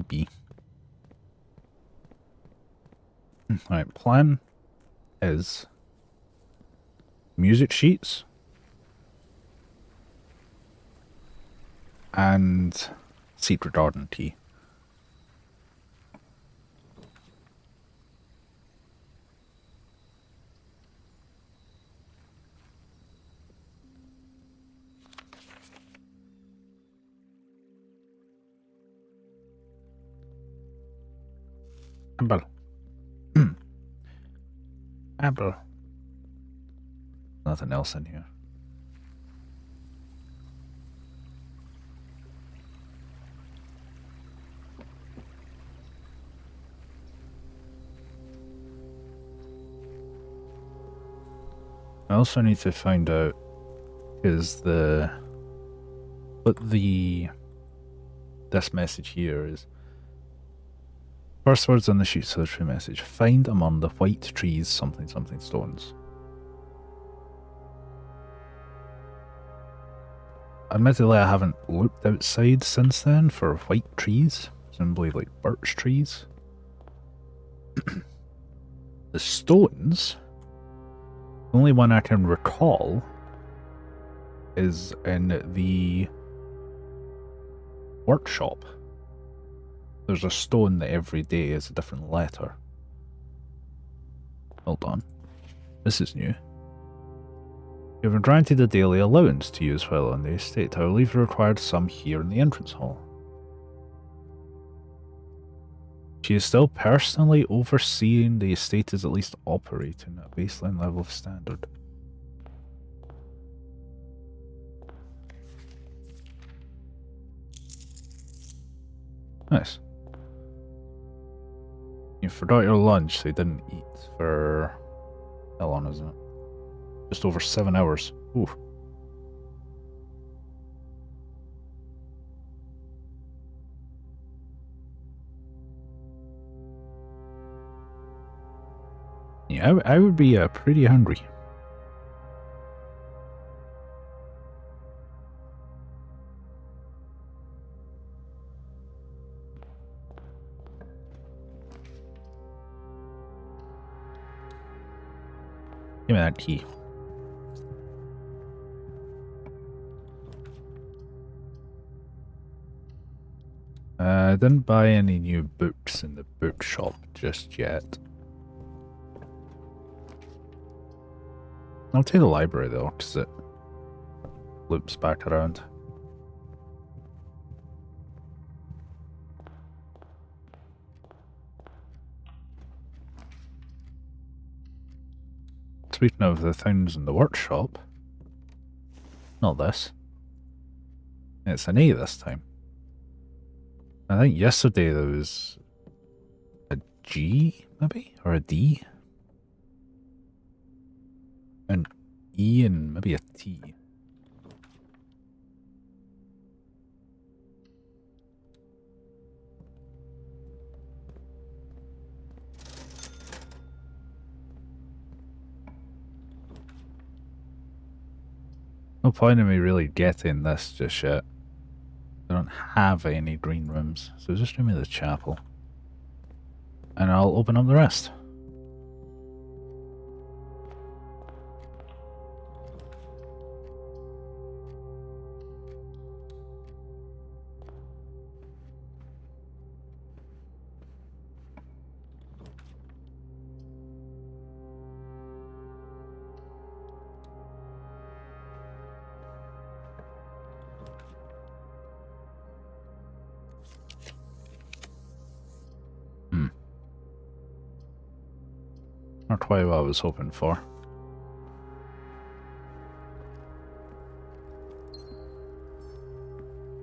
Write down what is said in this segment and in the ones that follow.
maybe. Alright, plan is music sheets and secret garden tea. Apple. Apple. Nothing else in here. I also need to find out is this message here is first words on the sheet, so the true message. Find among the white trees something something stones. Admittedly, I haven't looked outside since then for white trees, presumably like birch trees. The stones, the only one I can recall is in the workshop. There's a stone that every day is a different letter. Hold on. This is new. You have been granted a daily allowance to use while on the estate. I will leave the required sum here in the entrance hall. She is still personally overseeing the estate is at least operating at a baseline level of standard. Nice. You forgot your lunch, so you didn't eat for... how long is it? Just over 7 hours. Ooh. Yeah, I would be pretty hungry. Give me that key. I didn't buy any new books in the bookshop just yet. I'll take the library though, because it loops back around. Speaking of the things in the workshop, not this. It's an A this time. I think yesterday there was a G, maybe? Or a D? An E and maybe a T. No point in me really getting this just yet. I don't have any green rooms, so just give me the chapel. And I'll open up the rest. Not quite what I was hoping for.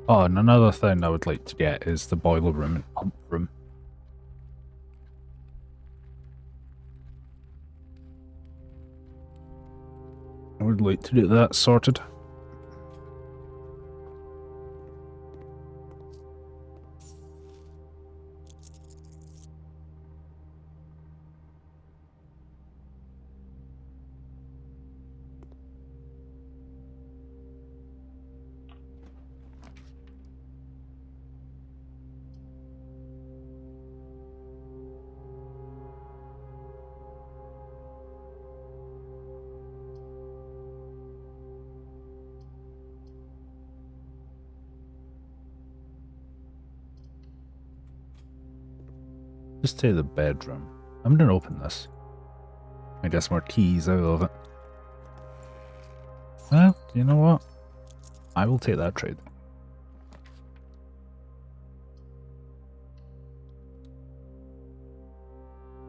Oh, and another thing I would like to get is the boiler room and pump room. I would like to get that sorted. Just to the bedroom. I'm gonna open this. I get some more keys out of it. Well, you know what? I will take that trade.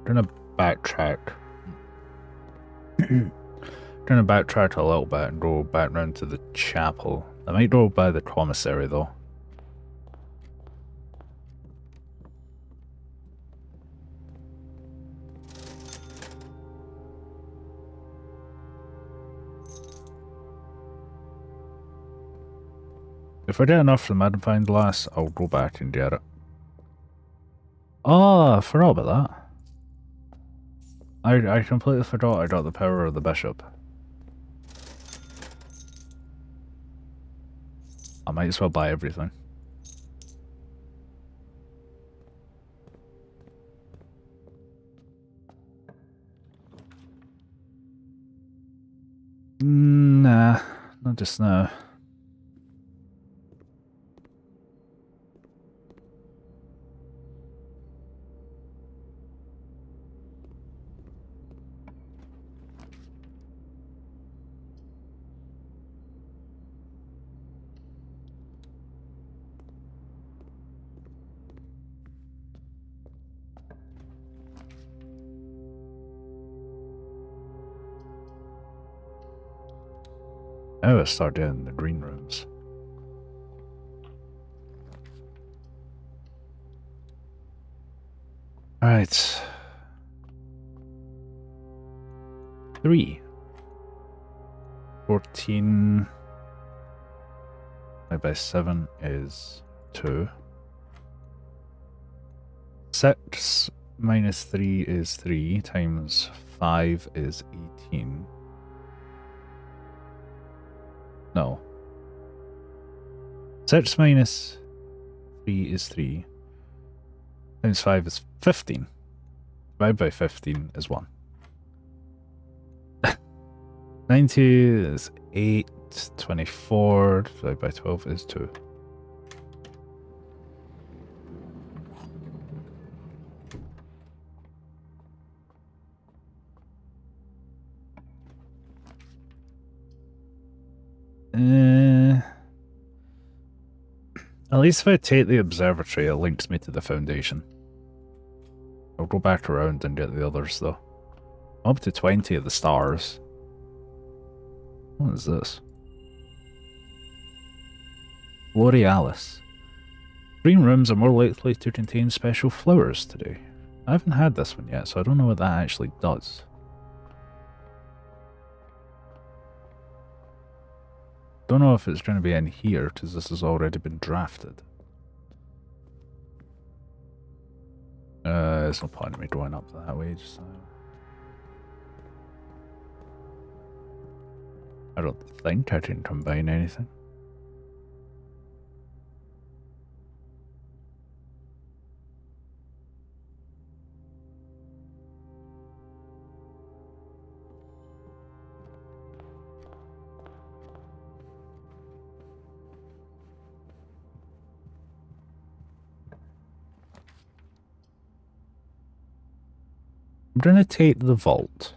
Gonna backtrack. Gonna backtrack a little bit and go back round to the chapel. I might go by the commissary though. If I get enough from the magnifying glass, I'll go back and get it. Oh, I forgot about that. I completely forgot I got the power of the bishop. I might as well buy everything. Nah, not just now. Now I start doing the green rooms. Alright. 3. 14 divided by 7 is 2. 6 minus 3 is 3 times 5 is 18. No. 6 minus 3 is 3. Times 5 is 15. Divided by 15 is 1. 90 is 8. 24 divided by 12 is 2. At least if I take the observatory, it links me to the foundation. I'll go back around and get the others though. I'm up to 20 of the stars. What is this? L'Orealis. Green rooms are more likely to contain special flowers today. I haven't had this one yet, so I don't know what that actually does. Don't know if it's going to be in here, because this has already been drafted. There's no point in me going up that way just now. I don't think I can combine anything. I'm going to take the vault.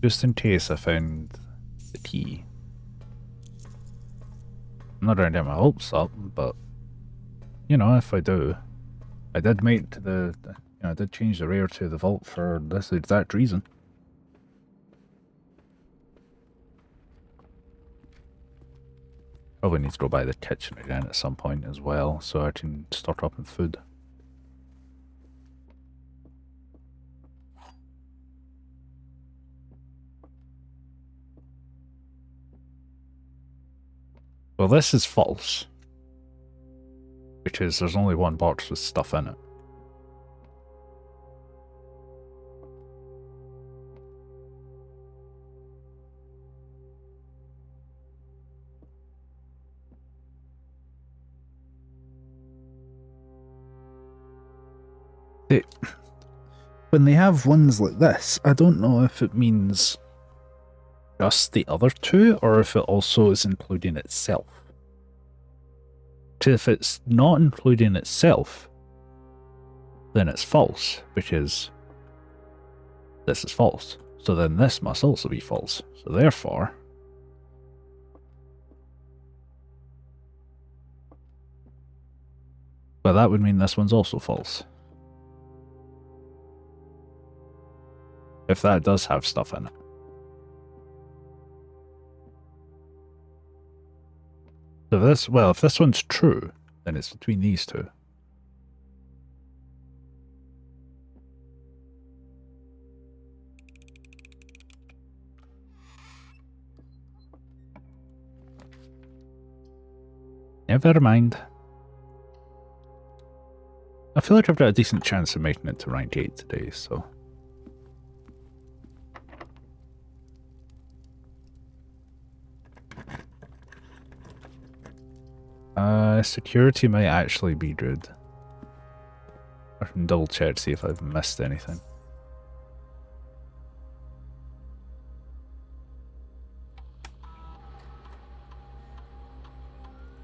Just in case I found the key. I'm not going to get my hopes up, but you know, if I do, I did make the I did change the rear to the vault for this exact reason. Probably need to go by the kitchen again at some point as well, so I can stock up on food. Well, this is false, because there's only one box with stuff in it. When they have ones like this, I don't know if it means just the other two, or if it also is including itself. if it's not including itself, then it's false, because this is false. So then this must also be false. So therefore, but that would mean this one's also false. If that does have stuff in it. So this, well, if this one's true, then it's between these two. Never mind. I feel like I've got a decent chance of making it to rank 8 today, so... security might actually be good. I can double check to see if I've missed anything.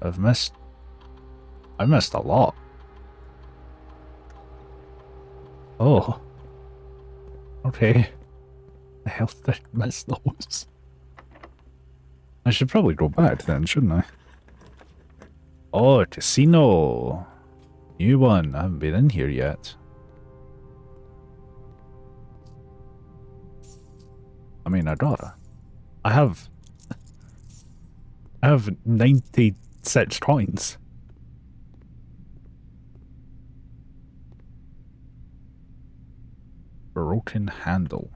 I missed a lot. Oh. Okay. The hell did I miss those? I should probably go back then, shouldn't I? Oh, casino. New one. I haven't been in here yet. I mean, I gotta. I have 96 coins. Broken handle.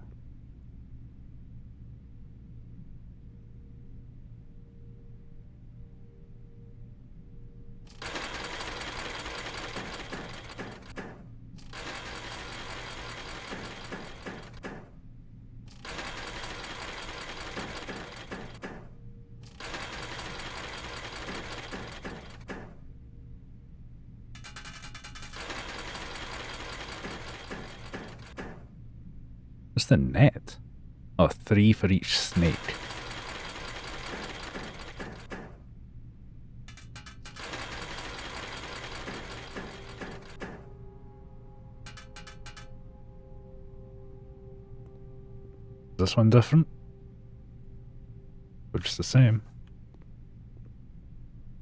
What's the net? Oh, 3 for each snake. Is this one different? Which is the same.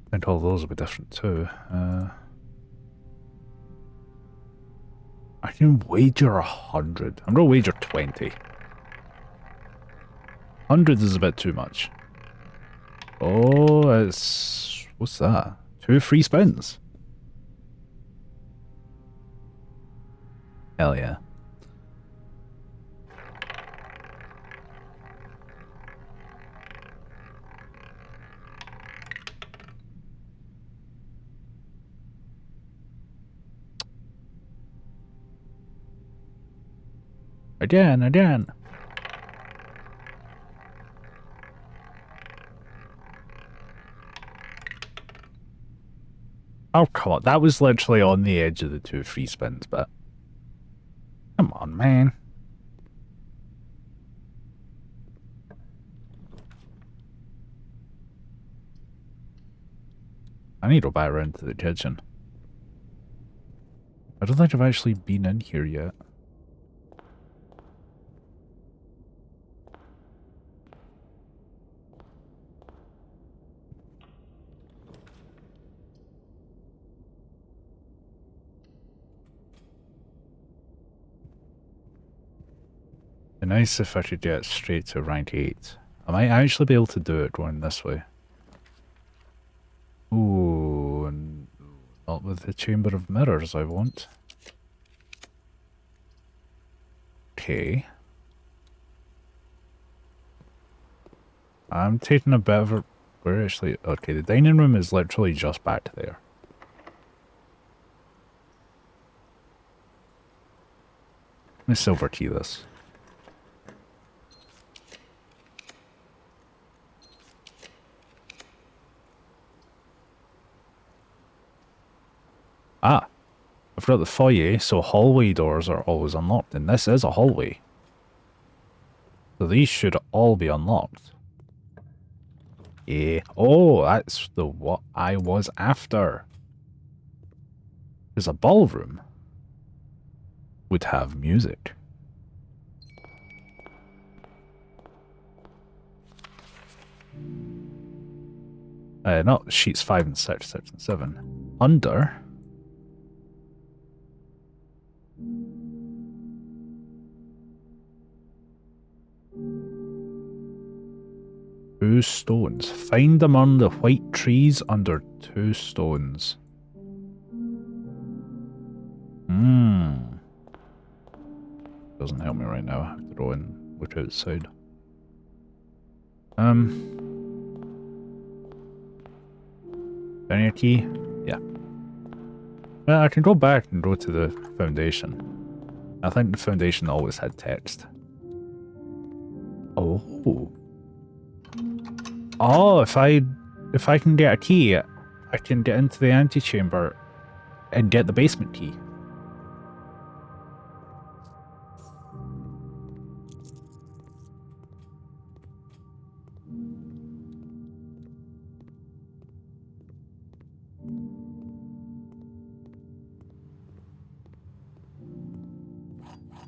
I think all those will be different too. I can wager 100. I'm gonna wager 20. 100 is a bit too much. Oh, it's... what's that? 2 free spins. Hell yeah. Again. Oh, come on. That was literally on the edge of the 2 free spins, but... come on, man. I need to go back around to the kitchen. I don't think I've actually been in here yet. It'd be nice if I could get straight to rank 8. I might actually be able to do it going this way. Ooh, and not with the Chamber of Mirrors I want. Okay. I'm taking a bit of a... where actually... okay, the dining room is literally just back there. Let me silver key this. Ah, I've got the foyer, so hallway doors are always unlocked, and this is a hallway. So these should all be unlocked. Yeah. Oh, that's the what I was after. Because a ballroom would have music. Not sheets 5 and 6, 6 and 7. Under. Two stones. Find among the white trees under 2 stones. Doesn't help me right now. I have to go and look outside. Any key? Yeah. Well, I can go back and go to the foundation. I think the foundation always had text. Oh. Oh, if I can get a key, I can get into the antechamber and get the basement key.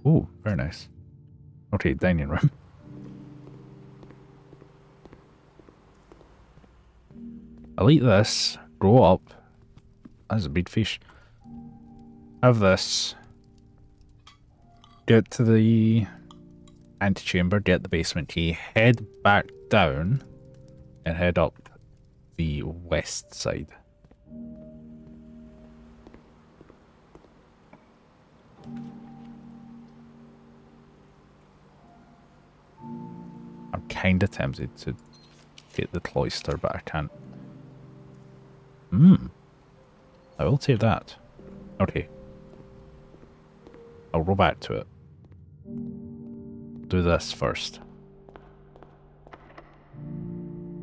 Oh, very nice. Okay, dining room. I'll eat this, grow up. That's a big fish. Have this. Get to the antechamber, get the basement key, head back down, and head up the west side. I'm kind of tempted to get the cloister, but I can't. I will take that. Okay. I'll go back to it. Do this first.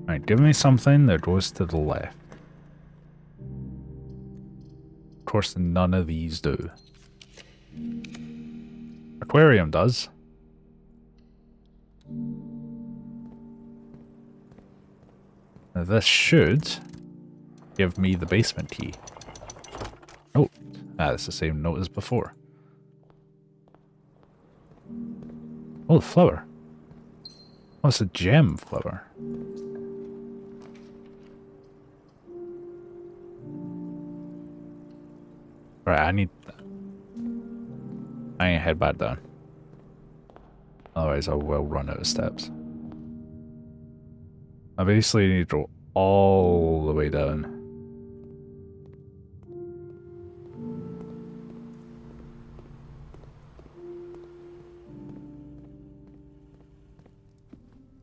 Alright, give me something that goes to the left. Of course, none of these do. Aquarium does. Now this should give me the basement key. Oh, that's the same note as before. Oh, the flower. Oh, it's a gem flower. Right, I need that. I ain't head back down. Otherwise I will run out of steps. I basically need to go all the way down.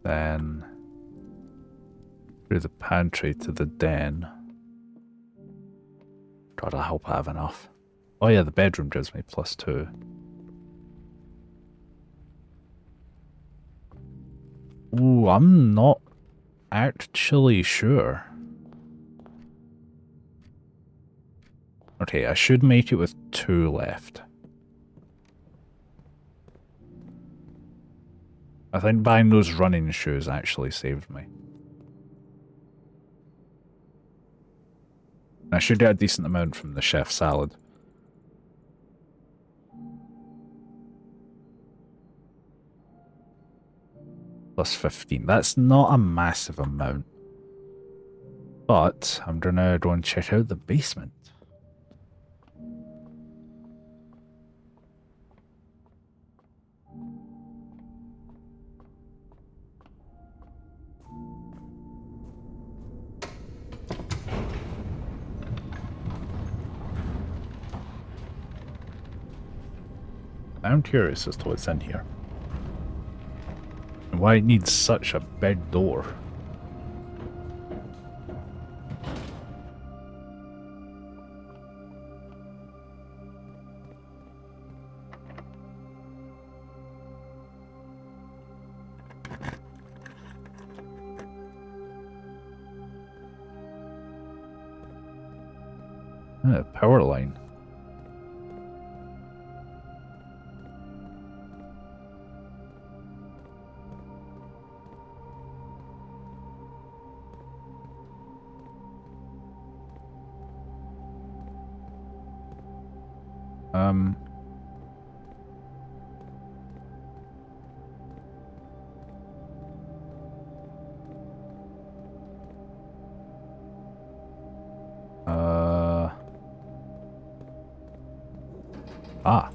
Then through the pantry to the den. God, I hope I have enough. Oh yeah, the bedroom gives me +2. Ooh, I'm not actually sure. Okay, I should make it with 2 left. I think buying those running shoes actually saved me. I should get a decent amount from the chef salad. +15. That's not a massive amount. But I'm gonna go and check out the basement. I'm curious as to what's in here. And why it needs such a big door. Power line. Um. Ah.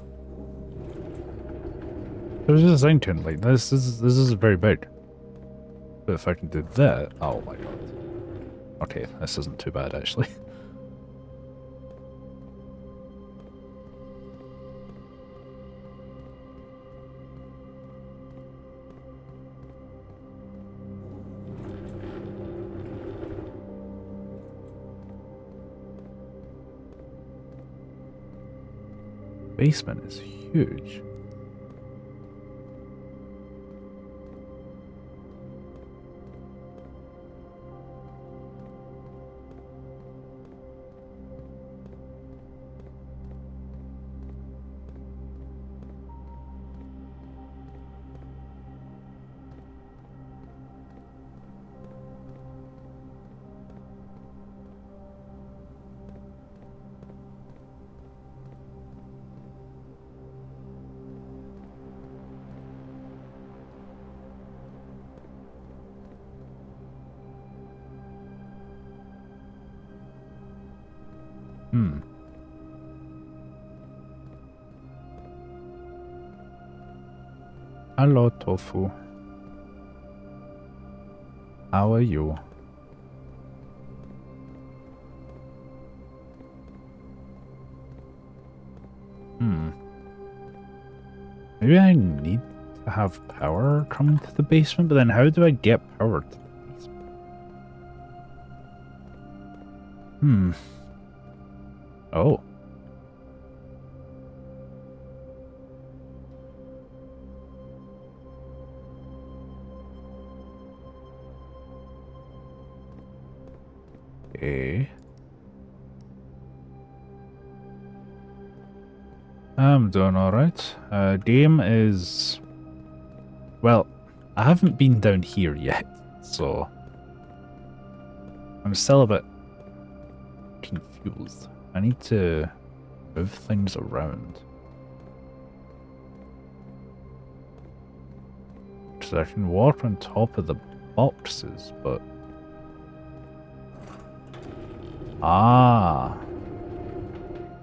There's a thing to it, like this is very big. But if I can do that, oh my god. Okay, this isn't too bad actually. Basement is huge. Hello, Tofu. How are you? Maybe I need to have power come to the basement, but then how do I get power to the basement? Oh. Okay. I'm doing alright. Game is... Well, I haven't been down here yet, so... I'm still a bit confused. I need to move things around. So I can walk on top of the boxes, but... Ah!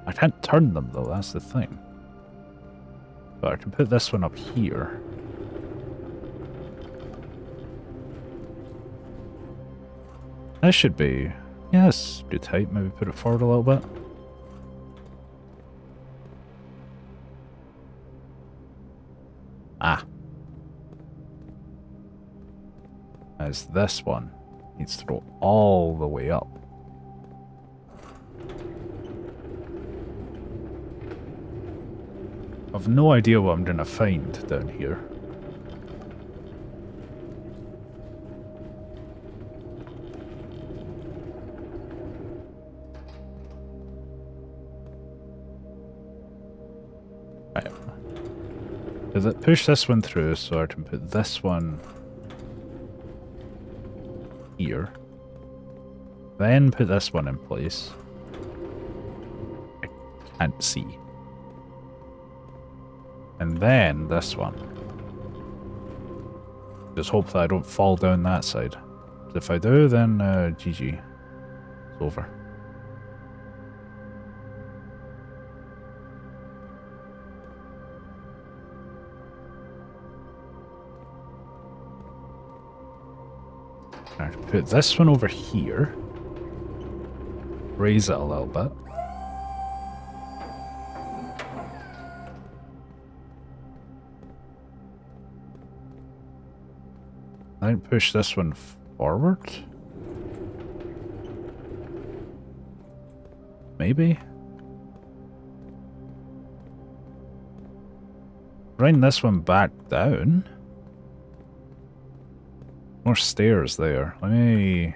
I can't turn them though, that's the thing. But I can put this one up here. That should be... Yeah, that's good height. Maybe put it forward a little bit. Ah. As this one needs to go all the way up. I've no idea what I'm gonna find down here. Right. Does it push this one through so I can put this one here? Then put this one in place. I can't see. And then this one. Just hope that I don't fall down that side. If I do, then GG. It's over. I can put this one over here. Raise it a little bit. I think push this one forward. Maybe. Bring this one back down. More stairs there. Let me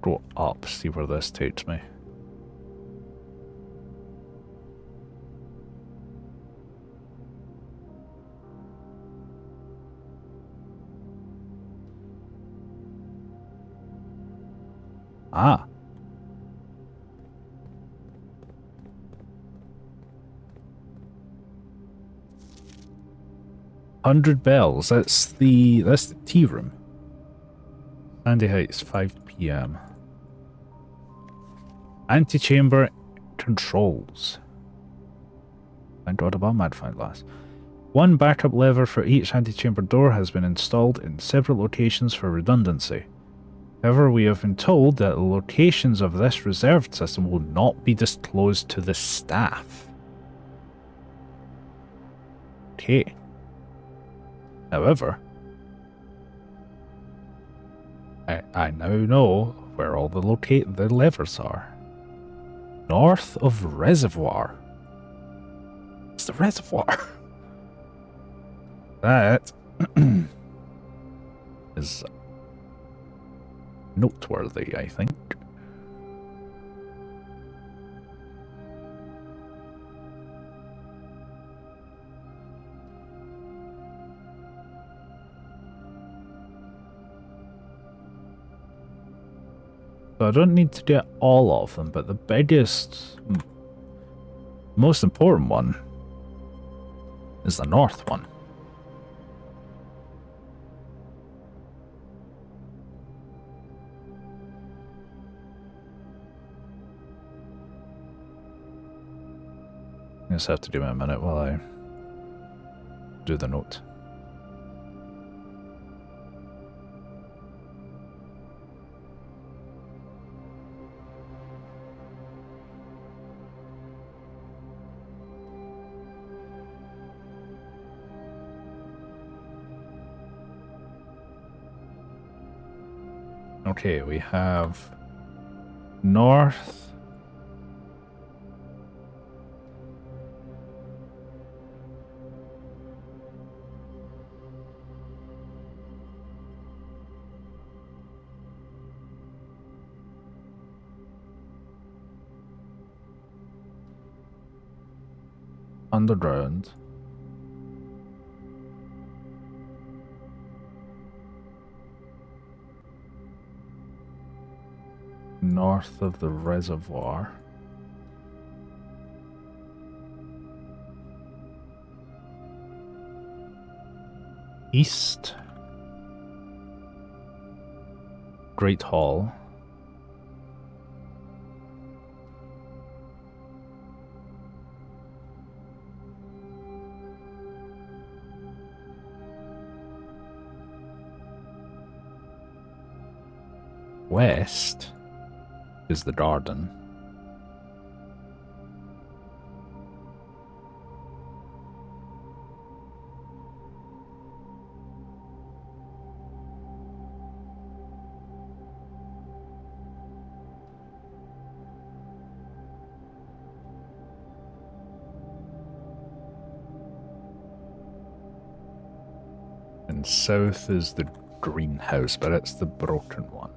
go up, see where this takes me. Ah. 100 bells. That's the tea room. Sandy Heights, 5 p.m. Antechamber controls. Thank God about mad find glass. One backup lever for each antechamber door has been installed in separate locations for redundancy. However, we have been told that the locations of this reserved system will not be disclosed to the staff. Okay. However, I now know where all the levers are. North of Reservoir. It's the reservoir. That is noteworthy, I think. So I don't need to get all of them, but the biggest, most important one is the north one. I just have to give me a minute while I do the note. Okay, we have north. Underground. North of the reservoir. East. Great Hall. West is the garden. And south is the greenhouse, but it's the broken one.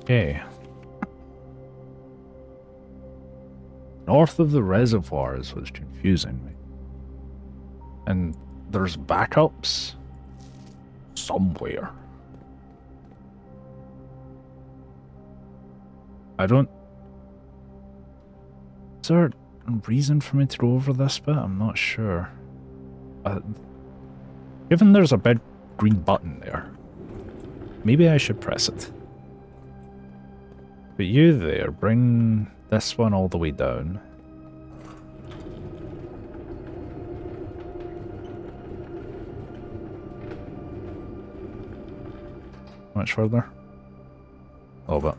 Okay. North of the reservoir is what's confusing me. And there's backups somewhere. I don't... Is there a reason for me to go over this bit? I'm not sure. Given there's a big green button there, maybe I should press it. But you there, bring this one all the way down. Much further? A little bit.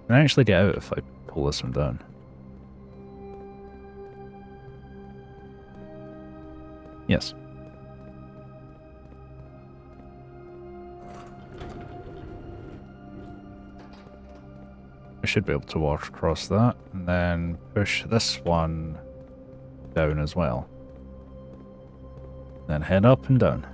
Can I actually get out if I pull this one down? Yes. should be able to walk across that, and then push this one down as well. Then head up and down.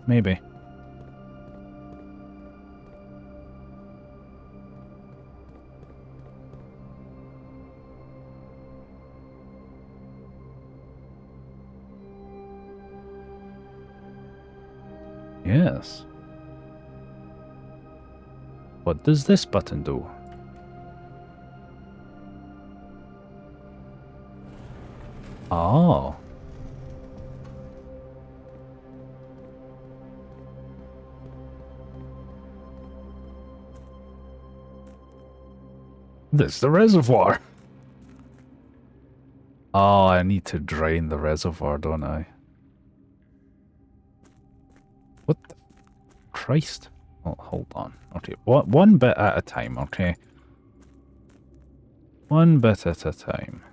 Maybe. Yes. What does this button do? Oh. This is the reservoir. Oh, I need to drain the reservoir, don't I? What the Christ? Oh, hold on. Okay, one bit at a time, okay? One bit at a time.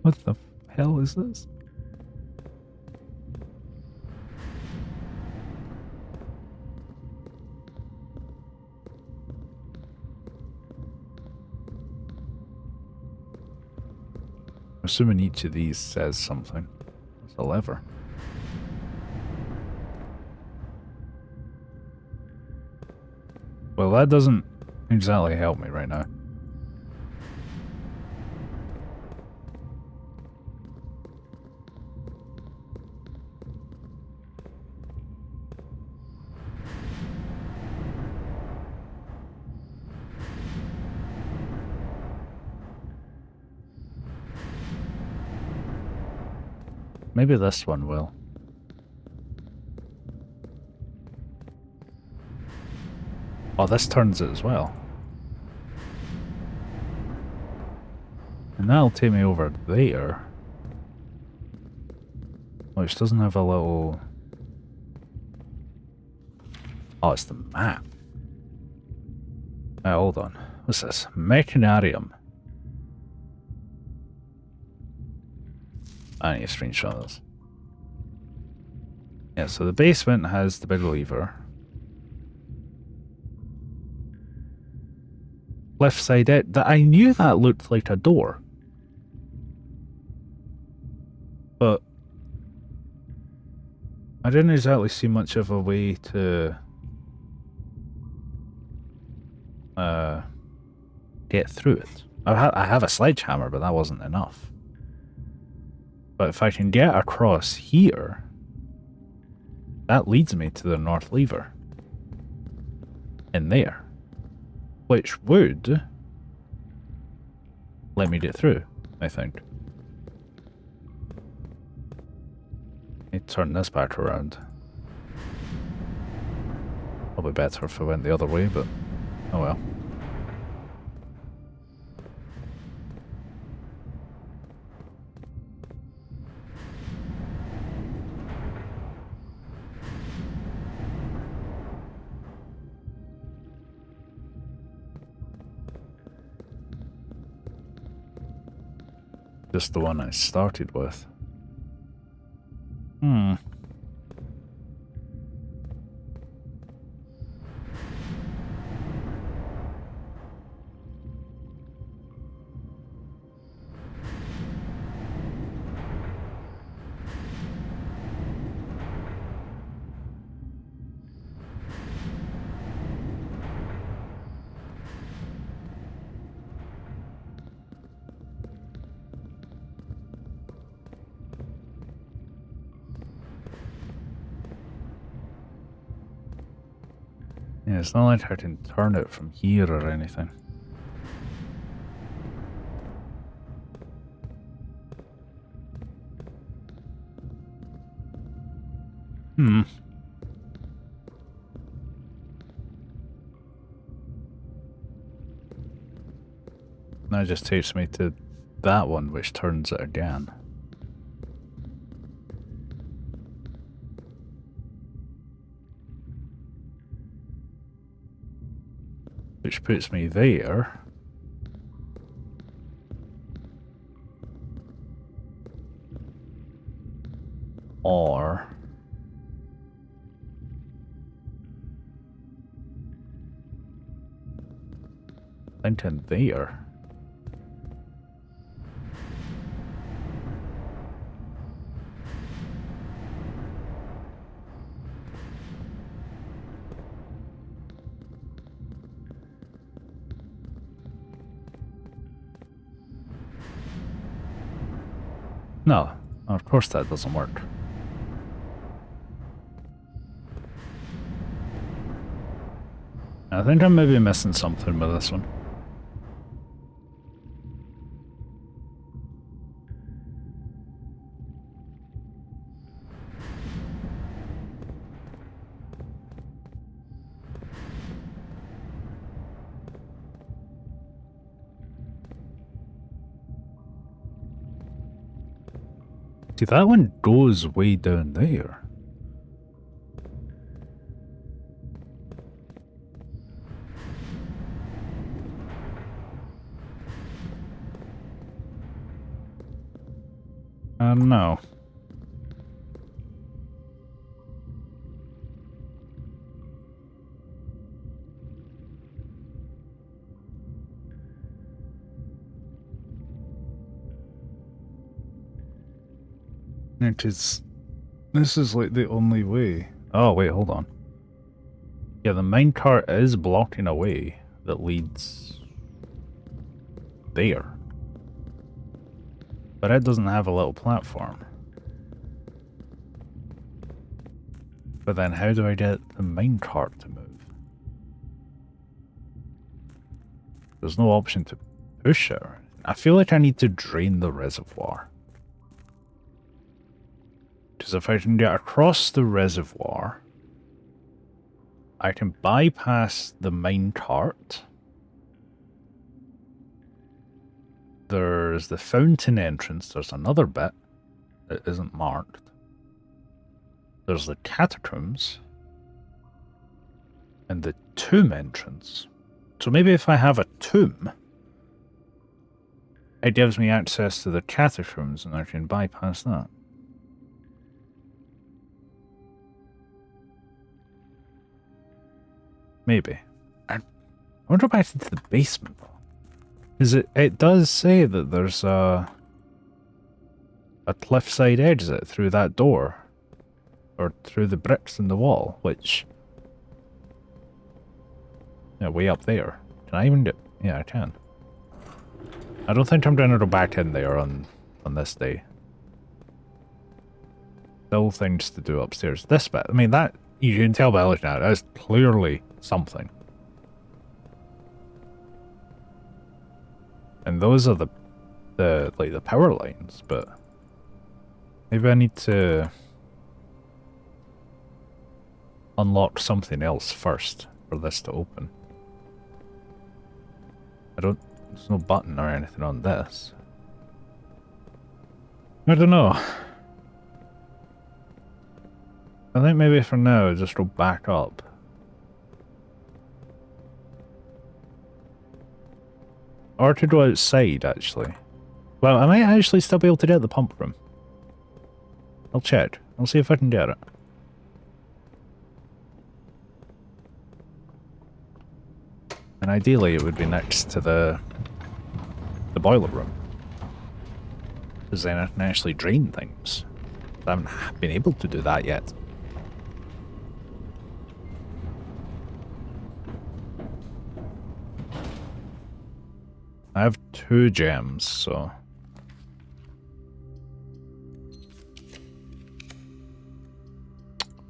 What the hell is this? I'm assuming each of these says something. It's a lever. Well, that doesn't exactly help me right now. Maybe this one will. Oh, this turns it as well. And that'll take me over there. Which doesn't have a little... Oh, it's the map. Hold on. What's this? Mechanarium. I need a screenshot of this. Yeah, so the basement has the big lever. Left side out. I knew that looked like a door. But I didn't exactly see much of a way to get through it. I have a sledgehammer, but that wasn't enough. But if I can get across here, that leads me to the north lever. In there. Which would let me get through, I think. Need to turn this back around. Probably better if I went the other way, but oh well. Just the one I started with. Yeah, it's not like I can turn it from here or anything. That just takes me to that one, which turns it again. Which puts me there. Or into there. No, of course that doesn't work. I think I'm maybe missing something with this one. See, that one goes way down there. No. This is like the only way. Oh, wait, hold on. Yeah, the minecart is blocking a way that leads there. But it doesn't have a little platform. But then how do I get the minecart to move? There's no option to push it. I feel like I need to drain the reservoir. Because if I can get across the reservoir, I can bypass the minecart. There's the fountain entrance. There's another bit that isn't marked. There's the catacombs. And the tomb entrance. So maybe if I have a tomb, it gives me access to the catacombs and I can bypass that. Maybe. I wonder back into the basement though. Is it does say that there's a cliffside exit through that door. Or through the bricks in the wall, which... Yeah, way up there. Can I even do... Yeah, I can. I don't think I'm going to go back in there on this day. Still things to do upstairs. This bit, I mean, that... You can tell by looking at it, that's clearly something. And those are the power lines, but... Maybe I need to... unlock something else first for this to open. There's no button or anything on this. I don't know. I think maybe for now, just go back up. Or to go outside, actually. Well, I might actually still be able to get the pump room. I'll check. I'll see if I can get it. And ideally it would be next to the boiler room. Because then I can actually drain things. I haven't been able to do that yet. I have 2 gems, so...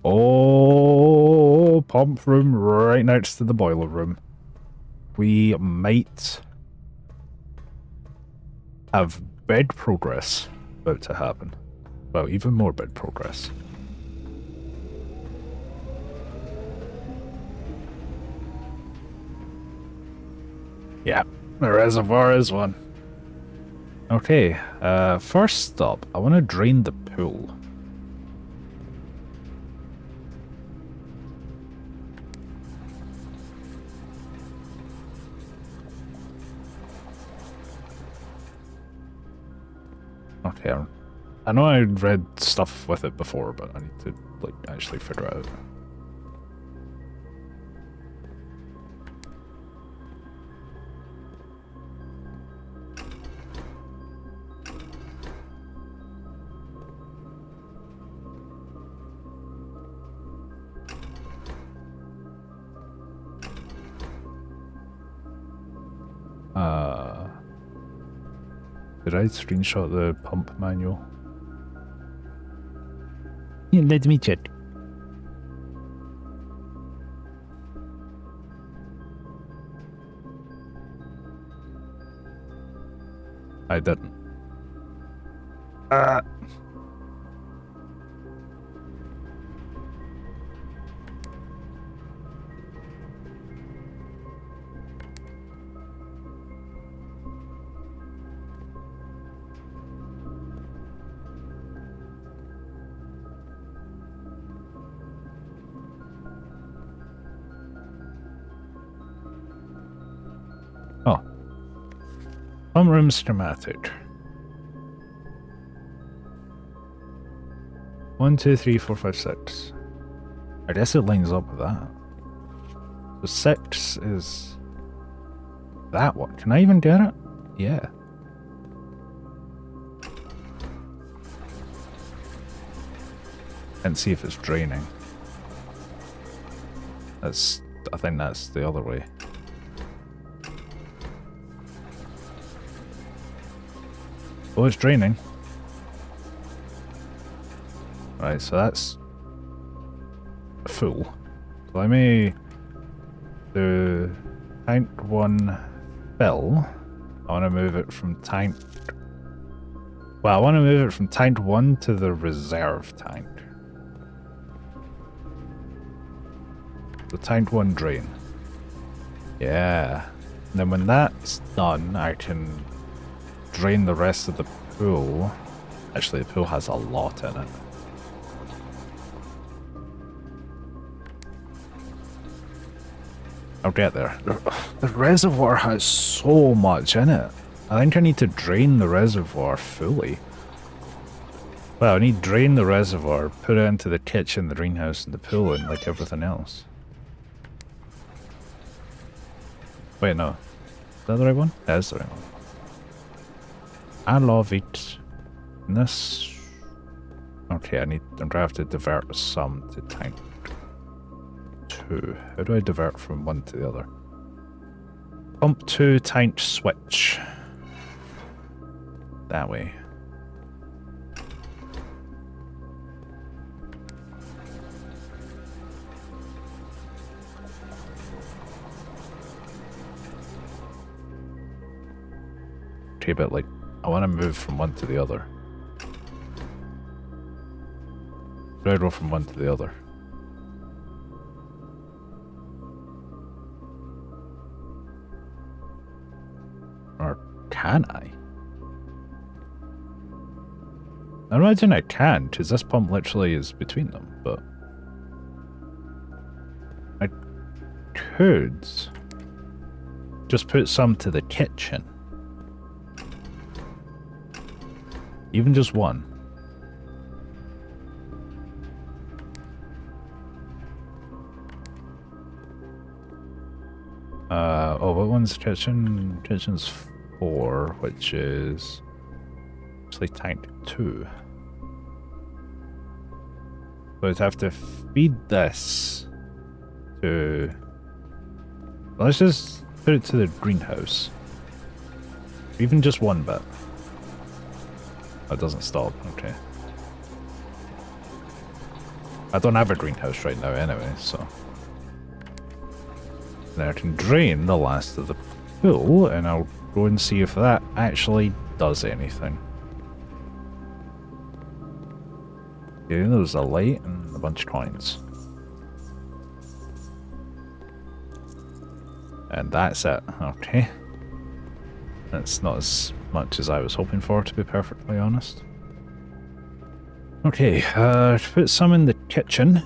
Oh, pump room right next to the boiler room. We might have bed progress about to happen. Well, even more bed progress. Yeah, The reservoir is one. Okay, first stop, I want to drain the pool. Okay, I know I read stuff with it before, but I need to, like, actually figure it out. Did I screenshot the pump manual? Yeah, let me check. I didn't. Oh. Pump room schematic. 1, 2, 3, 4, 5, 6. I guess it lines up with that. So 6 is that one. Can I even get it? Yeah. And see if it's draining. I think that's the other way. Oh, it's draining. Right, so that's full. So let me do tank 1 fill. I want to move it from tank... Well, I want to move it from tank 1 to the reserve tank. So tank 1 drain. Yeah. And then when that's done, I can drain the rest of the pool. Actually, the pool has a lot in it. I'll get there. The reservoir has so much in it. I think I need to drain the reservoir fully. Well, I need to drain the reservoir, put it into the kitchen, the greenhouse, and the pool, and like everything else. Wait, no. Is that the right one? That is the right one. I love it. And this... Okay, I'm gonna have to divert some to tank 2. How do I divert from one to the other? Pump 2, tank switch. That way. Okay, but like, I want to move from one to the other. Do I go from one to the other? Or can I? I imagine I can, because this pump literally is between them, but... I could just put some to the kitchen. Even just one. Oh, what one's kitchen? Kitchen's 4, which is actually tank 2. So I'd have to feed this to... Let's just put it to the greenhouse. Even just one bit. That doesn't stop, okay. I don't have a greenhouse right now anyway, so... Then I can drain the last of the pool, and I'll go and see if that actually does anything. Okay, there's a light and a bunch of coins. And that's it, okay. That's not as much as I was hoping for, to be perfectly honest. Okay, put some in the kitchen.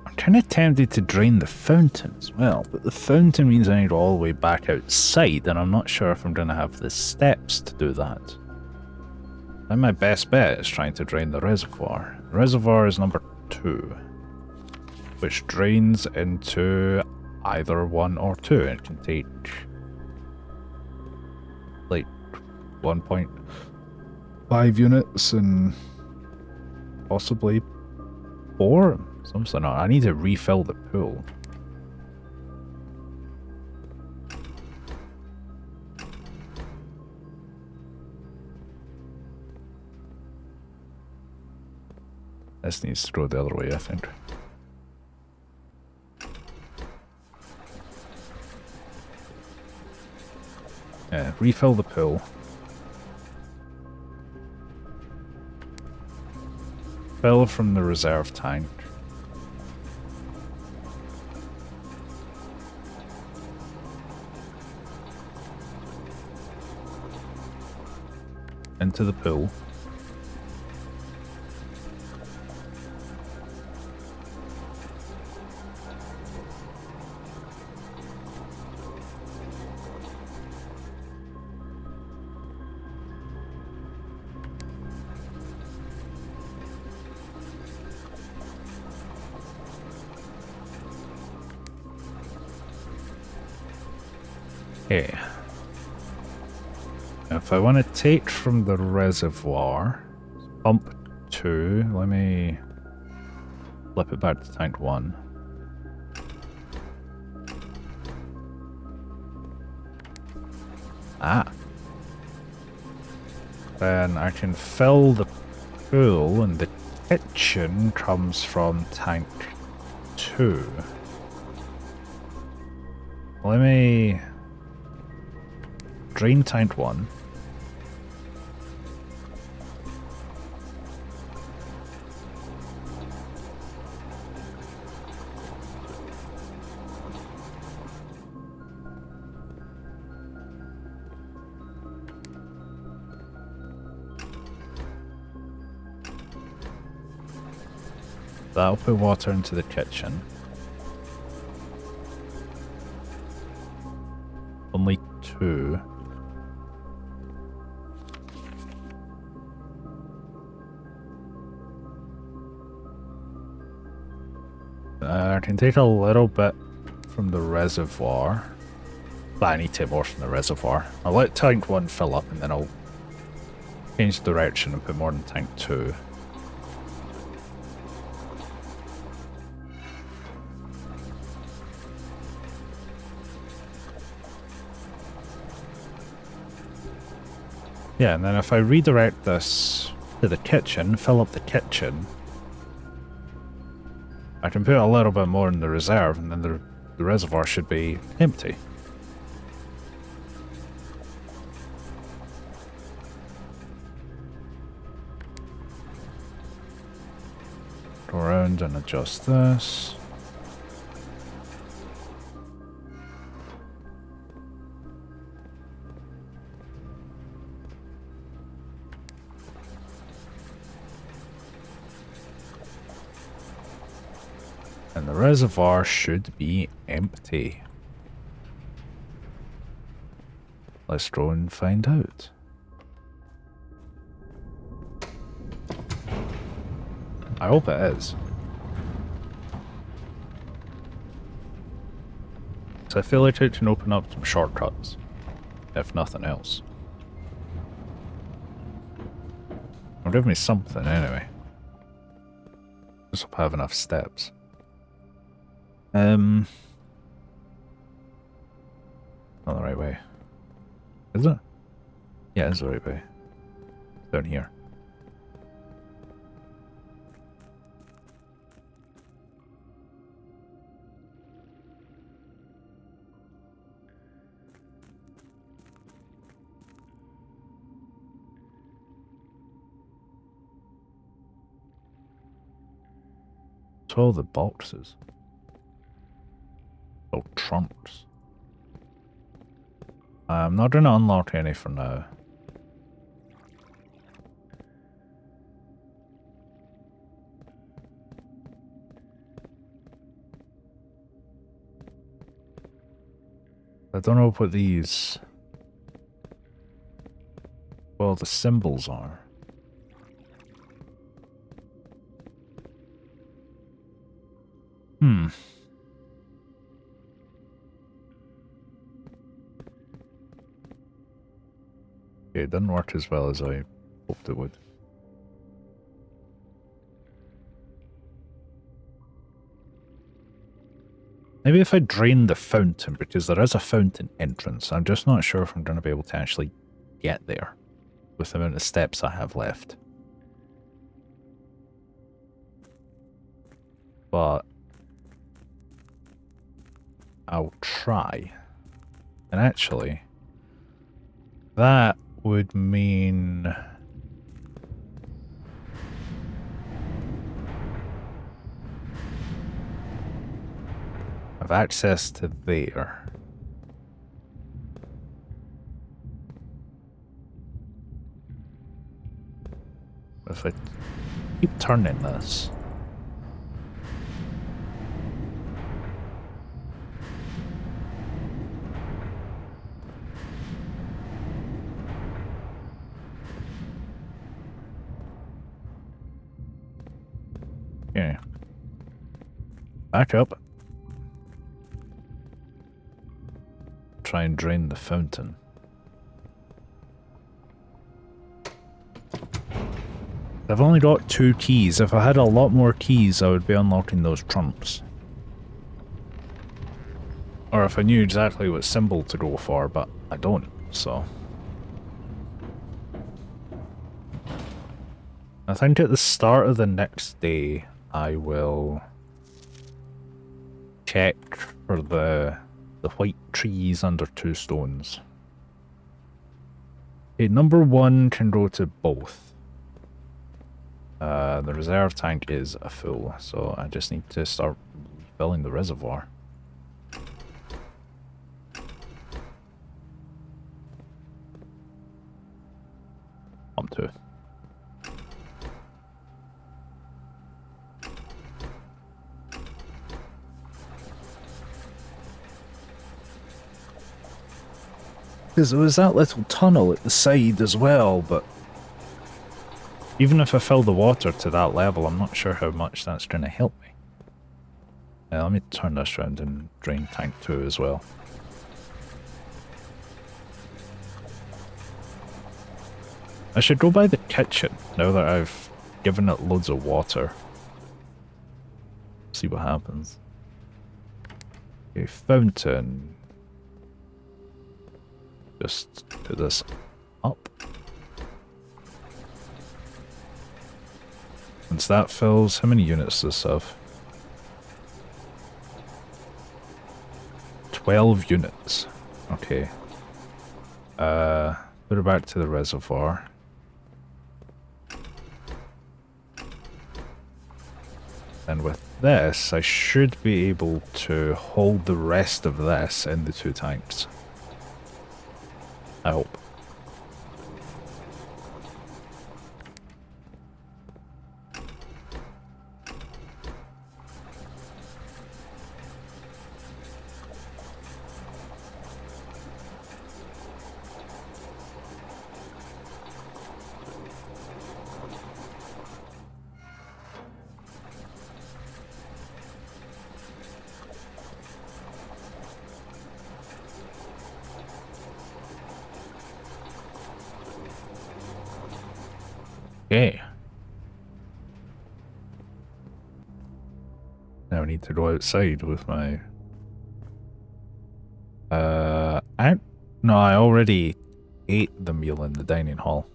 I'm kind of tempted to drain the fountain as well, but the fountain means I need to go all the way back outside, and I'm not sure if I'm going to have the steps to do that. And my best bet is trying to drain the reservoir. The reservoir is number 2, which drains into either 1 or 2. It can take like 1.5 units and possibly 4. Something. I need to refill the pool. This needs to go the other way, I think. Yeah, refill the pool. Fill from the reserve tank. Into the pool. Okay. If I want to take from the reservoir, pump 2, let me flip it back to tank 1. Ah. Then I can fill the pool, and the kitchen comes from tank 2. Let me drain tank 1. That'll put water into the kitchen. Only 2. I can take a little bit from the reservoir. But I need to take more from the reservoir. I'll let tank 1 fill up and then I'll change the direction and put more in tank 2. Yeah, and then if I redirect this to the kitchen, fill up the kitchen, I can put a little bit more in the reserve, and then the reservoir should be empty. Go around and adjust this. And the reservoir should be empty. Let's go and find out. I hope it is. So I feel like it can open up some shortcuts, if nothing else. It'll give me something anyway. Just hope I have enough steps. Not the right way. Is it? Yeah, it's the right way. Down here. To all the boxes. trunks. I'm not going to unlock any for now. I don't know what these... well, the symbols are. Hmm. Okay, it didn't work as well as I hoped it would. Maybe if I drain the fountain, because there is a fountain entrance, I'm just not sure if I'm going to be able to actually get there with the amount of steps I have left. But I'll try. And actually, that would mean... I've access to there. If I keep turning this... okay. Back up. Try and drain the fountain. I've only got 2 keys. If I had a lot more keys, I would be unlocking those trumps. Or if I knew exactly what symbol to go for, but I don't, so... I think at the start of the next day, I will check for the white trees under 2 stones. Okay, number 1 can go to both. The reserve tank is full, so I just need to start filling the reservoir. I'm 2. Because there was that little tunnel at the side as well, but even if I fill the water to that level, I'm not sure how much that's going to help me. Let me turn this around and drain tank 2 as well. I should go by the kitchen now that I've given it loads of water. See what happens. Okay, fountain. Just put this up. Once that fills, how many units does this have? 12 units. Okay. Put it back to the reservoir. And with this, I should be able to hold the rest of this in the 2 tanks. I hope. Okay. Now I need to go outside with my... No, I already ate the meal in the dining hall.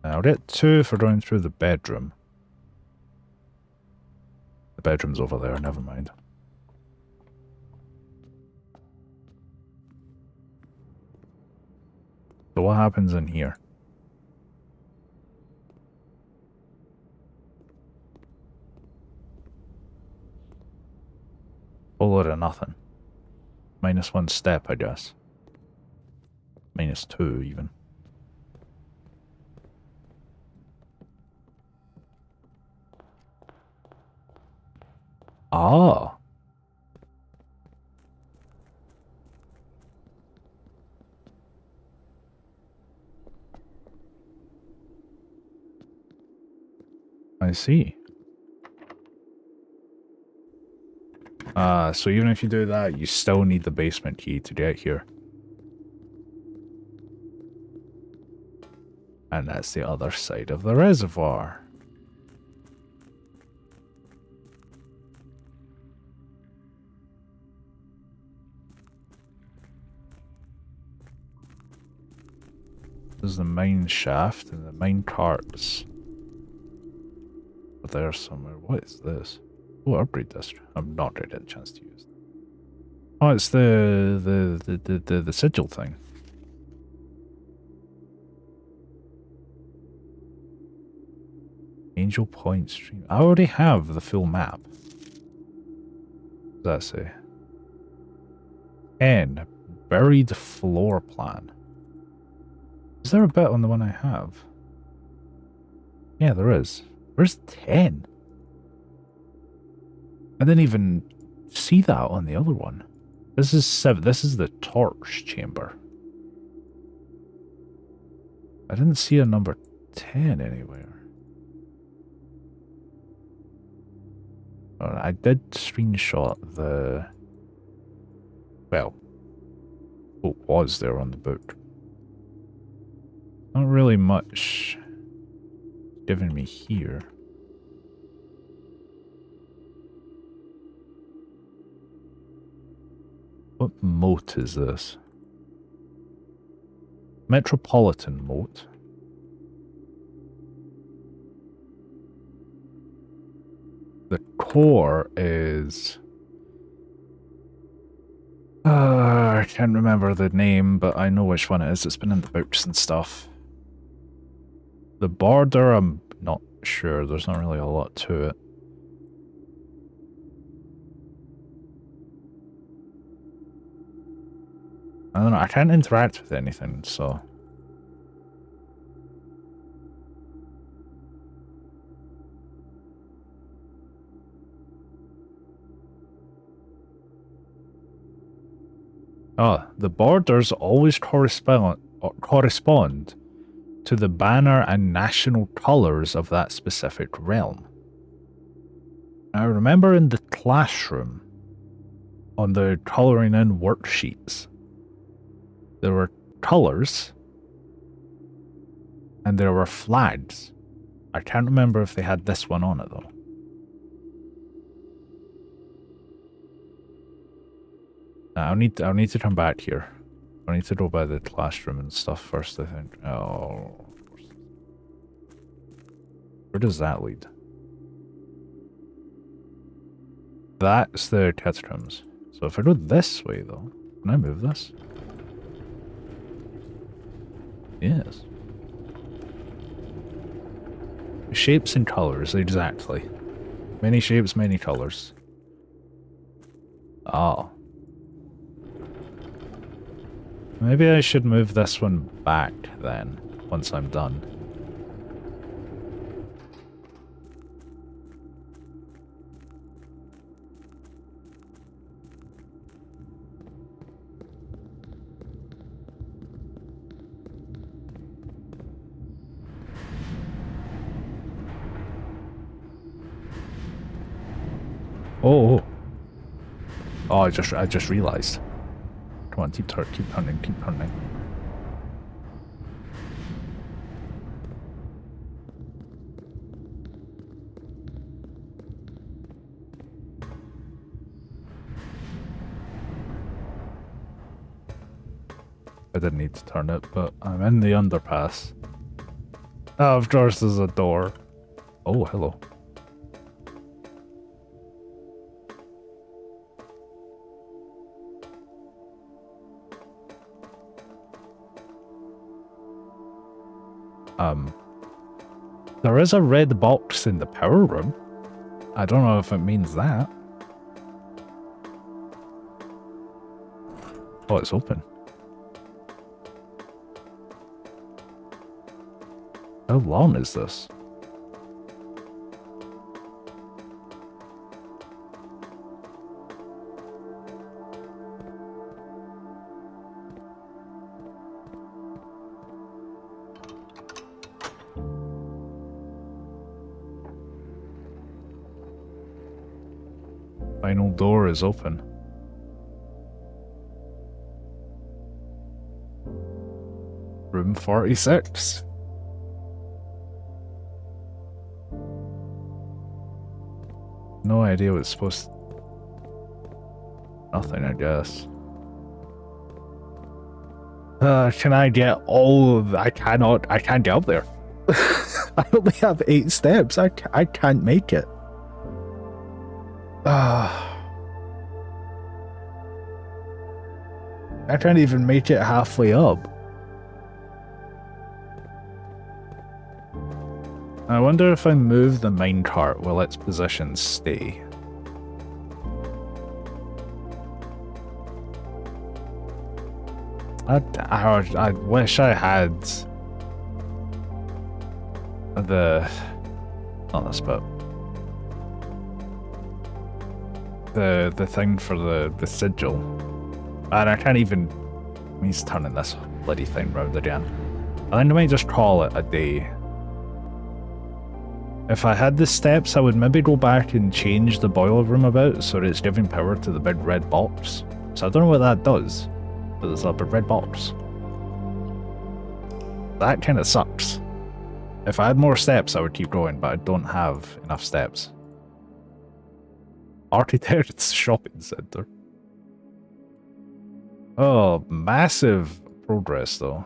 I'll get 2 for going through the bedroom. The bedroom's over there, never mind. So what happens in here? whole lot of nothing. -1 step, I guess. -2, even. Ah. I see. So even if you do that, you still need the basement key to get here. And that's the other side of the reservoir. This is the mine shaft and the mine carts. But there's somewhere. What is this? Oh, upgrade this. I'm not going to get a chance to use it. Oh, it's the sigil thing. Angel Point Stream. I already have the full map. What does that say? N. Buried floor plan. Is there a bit on the one I have? Yeah, there is. Where's 10? I didn't even see that on the other one. This is 7. This is the torch chamber. I didn't see a number 10 anywhere. I did screenshot the... Well, what was there on the book. Not really much given me here. What moat is this? Metropolitan moat. The core is... I can't remember the name, but I know which one it is. It's been in the books and stuff. The border, I'm not sure. There's not really a lot to it. I don't know. I can't interact with anything, so... The borders always correspond to the banner and national colours of that specific realm. I remember in the classroom, on the colouring in worksheets, there were colours and there were flags. I can't remember if they had this one on it though. I'll need to come back here. I need to go by the classroom and stuff first, I think. Oh. Where does that lead? That's the catacombs. So if I go this way though, can I move this? Yes. Shapes and colors, exactly. Many shapes, many colors. Oh. Maybe I should move this one back then, once I'm done. Oh. Oh, I just realized. Come on, keep turning, keep turning. I didn't need to turn it, but I'm in the underpass. Oh, of course there's a door. Oh, hello. There is a red box in the power room. I don't know if it means that. Oh, it's open. How long is this? Final door is open. Room 46. No idea what it's supposed to... Nothing, I guess. Can I get all of... I can't get up there. I only have 8 steps. I can't make it. I can't even make it halfway up. I wonder if I move the minecart, will its position stay? I wish I had the... not this, but the thing for the sigil. And I can't even... He's turning this bloody thing round again. I think I might just call it a day. If I had the steps, I would maybe go back and change the boiler room about so that it's giving power to the big red box. So I don't know what that does, but there's a big red box. That kind of sucks. If I had more steps, I would keep going, but I don't have enough steps. Architect's shopping center. Oh, massive progress though.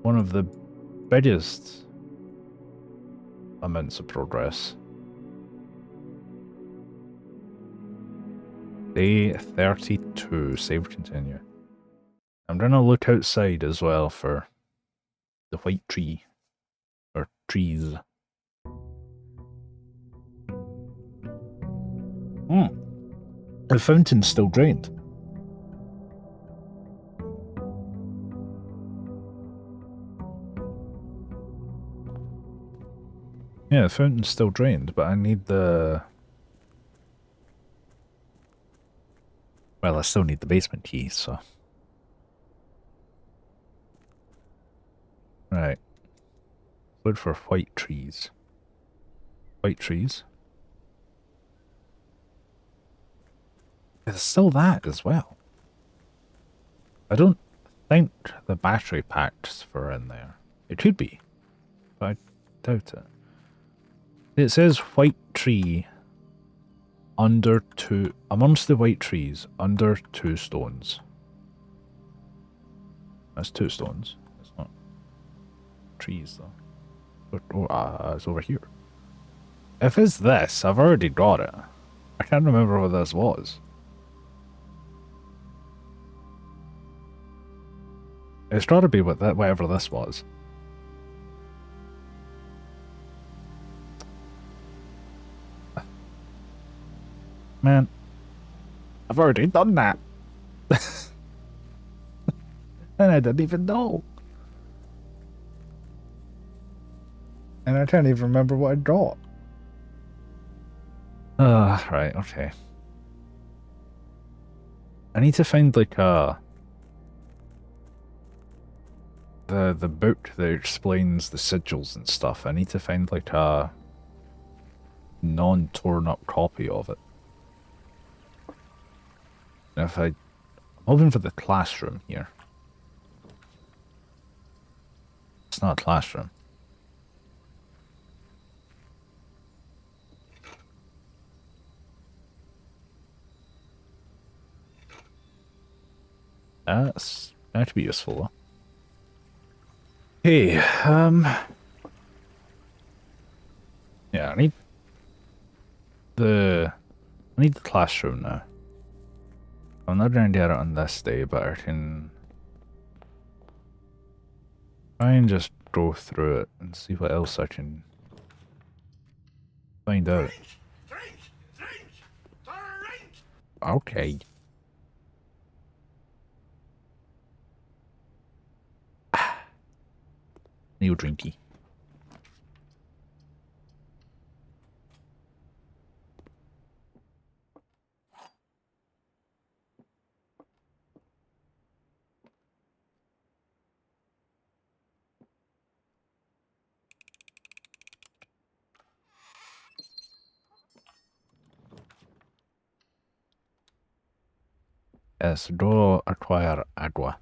One of the biggest amounts of progress. Day 32, save continue. I'm gonna look outside as well for the white tree. Or trees. The fountain's still drained. Yeah, the fountain's still drained, but I need the... Well, I still need the basement key, so... Right. Look for white trees. White trees? There's still that as well. I don't think the battery packs were in there. It could be, but I doubt it. It says white tree under 2... Amongst the white trees, under 2 stones. That's 2 stones. It's not trees, though. It's over here. If it's this, I've already got it. I can't remember what this was. It's got to be whatever this was. Man, I've already done that. And I didn't even know. And I can't even remember what I got. Right, okay. I need to find like the book that explains the sigils and stuff. I need to find like a non-torn up copy of it. And if I'm hoping for the classroom here. It's not a classroom. That could be useful though. Hey, yeah, I need the classroom now. I'm not gonna get it on this day, but I can try and just go through it and see what else I can find out. Okay. New drinky. Es do acquire agua.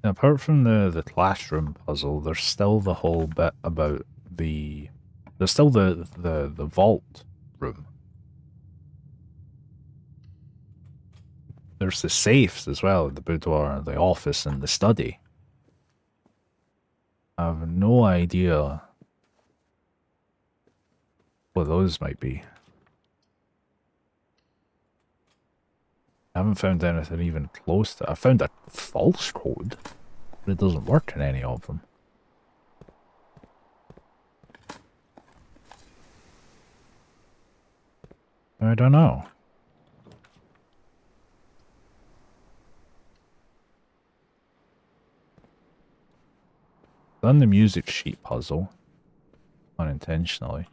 Now, apart from the classroom puzzle, there's still the whole bit about the... There's still the vault room. There's the safes as well, the boudoir, the office, and the study. I have no idea what those might be. I haven't found anything even close to... I found a false code, but it doesn't work in any of them. I don't know. Done the music sheet puzzle. Unintentionally.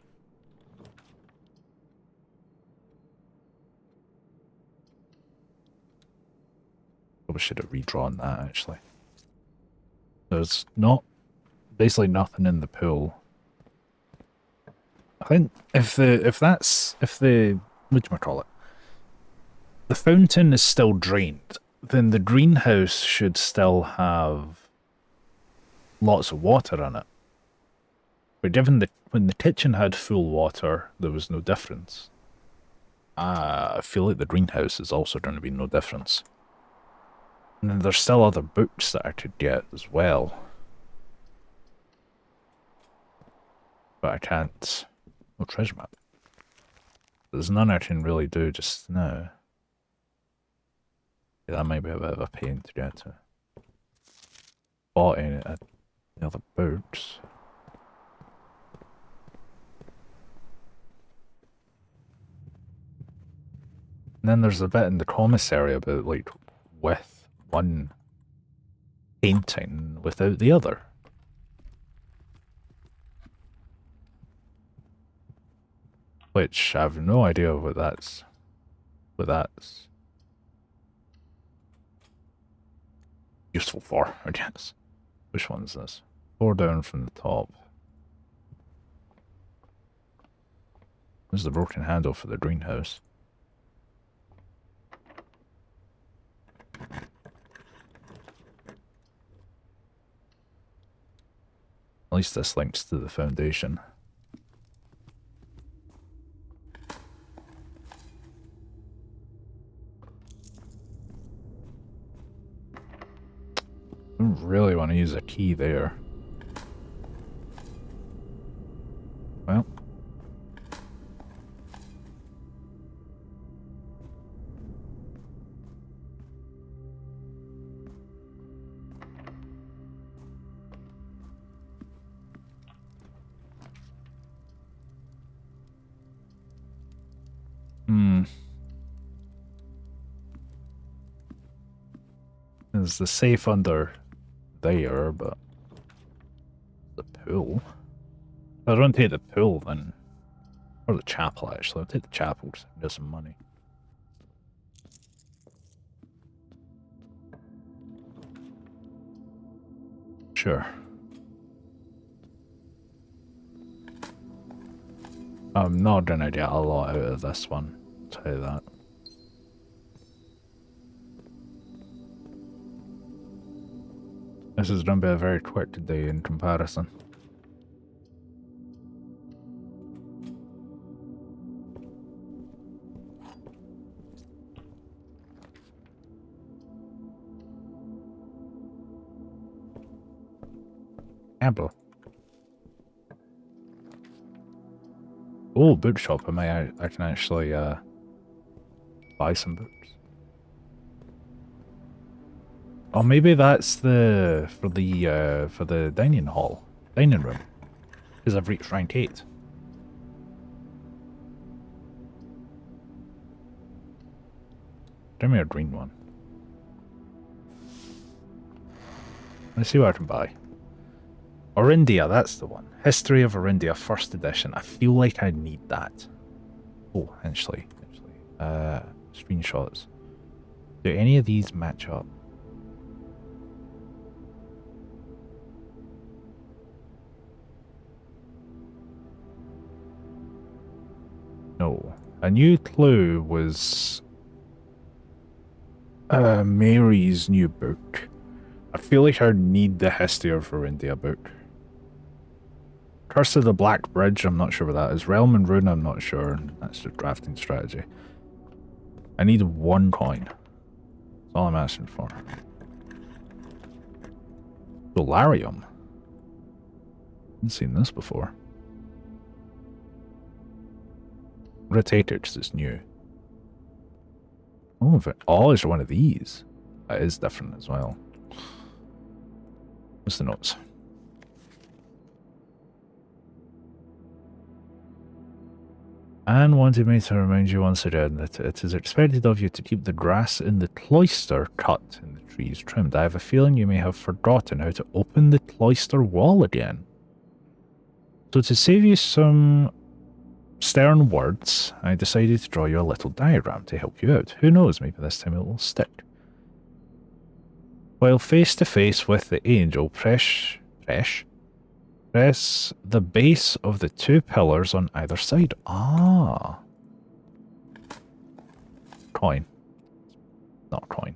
Probably should have redrawn that, actually. There's basically nothing in the pool. I think whatchamacallit, the fountain is still drained, then the greenhouse should still have lots of water in it. But given when the kitchen had full water, there was no difference. I feel like the greenhouse is also going to be no difference. And then there's still other books that I could get as well. But I can't... Oh, treasure map. There's none I can really do just now. Yeah, that might be a bit of a pain to get to. Bought any of the other books. And then there's a bit in the commissary about, like, with one painting without the other. Which I have no idea what that's useful for, I guess. Which one is this? 4 down from the top. This is the broken handle for the greenhouse. At least this links to the foundation. I don't really want to use a key there. Well. There's the safe under there, but the pool. If I don't take the pool, then... Or the chapel, actually. I'll take the chapel because I can get some money. Sure. I'm not gonna get a lot out of this one, I'll tell you that. This is going to be a very quick day in comparison. Apple. Oh, bookshop. I can actually buy some books. Oh, maybe that's the for the dining room, because I've reached rank 8. Give me a green one. Let's see what I can buy. Orindia, that's the one. History of Orindia, first edition. I feel like I need that. Oh, actually. Screenshots. Do any of these match up? No. A new clue was Mary's new book. I feel like I need the History of Orindia book. Curse of the Black Bridge, I'm not sure what that is. Realm and Rune, I'm not sure. That's the drafting strategy. I need 1 coin. That's all I'm asking for. Solarium. Haven't seen this before. Rotators is new. Oh, it's one of these. That is different as well. What's the notes? Anne wanted me to remind you once again that it is expected of you to keep the grass in the cloister cut and the trees trimmed. I have a feeling you may have forgotten how to open the cloister wall again. So to save you some stern words, I decided to draw you a little diagram to help you out. Who knows, maybe this time it will stick. While face to face with the angel, press the base of the 2 pillars on either side. Ah. Coin. Not coin.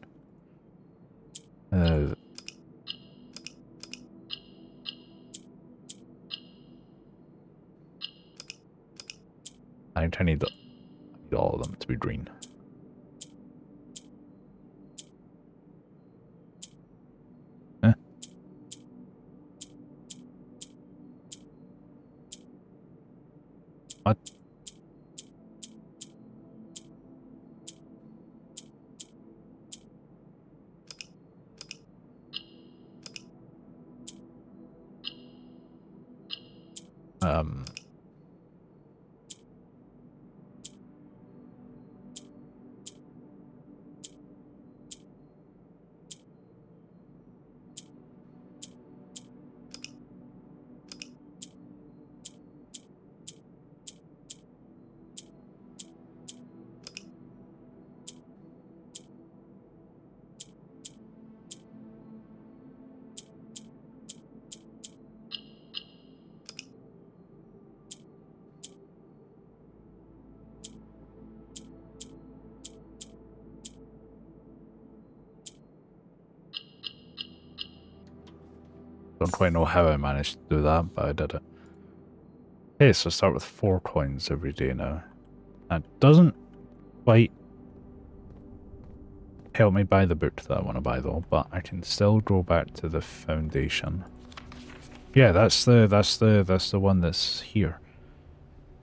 I need all of them to be green. What? Don't quite know how I managed to do that, but I did it. Okay, so start with 4 coins every day now. That doesn't quite help me buy the book that I want to buy though, but I can still go back to the foundation. Yeah, that's the one that's here.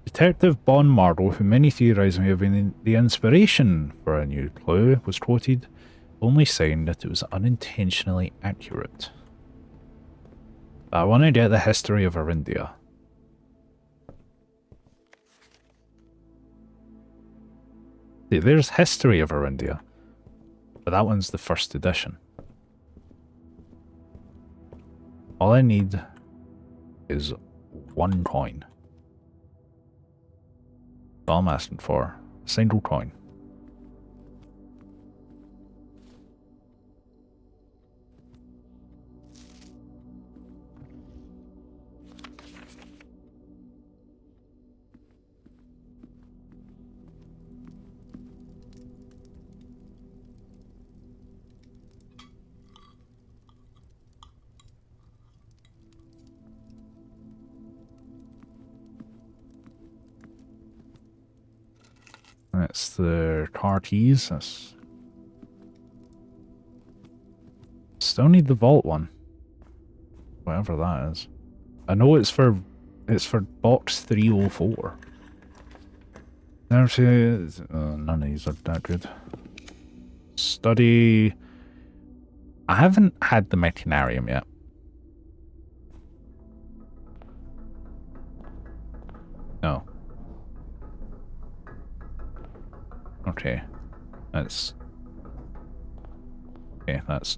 Detective Bon Marlowe, who many theorise may have been the inspiration for a new clue, was quoted only saying that it was unintentionally accurate. But I want to get the history of Orindia. See, there's history of Orindia, but that one's the first edition. All I need is 1 coin. That's all I'm asking for. A single coin. That's the car keys. That's... Still need the vault one. Whatever that is. I know it's for box 304. None of these are that good. Study I haven't had the Metinarium yet. No. Okay. That's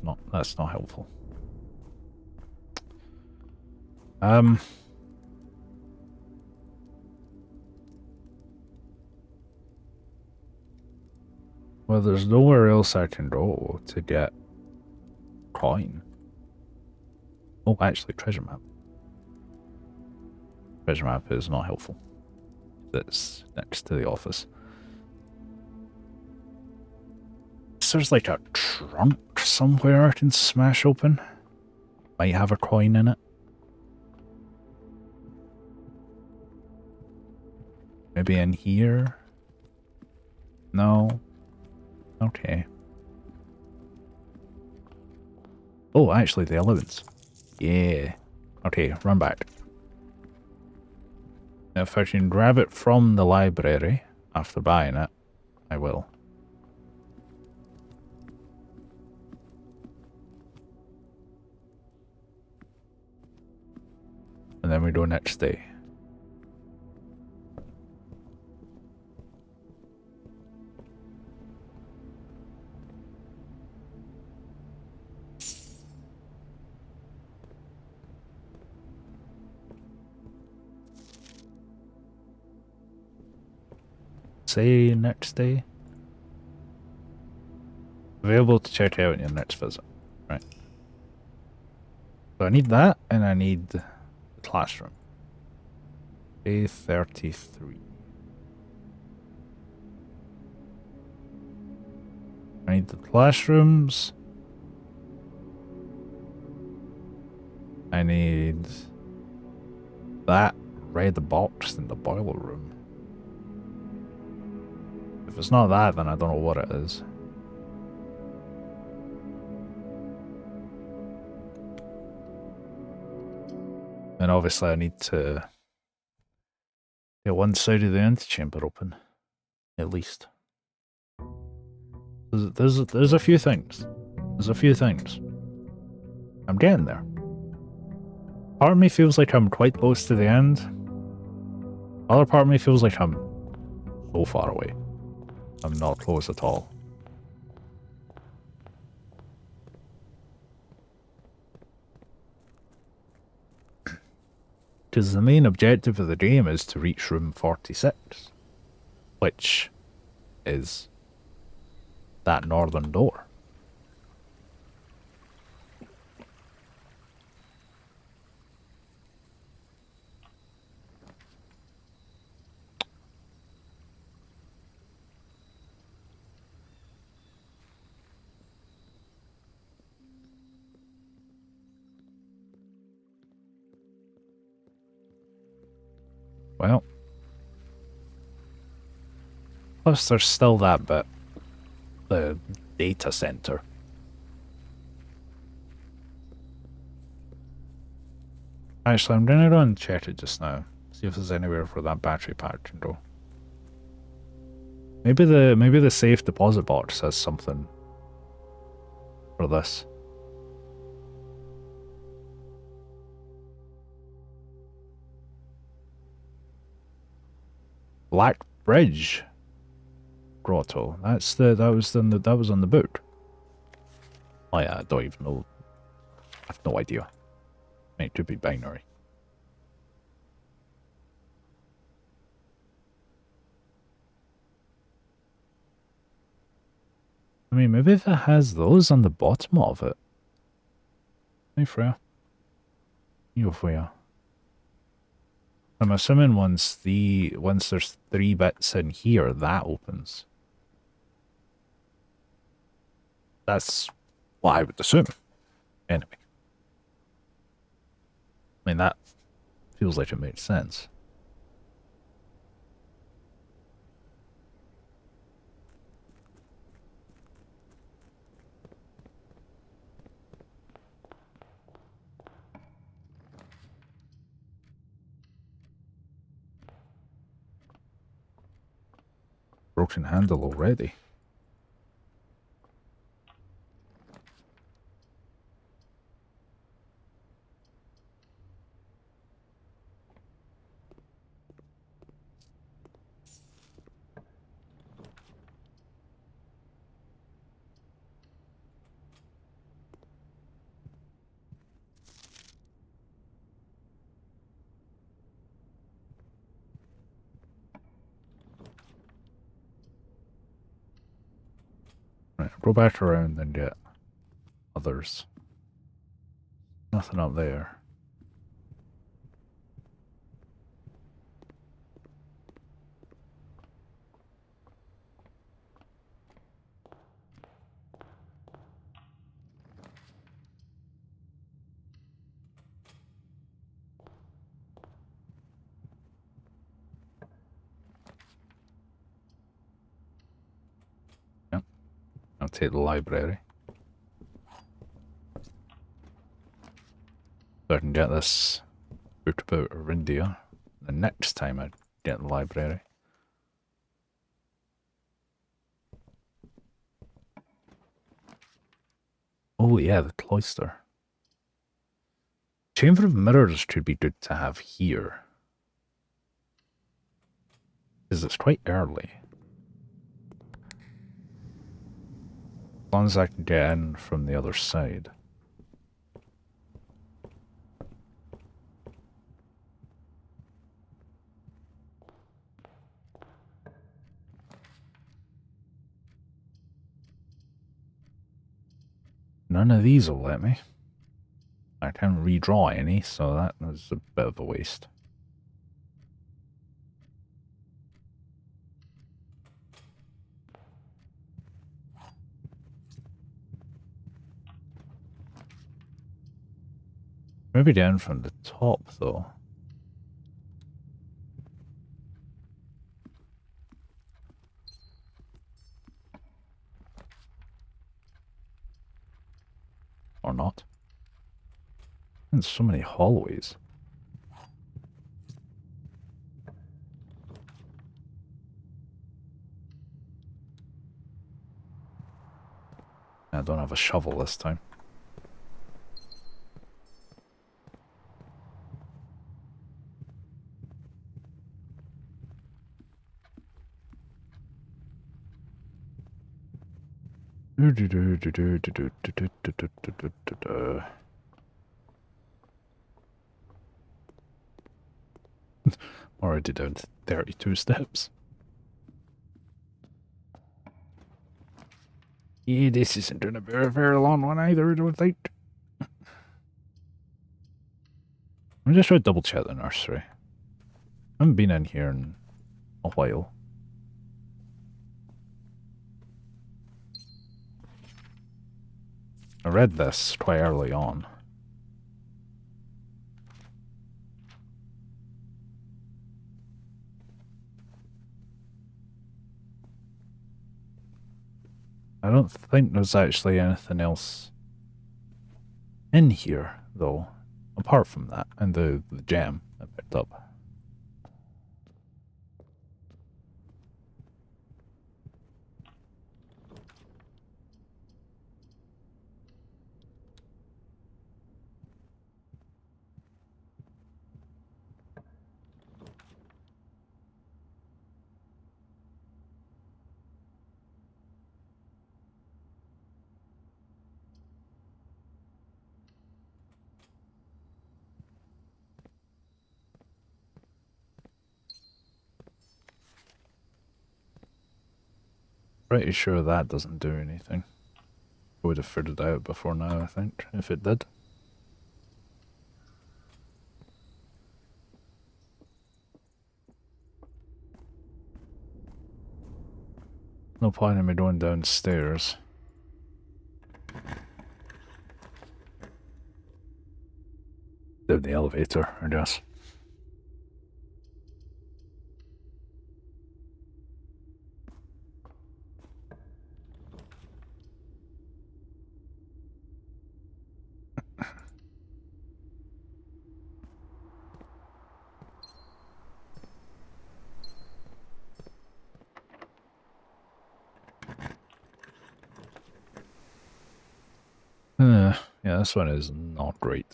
not helpful. Well, there's nowhere else I can go to get coin. Oh, actually, treasure map. Treasure map is not helpful. That's next to the office. So there's like a trunk somewhere I can smash open. Might have a coin in it. Maybe in here? No. Okay. Oh, actually, the elements. Yeah. Okay, run back. If I can grab it from the library after buying it, I will. And then we go next day. Say next day. Available to check out in your next visit. Right. So I need that, and I need the classroom. Day 33. I need the classrooms. I need that red box in the boiler room. If it's not that, then I don't know what it is. And obviously I need to get one side of the antechamber open. At least. There's a few things. There's a few things. I'm getting there. Part of me feels like I'm quite close to the end. Other part of me feels like I'm so far away. I'm not close at all. Because the main objective of the game is to reach room 46, which is that northern door. Well, plus there's still that bit, the data center. Actually, I'm gonna go and check it just now. See if there's anywhere where that battery pack can go. Maybe the safe deposit box has something for this. Black Bridge Grotto. That was on the book. Oh yeah, I don't even know. I have no idea. It could be binary. I mean, maybe if it has those on the bottom of it. Hey, Freya. You Freya. I'm assuming once there's 3 bits in here, that opens. That's what I would assume. Anyway. I mean, that feels like it makes sense. Broken handle already. Right, go back around and get others. Nothing up there. Yep. I'll take the library. So I can get this book about Arindia the next time I get the library. Oh yeah, the cloister. Chamber of Mirrors should be good to have here. Because it's quite early. As long as I can get in from the other side. None of these will let me. I can't redraw any, so that was a bit of a waste. Maybe down from the top, though. Or not. There's so many hallways. I don't have a shovel this time. Already down to 32 steps. Yeah, this isn't going to be a very long one either, I don't think. I'm just trying to double check the nursery. I haven't been in here in a while. I read this quite early on. I don't think there's actually anything else in here, though, apart from that and the gem I picked up. Pretty sure that doesn't do anything. I would have figured it out before now, I think, if it did. No point in me going downstairs. Down the elevator, I guess. Yeah, this one is not great.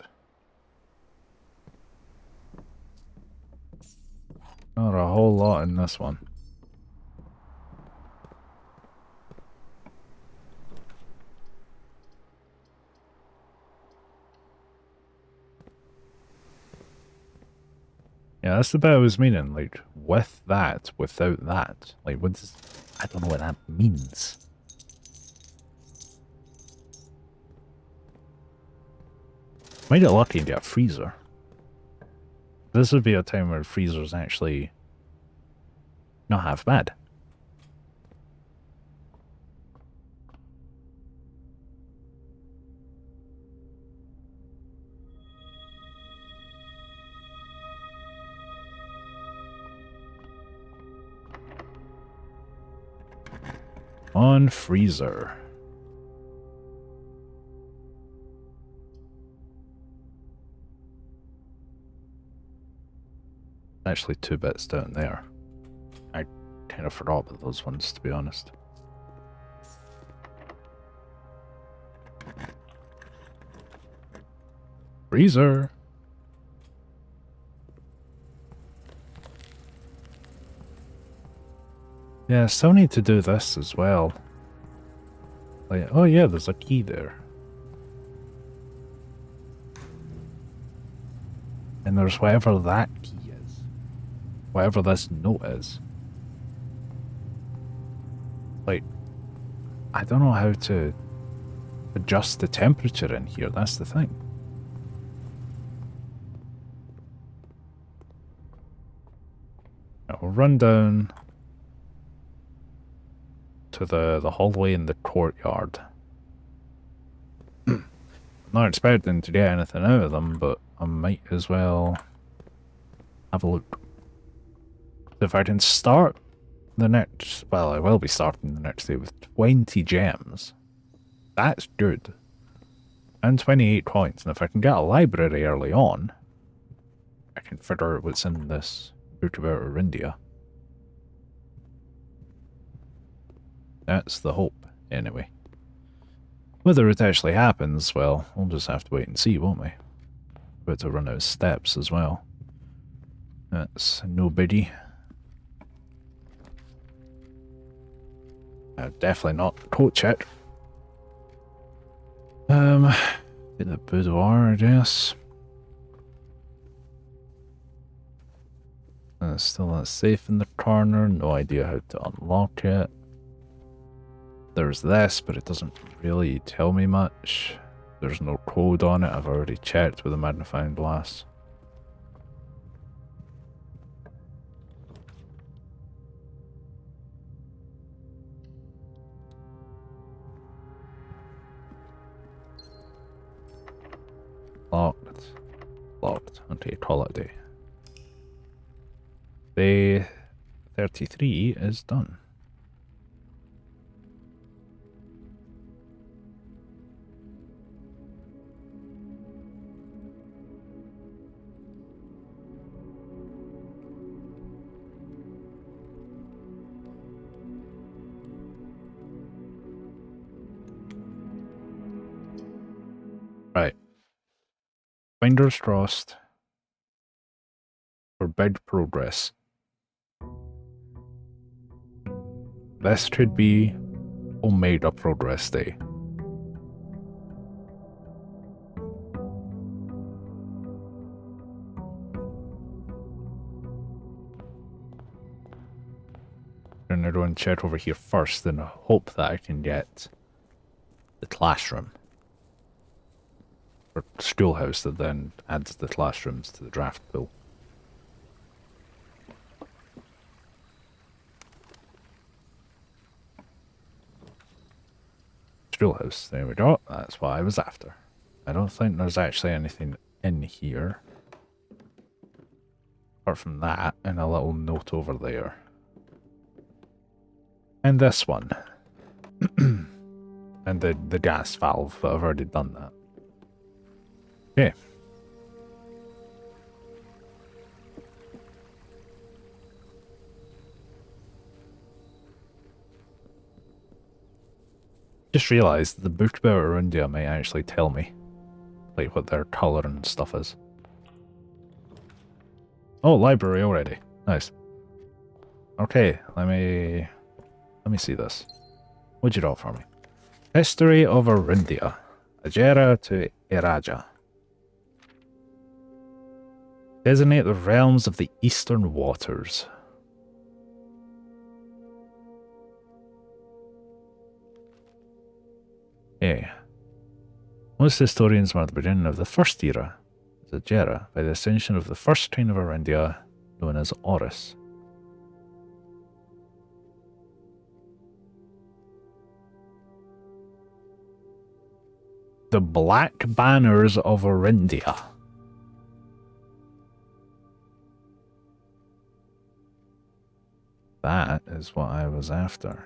Not a whole lot in this one. Yeah, that's the bit I was meaning, like, with that, without that. Like, what does... I don't know what that means. Might get lucky and get a freezer. This would be a time where freezers actually not half bad. On freezer. Actually 2 bits down there. I kind of forgot about those ones, to be honest. Freezer. Yeah, I still need to do this as well. Like, oh yeah, there's a key there. And there's whatever that key is. Whatever this note is. Like, I don't know how to adjust the temperature in here, that's the thing. I'll run down to the hallway in the courtyard. Not expecting to get anything out of them, but I might as well have a look. If I can start the next, well, I will be starting the next day with 20 gems. That's good. And 28 points. And if I can get a library early on, I can figure out what's in this book about Arindia. That's the hope, anyway. Whether it actually happens, well, we'll just have to wait and see, won't we? About to run out of steps as well. That's no biggie. Definitely not coach it. In the boudoir, I guess. Still that safe in the corner, no idea how to unlock it. There's this, but it doesn't really tell me much. There's no code on it, I've already checked with a magnifying glass. Locked. Locked. Okay, call it a day. Day 33 is done. Right. Fingers crossed for big progress. This could be Omega Progress Day. I'm gonna go and check over here first and hope that I can get the classroom. Or schoolhouse that then adds the classrooms to the draft pool. Schoolhouse, there we go. That's what I was after. I don't think there's actually anything in here. Apart from that, and a little note over there. And this one. And the gas valve, but I've already done that. Okay. Just realised the book about Arindia might actually tell me, like, what their colour and stuff is. Oh, library already. Nice. Okay, let me see this. What'd you draw for me? History of Arindia. Ajera to Iraja. Designate the realms of the eastern waters. Yeah. Most historians mark the beginning of the first era, the Gera, by the ascension of the first train of Arendia, known as Oris. The Black Banners of Arendia. That is what I was after.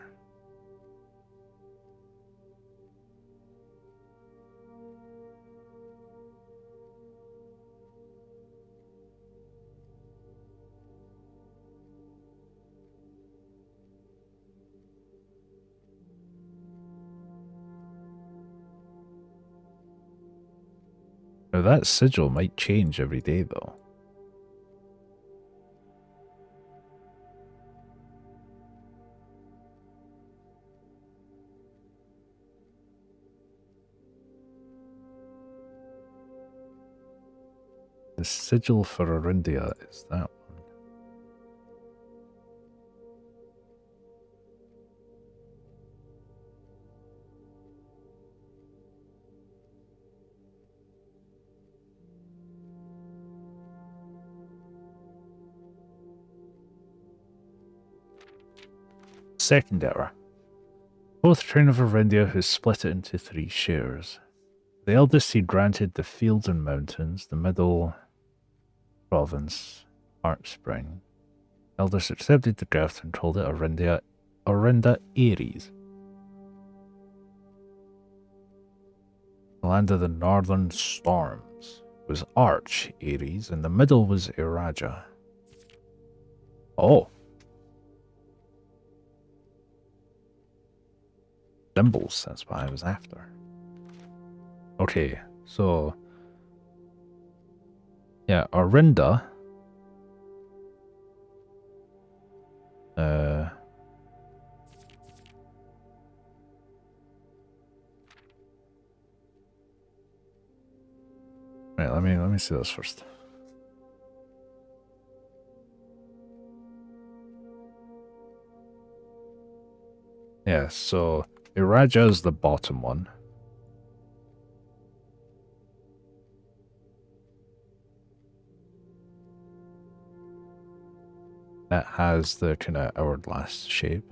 Now that sigil might change every day though. The sigil for Arindia is that one. Second era. Both train of Arindia who split it into 3 shares. The eldest seed granted the fields and mountains, the middle province, Heartspring. Eldest accepted the draft and called it Arinda Ares. The land of the northern storms was Arch Ares, and the middle was Iraja. Oh. Symbols, that's what I was after. Okay, so yeah, Arinda. Right, let me see this first. Yeah, so Iraja is the bottom one. That has the kind of hourglass shape.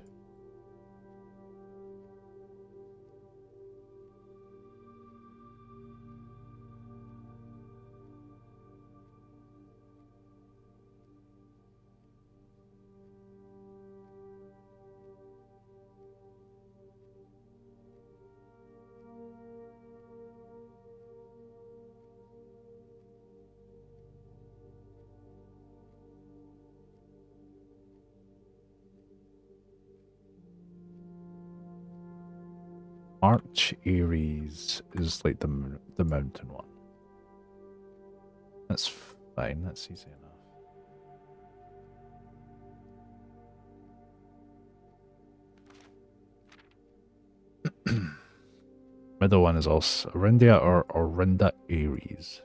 Arch Ares is like the mountain one. That's fine, that's easy enough. Middle one is also Arindia or Arinda Ares.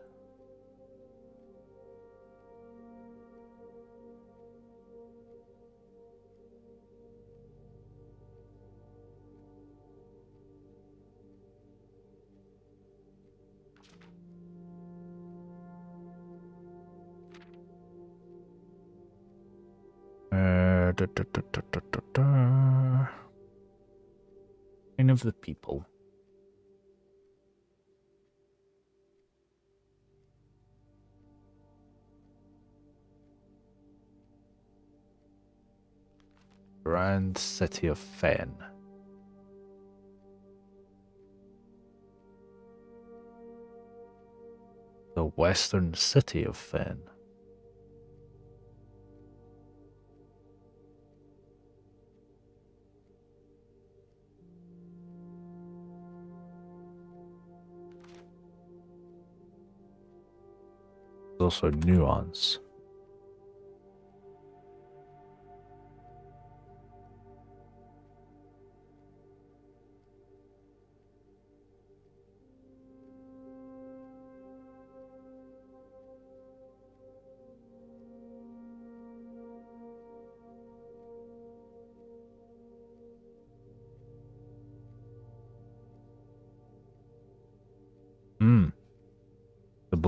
Kind of the people. Grand city of Fen. The western city of Fen. There's also nuance.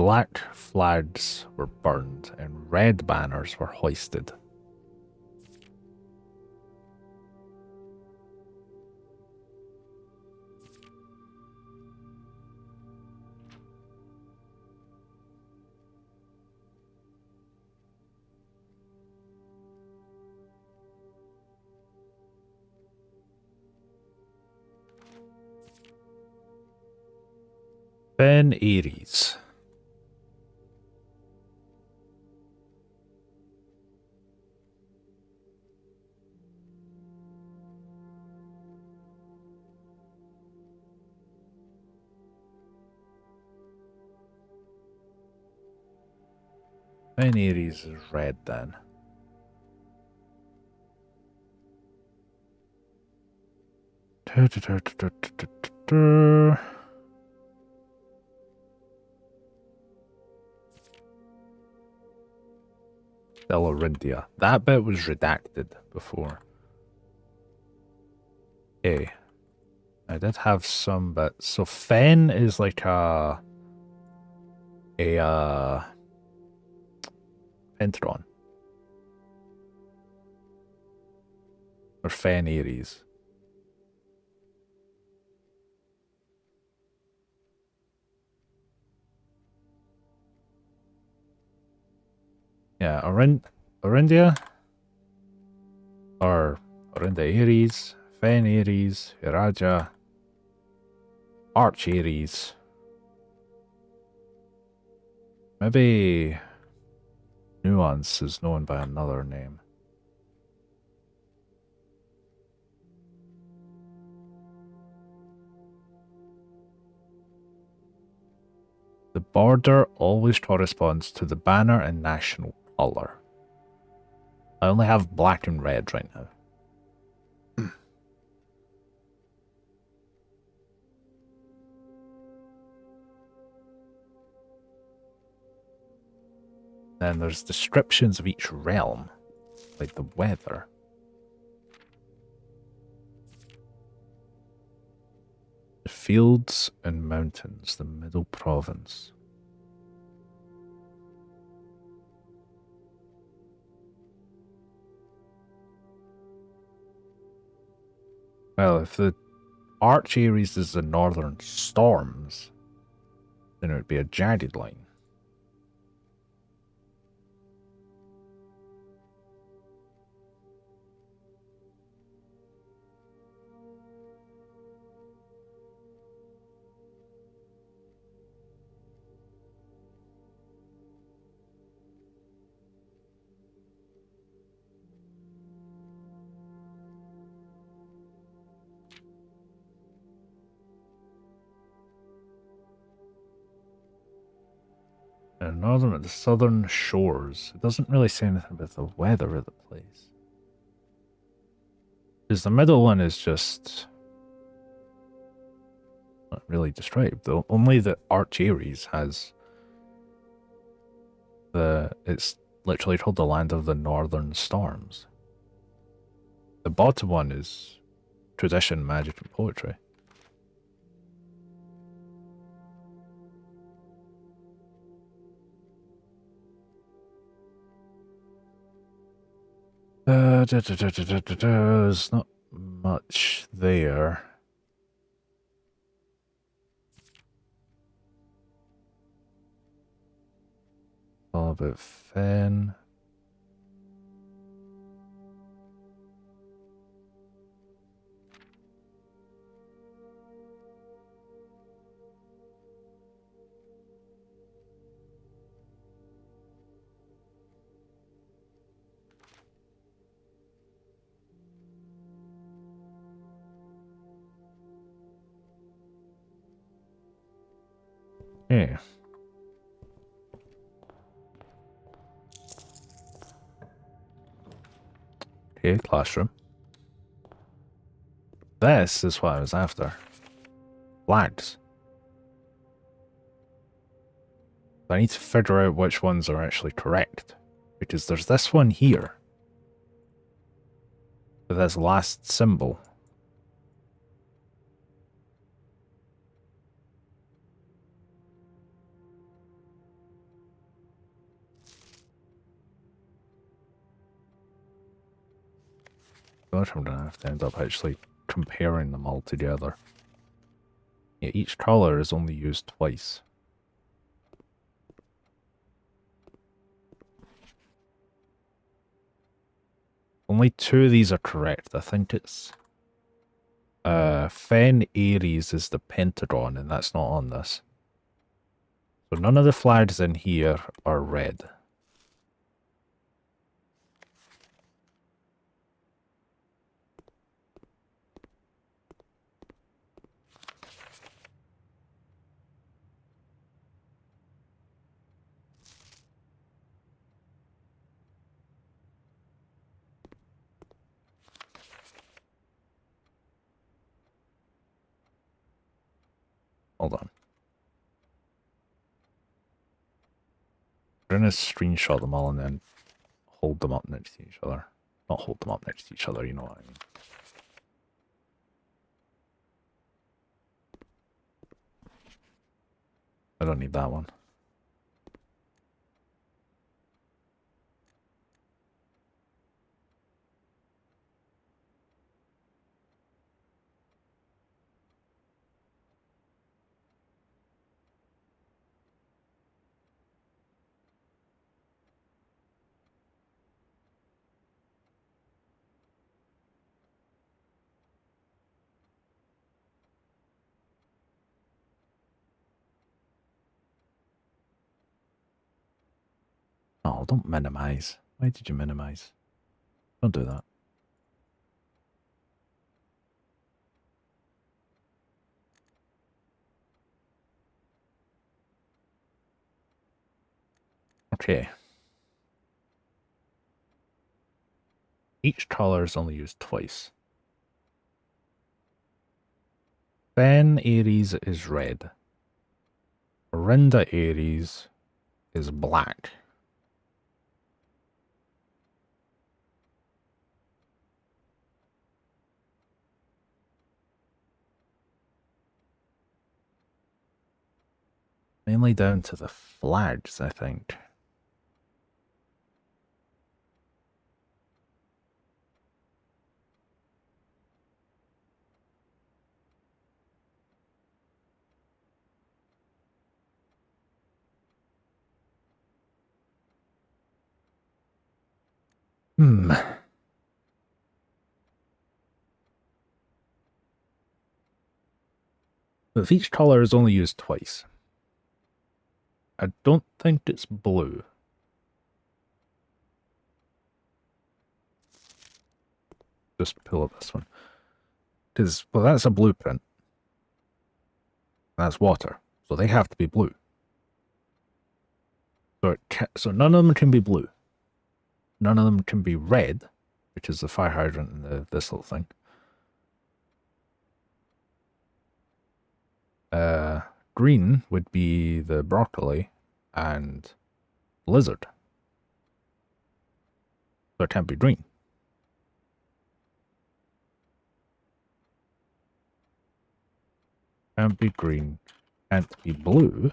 black flags were burned and red banners were hoisted. Ben Aries. Ben Aries is red then. Delorindia. That bit was redacted before. Okay. I did have some bits. So Fen is like a Pentron. Or Fen Aries. Yeah, Orindia. Or Orinda Aries. Fen Aries. Iraja. Arch Aries. Maybe Nuance is known by another name. The border always corresponds to the banner and national color. I only have black and red right now. Then there's descriptions of each realm, like the weather. The fields and mountains, the middle province. Well, if the Arch Aries is the northern storms, then it would be a jagged line. And northern at the southern shores. It doesn't really say anything about the weather of the place. Because the middle one is just not really described. Though only the Arch Aries has it's literally called the land of the northern storms. The bottom one is tradition, magic, and poetry. There's not much there. All about Fen. Yeah. Okay, classroom. This is what I was after. Flags. I need to figure out which ones are actually correct. Because there's this one here. With this last symbol. I'm going to have to end up actually comparing them all together. Yeah, each color is only used twice. Only 2 of these are correct. I think it's Fen Aries is the pentagon, and that's not on this. So none of the flags in here are red. Hold on. We're going to screenshot them all and then hold them up next to each other. Not hold them up next to each other, you know what I mean. I don't need that one. Oh, don't minimize. Why did you minimize? Don't do that. Okay. Each color is only used twice. Fen Aries is red. Orinda Aries is black. Mainly down to the flags, I think. If each color is only used twice, I don't think it's blue. Just pull up this one. Because, well, that's a blueprint. That's water. So they have to be blue. So none of them can be blue. None of them can be red, which is the fire hydrant and this little thing. Green would be the broccoli and lizard. So it can't be green. Can't be green. Can't be blue.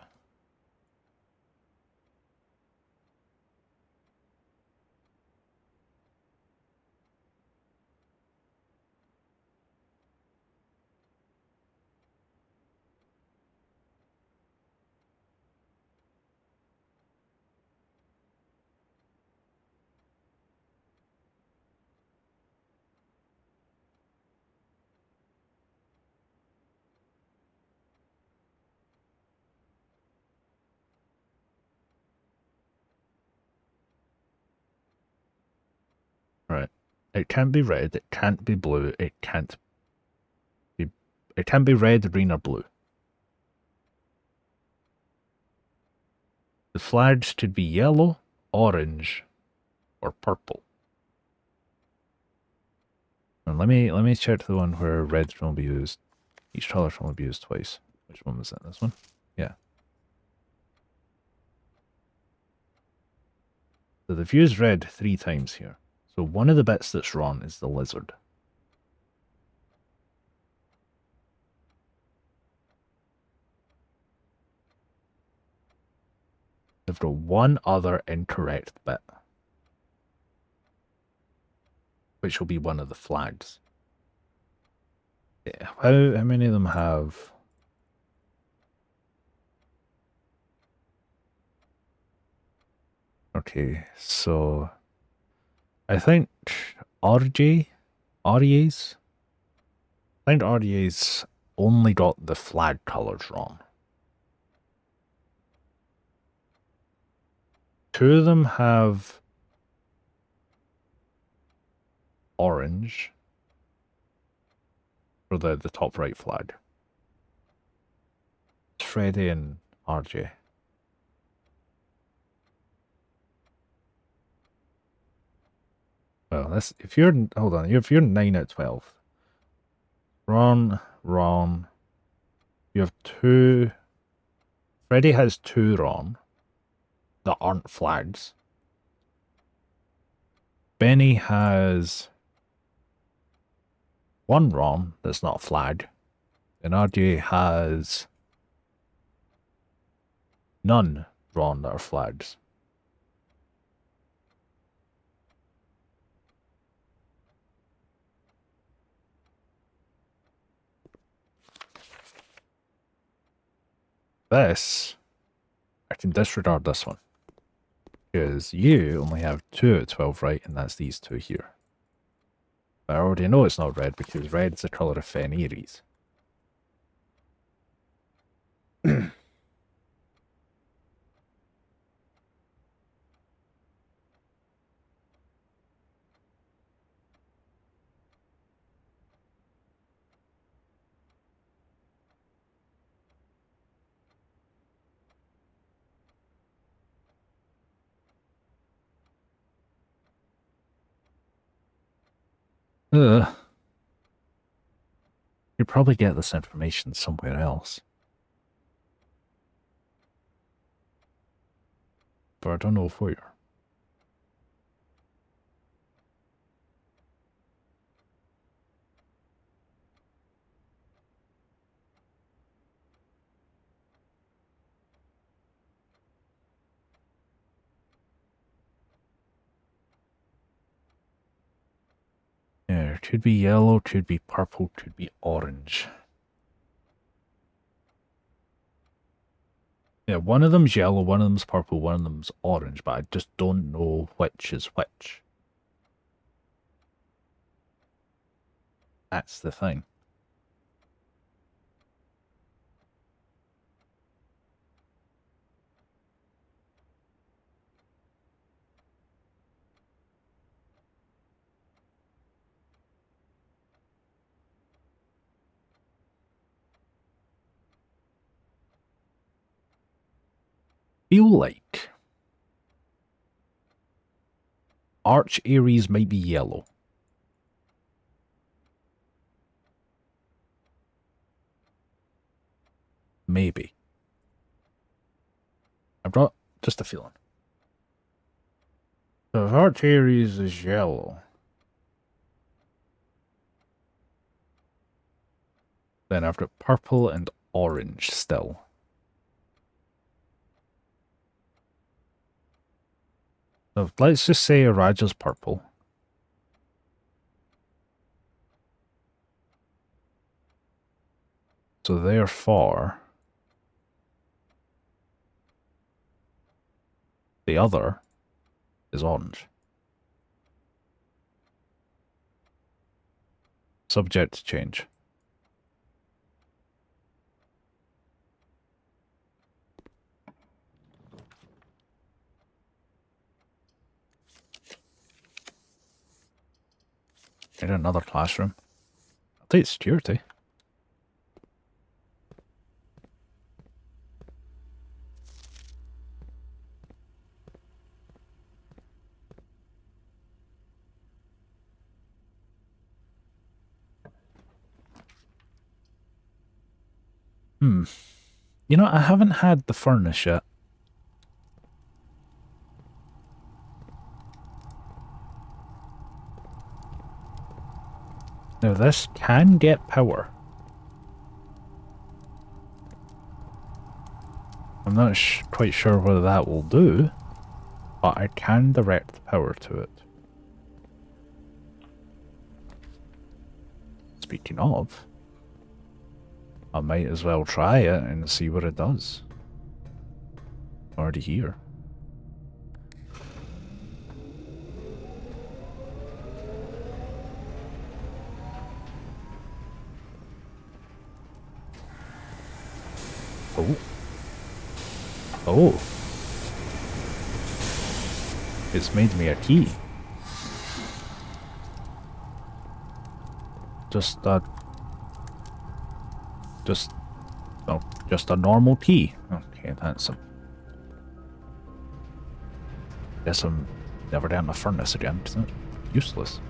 Right. It can't be red. It can't be blue. It can't be. It can be red, green, or blue. The flags could be yellow, orange, or purple. And let me check the one where red can only be used. Each color can only be used twice. Which one was that? This one? Yeah. So they've used red 3 times here. So one of the bits that's wrong is the lizard. They've got one other incorrect bit. which will be one of the flags. Yeah. How many of them have... Okay, so I think RJs, I think RDA's only got the flag colors wrong. Two of them have orange for the top right flag. It's Freddy and RJ. Well, this if you're hold on, if you're 9 out of 12. Wrong. You have two. Freddy has two wrong that aren't flags. Benny has one wrong that's not a flag. And RJ has none wrong that are flags. This, I can disregard this one. Because you only have 2 out of 12 right, and that's these two here. But I already know it's not red, because red's the colour of Fenris. You probably get this information somewhere else. But I don't know where. Yeah, it could be yellow, could be purple, could be orange. Yeah, one of them's yellow, one of them's purple, one of them's orange, but I just don't know which is which. That's the thing. Feel like Arch Aries might be yellow. Maybe. I've got just a feeling. So if Arch Aries is yellow, then I've got purple and orange still. So let's just say Raja's purple. So therefore, the other is orange. Subject to change. In another classroom. I'll take security. You know, I haven't had the furnace yet. Now this can get power. I'm not quite sure whether that will do, but I can direct power to it. Speaking of, I might as well try it and see what it does. Already here. Oh. Oh. It's made me a key. Just a normal key. Okay, that's a... Guess I'm never down the furnace again, isn't it? Useless.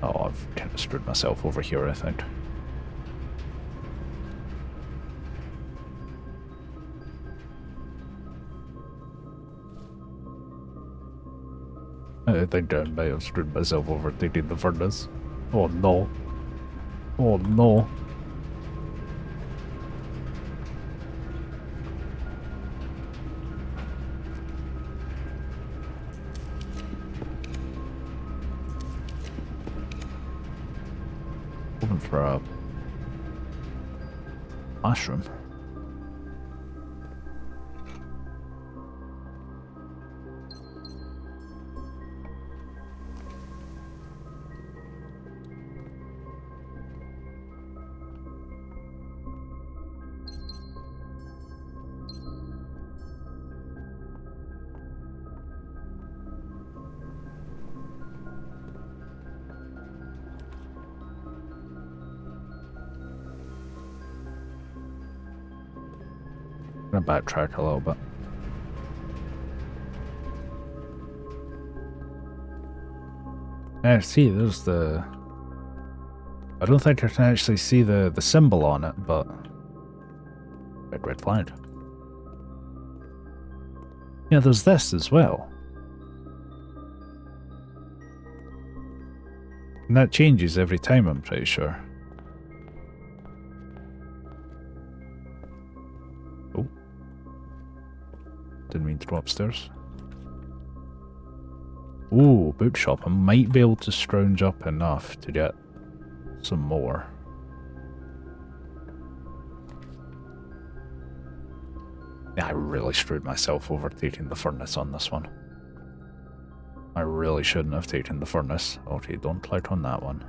Oh, I've kind of screwed myself over here, I think. I think I may have screwed myself over taking the furnace. Oh no. Oh no. Hoping for a mushroom. I'm gonna backtrack a little bit. See, there's the... I don't think I can actually see the symbol on it, but... Red flag. Yeah, there's this as well. And that changes every time, I'm pretty sure. Oh. Didn't mean to go upstairs. Ooh, bookshop. I might be able to scrounge up enough to get some more. Yeah, I really screwed myself over taking the furnace on this one. I really shouldn't have taken the furnace. Okay, don't click on that one.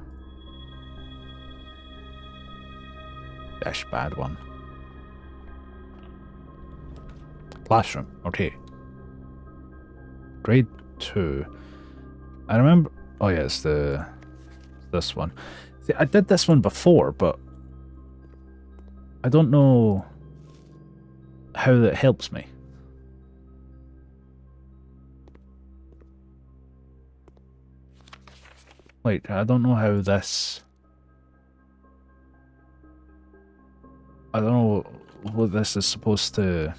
Dash bad one. Classroom. Okay. Grade 2. I remember... Oh yeah, it's this one. See, I did this one before, but... I don't know how that helps me. Like, I don't know how this... I don't know what this is supposed to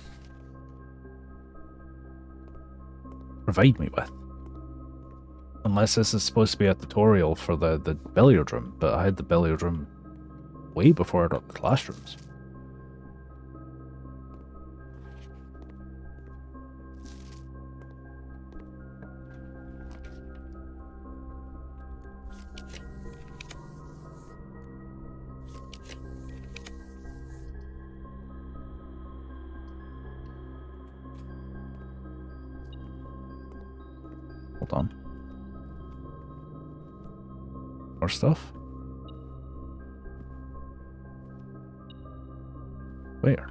provide me with. Unless this is supposed to be a tutorial for the billiard room, but I had the billiard room way before I got the classrooms. Hold on. More stuff? Where?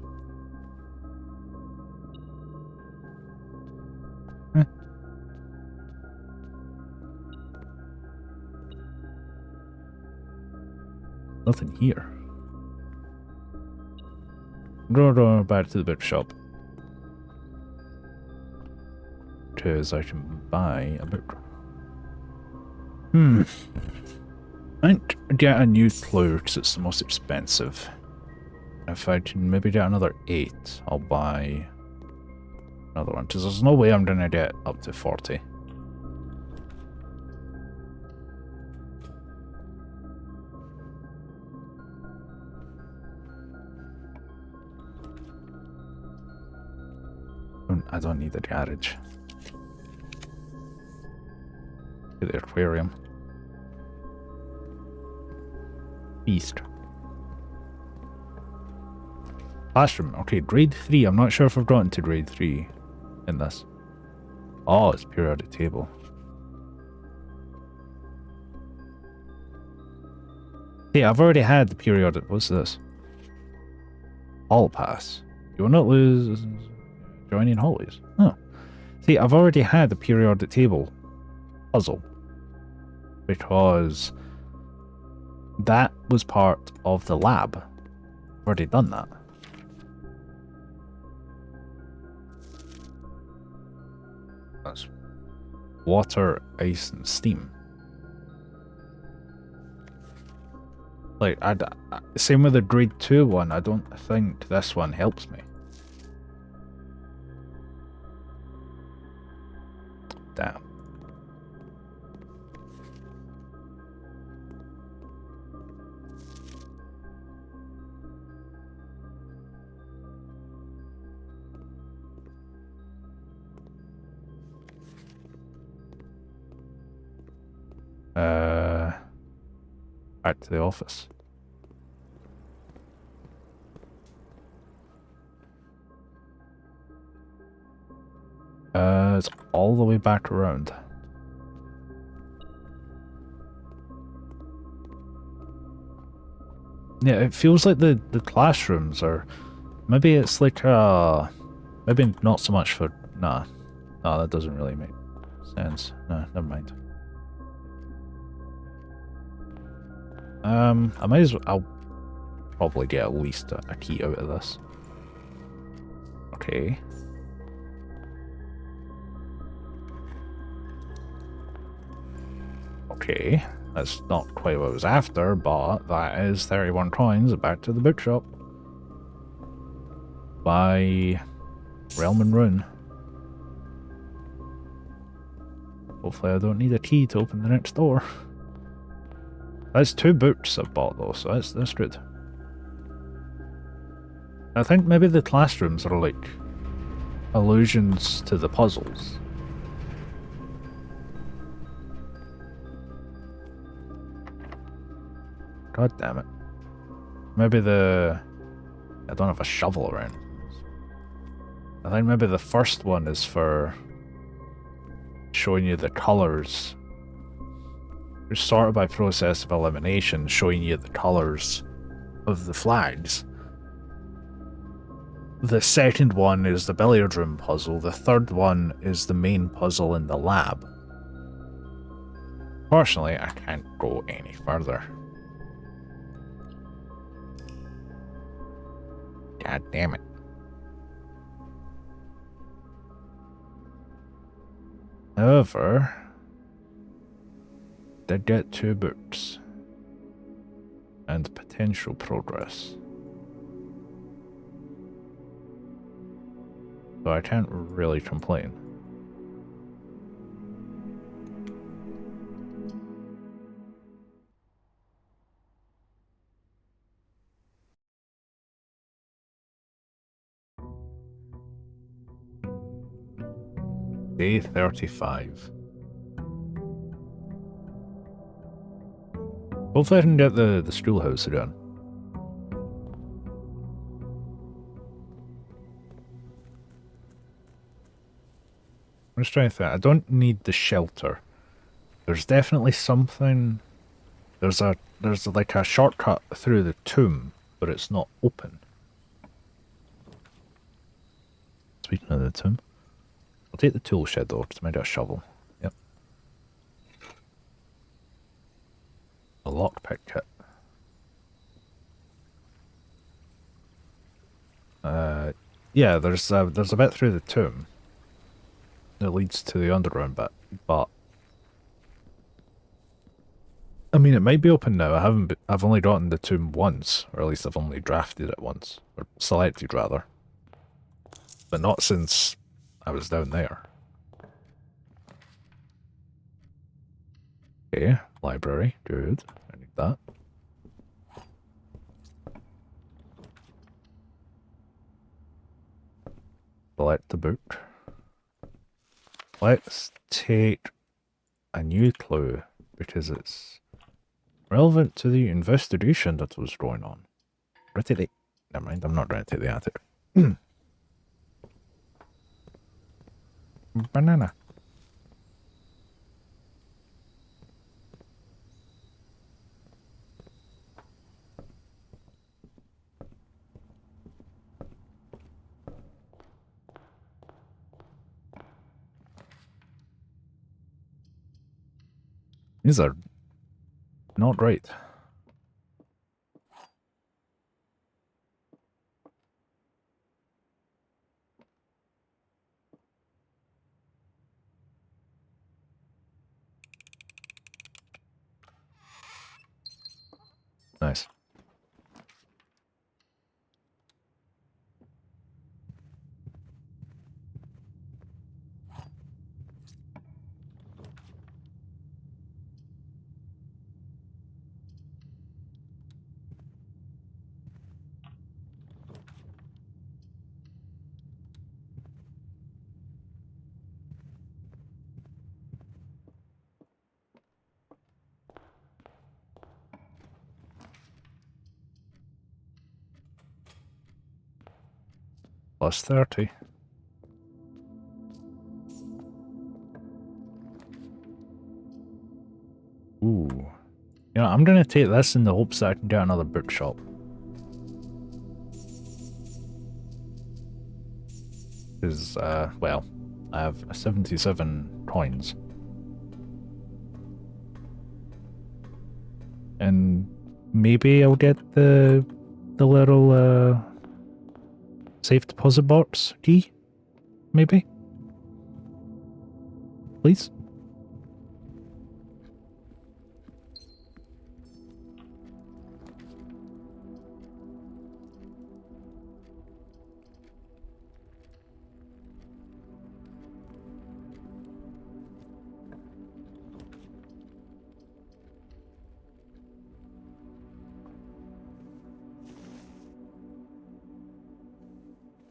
Eh. Nothing here. Go back to the bookshop. Because I can buy a book. I might get a new clue because it's the most expensive. If I can maybe get another 8, I'll buy another one. Because there's no way I'm going to get up to 40. I don't need a garage. Get the aquarium. Feast. Classroom. Okay, grade 3. I'm not sure if I've gotten to grade 3 in this. Oh, it's periodic table. Hey, I've already had the periodic. What's this? Hall pass. You will not lose joining hallways. Oh. See, I've already had the periodic table puzzle. Because that was part of the lab. I've already done that. That's water, ice, and steam. Like, same with the grade 2 one, I don't think this one helps me. Damn. Back to the office. It's all the way back around. Yeah, it feels like the classrooms are... Maybe it's like, maybe not so much for... Nah. No, that doesn't really make sense. Nah, never mind. I might as well... I'll probably get at least a key out of this. Okay. Okay. That's not quite what I was after, but that is 31 coins back to the bookshop. By Realm and Rune. Hopefully I don't need a key to open the next door. That's 2 books I've bought though, so that's good. I think maybe the classrooms are like allusions to the puzzles. God damn it. Maybe I don't have a shovel around. I think maybe the first one is for showing you the colours. It's sorted by process of elimination, showing you the colours of the flags. The second one is the billiard room puzzle. The third one is the main puzzle in the lab. Personally, I can't go any further. God damn it. However, did get 2 books and potential progress. So I can't really complain. Day 35. Hopefully I can get the schoolhouse again. I'm just trying to think. I don't need the shelter. There's definitely something... There's like a shortcut through the tomb, but it's not open. Speaking of the tomb, I'll take the tool shed though, because I might get a shovel. Yep. A lockpick kit. Yeah, there's a bit through the tomb that leads to the underground bit, but I mean, it might be open now. I've only gotten the tomb once, or at least I've only drafted it once, or selected rather, but not since I was down there. Okay, library, good. I need that. Select the book. Let's take a new clue, because it's Relevant to the investigation that was going on. Ready to... Never mind, I'm not ready to take the attic. Banana. These are not right. Nice. Plus 30. Ooh. You know, I'm going to take this in the hopes that I can get another bookshop. Because, well, I have 77 coins. And maybe I'll get the little, safe deposit box key? Maybe? Please?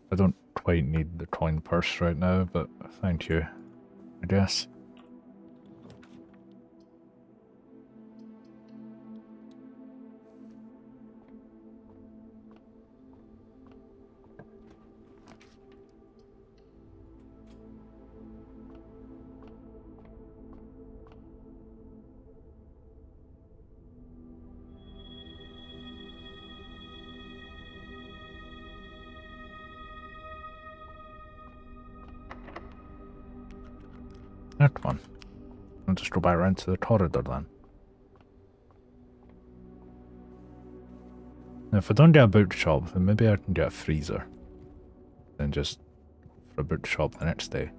I don't quite need the coin purse right now, but thank you, I guess. Come on. I'll just go back around to the corridor then. Now, if I don't get a bookshop, then maybe I can get a freezer. Then just for a bookshop the next day.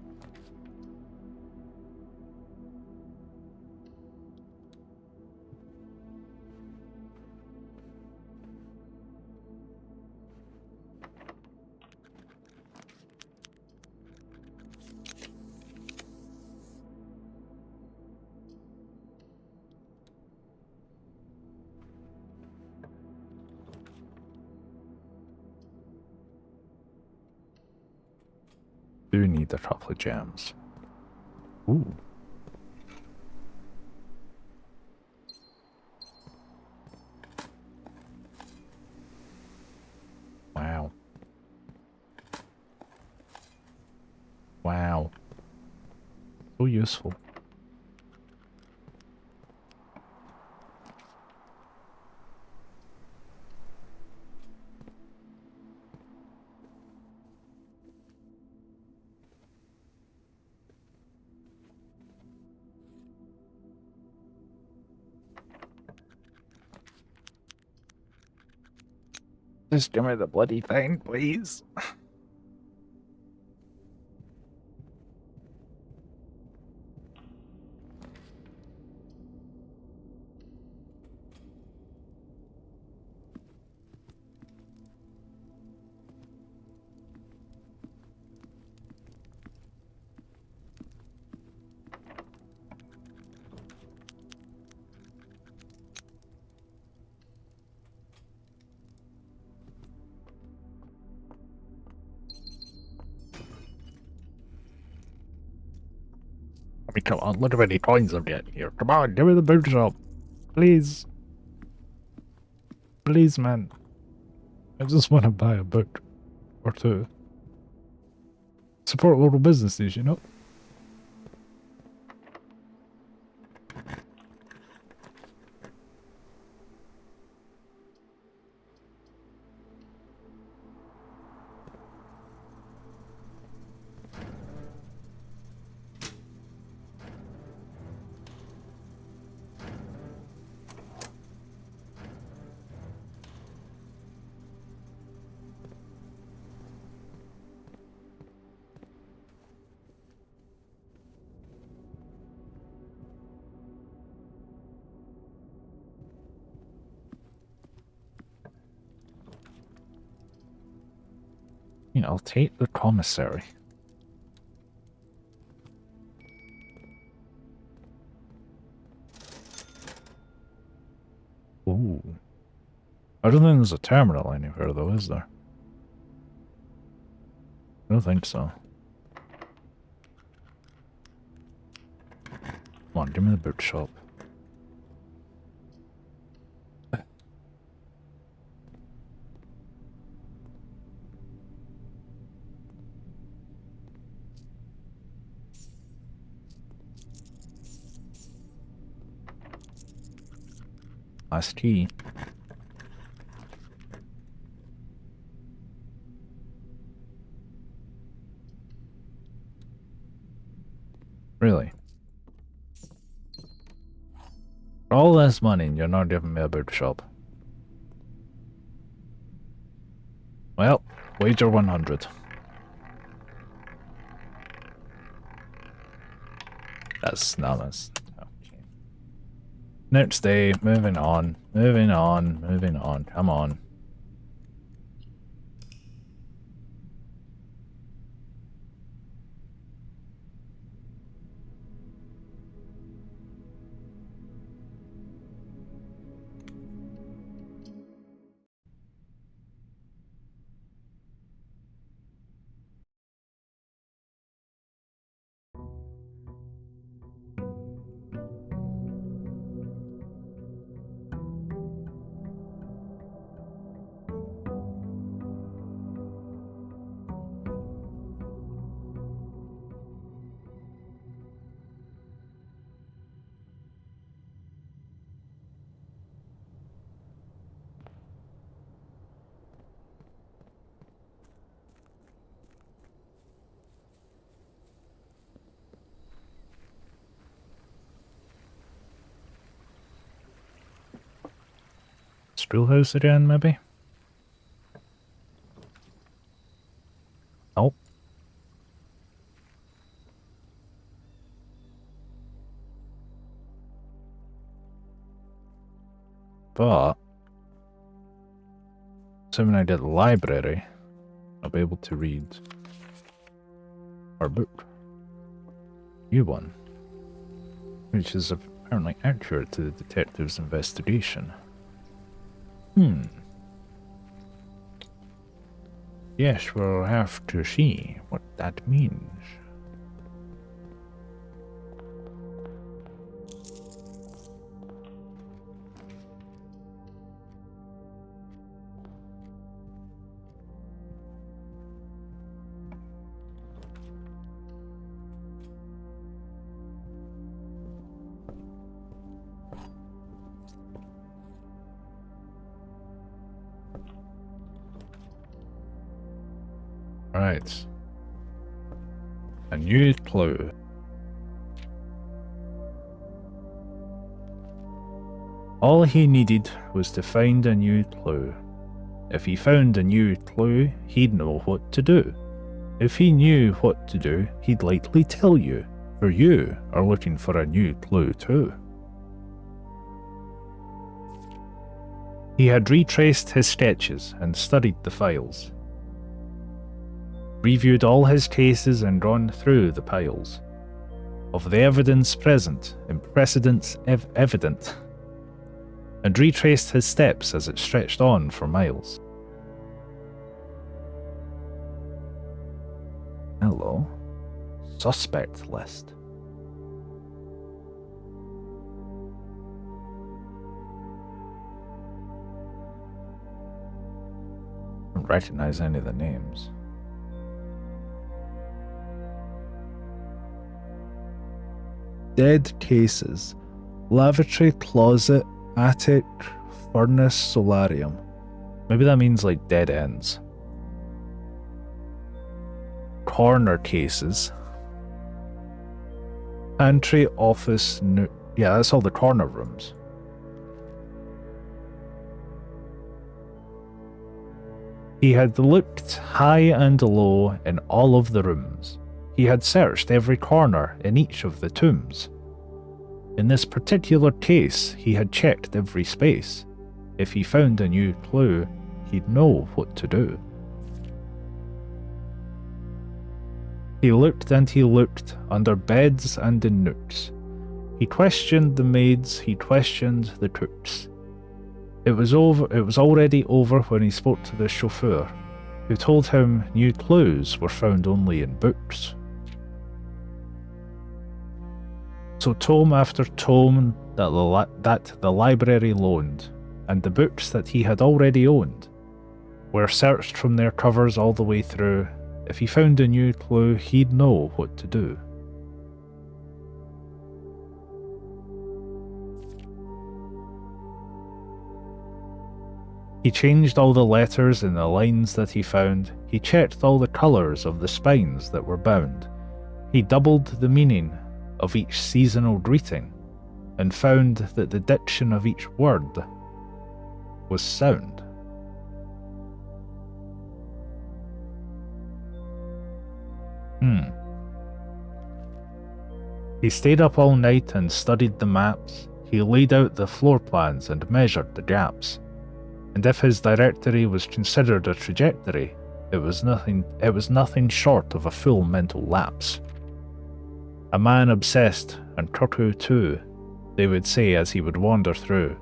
Do need a couple of gems. Ooh. Wow. Wow. So useful. Just give me the bloody thing, please. I mean, come on, look how many coins I'm getting here. Come on, give me the bookshop. Please. Please, man. I just want to buy a book or two. Support local businesses, you know? You know, I'll take the commissary. Ooh. I don't think there's a terminal anywhere though, is there? I don't think so. Come on, give me the bookshop. Last key. Really? For all this money and you're not giving me a bookshop. Well, wager 100. That's nuts. Okay. Next day, moving on, moving on, moving on. Come on. Schoolhouse again, maybe? Nope. But, assuming I get the library, I'll be able to read our book. New one. Which is apparently accurate to the detective's investigation. Yes, we'll have to see what that means. Right. A new clue. All he needed was to find a new clue. If he found a new clue, he'd know what to do. If he knew what to do, he'd likely tell you, for you are looking for a new clue too. He had retraced his sketches and studied the files. Reviewed all his cases and gone through the piles of the evidence present and precedents evident, and retraced his steps as it stretched on for miles. Hello. Suspect list. don't recognize any of the names. Dead cases. Lavatory, closet, attic, furnace, solarium. Maybe that means like dead ends. Corner cases. Pantry, office, yeah, that's all the corner rooms. He had looked high and low in all of the rooms. He had searched every corner in each of the tombs. In this particular case, he had checked every space. If he found a new clue, he'd know what to do. He looked and he looked under beds and in nooks. He questioned the maids, he questioned the cooks. It was already over when he spoke to the chauffeur, who told him new clues were found only in books. So tome after tome that the library loaned, and the books that he had already owned, were searched from their covers all the way through. If he found a new clue, he'd know what to do. He changed all the letters in the lines that he found. He checked all the colours of the spines that were bound. He doubled the meaning of each seasonal greeting, and found that the diction of each word was sound. He stayed up all night and studied the maps. He laid out the floor plans and measured the gaps. And if his directory was considered a trajectory, it was nothing short of a full mental lapse. A man obsessed, and cuckoo too, they would say as he would wander through.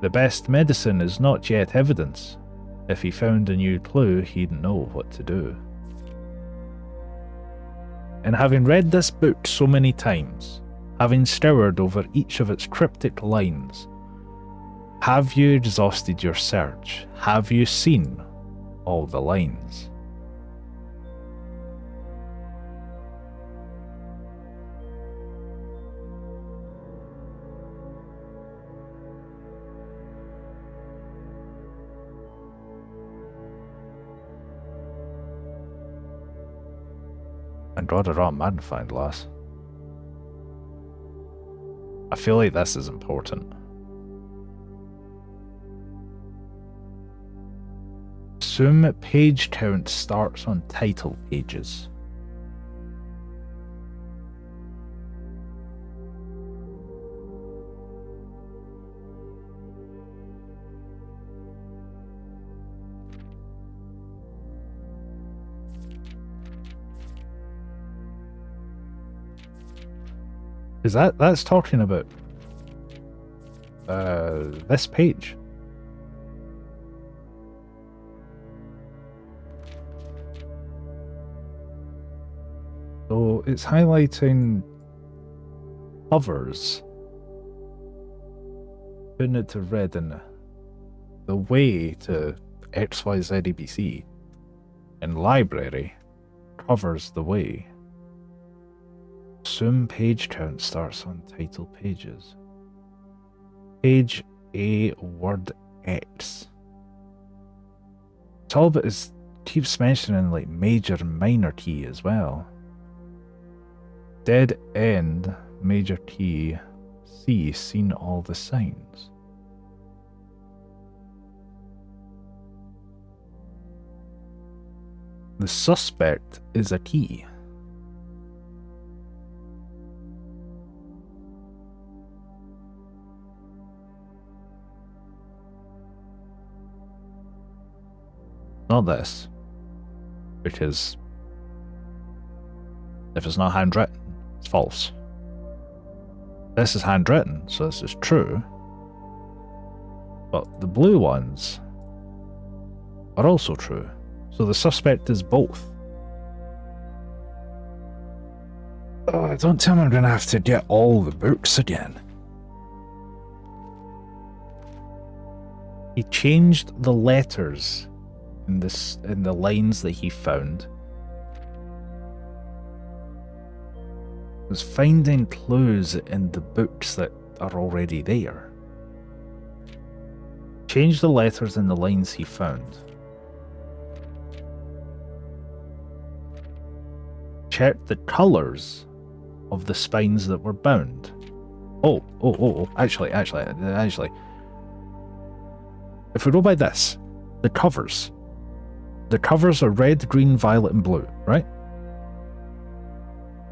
The best medicine is not yet evidence. If he found a new clue, he'd know what to do. And having read this book so many times, having scoured over each of its cryptic lines, have you exhausted your search? Have you seen all the lines? And draw the raw magnifying glass. I feel like this is important. Assume page count starts on title pages. Is that's talking about this page? So it's highlighting covers, putting it to red, and the way to XYZEBC in library covers the way. Assume page count starts on title pages. Page A, word X. It's all but it keeps mentioning like major and minor key as well. Dead end, major key, C, seen all the signs. The suspect is a key. Not this, because if it's not handwritten, it's false. This is handwritten, so this is true. But the blue ones are also true, so the suspect is both. Oh, don't tell me I'm gonna have to get all the books again. He changed the letters in the lines that he found was finding clues in the books that are already there. Change the letters in the lines he found. Check the colours of the spines that were bound. Actually. If we go by this, the covers are red, green, violet, and blue, right?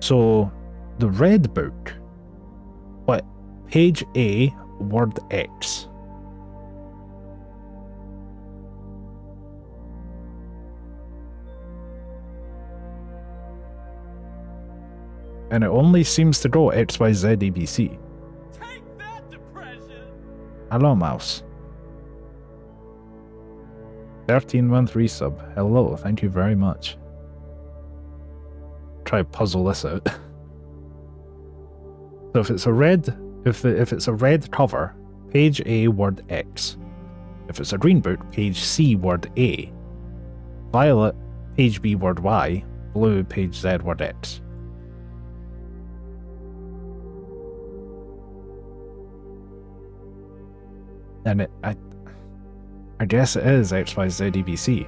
So, the red book, what? Page A, word X. And it only seems to go X, Y, Z, A, B, C. Take that, depression! Hello, mouse. 13-month resub. Hello, thank you very much. Try to puzzle this out. So if it's a red, if it's a red cover, page A, word X. If it's a green book, page C, word A. Violet, page B, word Y. Blue, page Z, word X. And I guess it is X, Y, Z, A, B, C.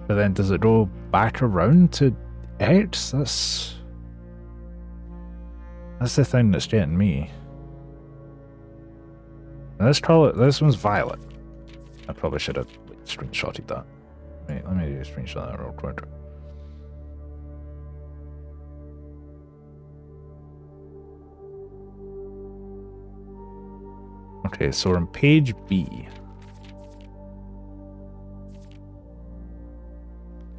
But then does it go back around to X? That's the thing that's getting me. Now let's call it, this one's violet. I probably should have screenshotted that. Wait, let me screenshot that real quick. Okay, so we're on page B.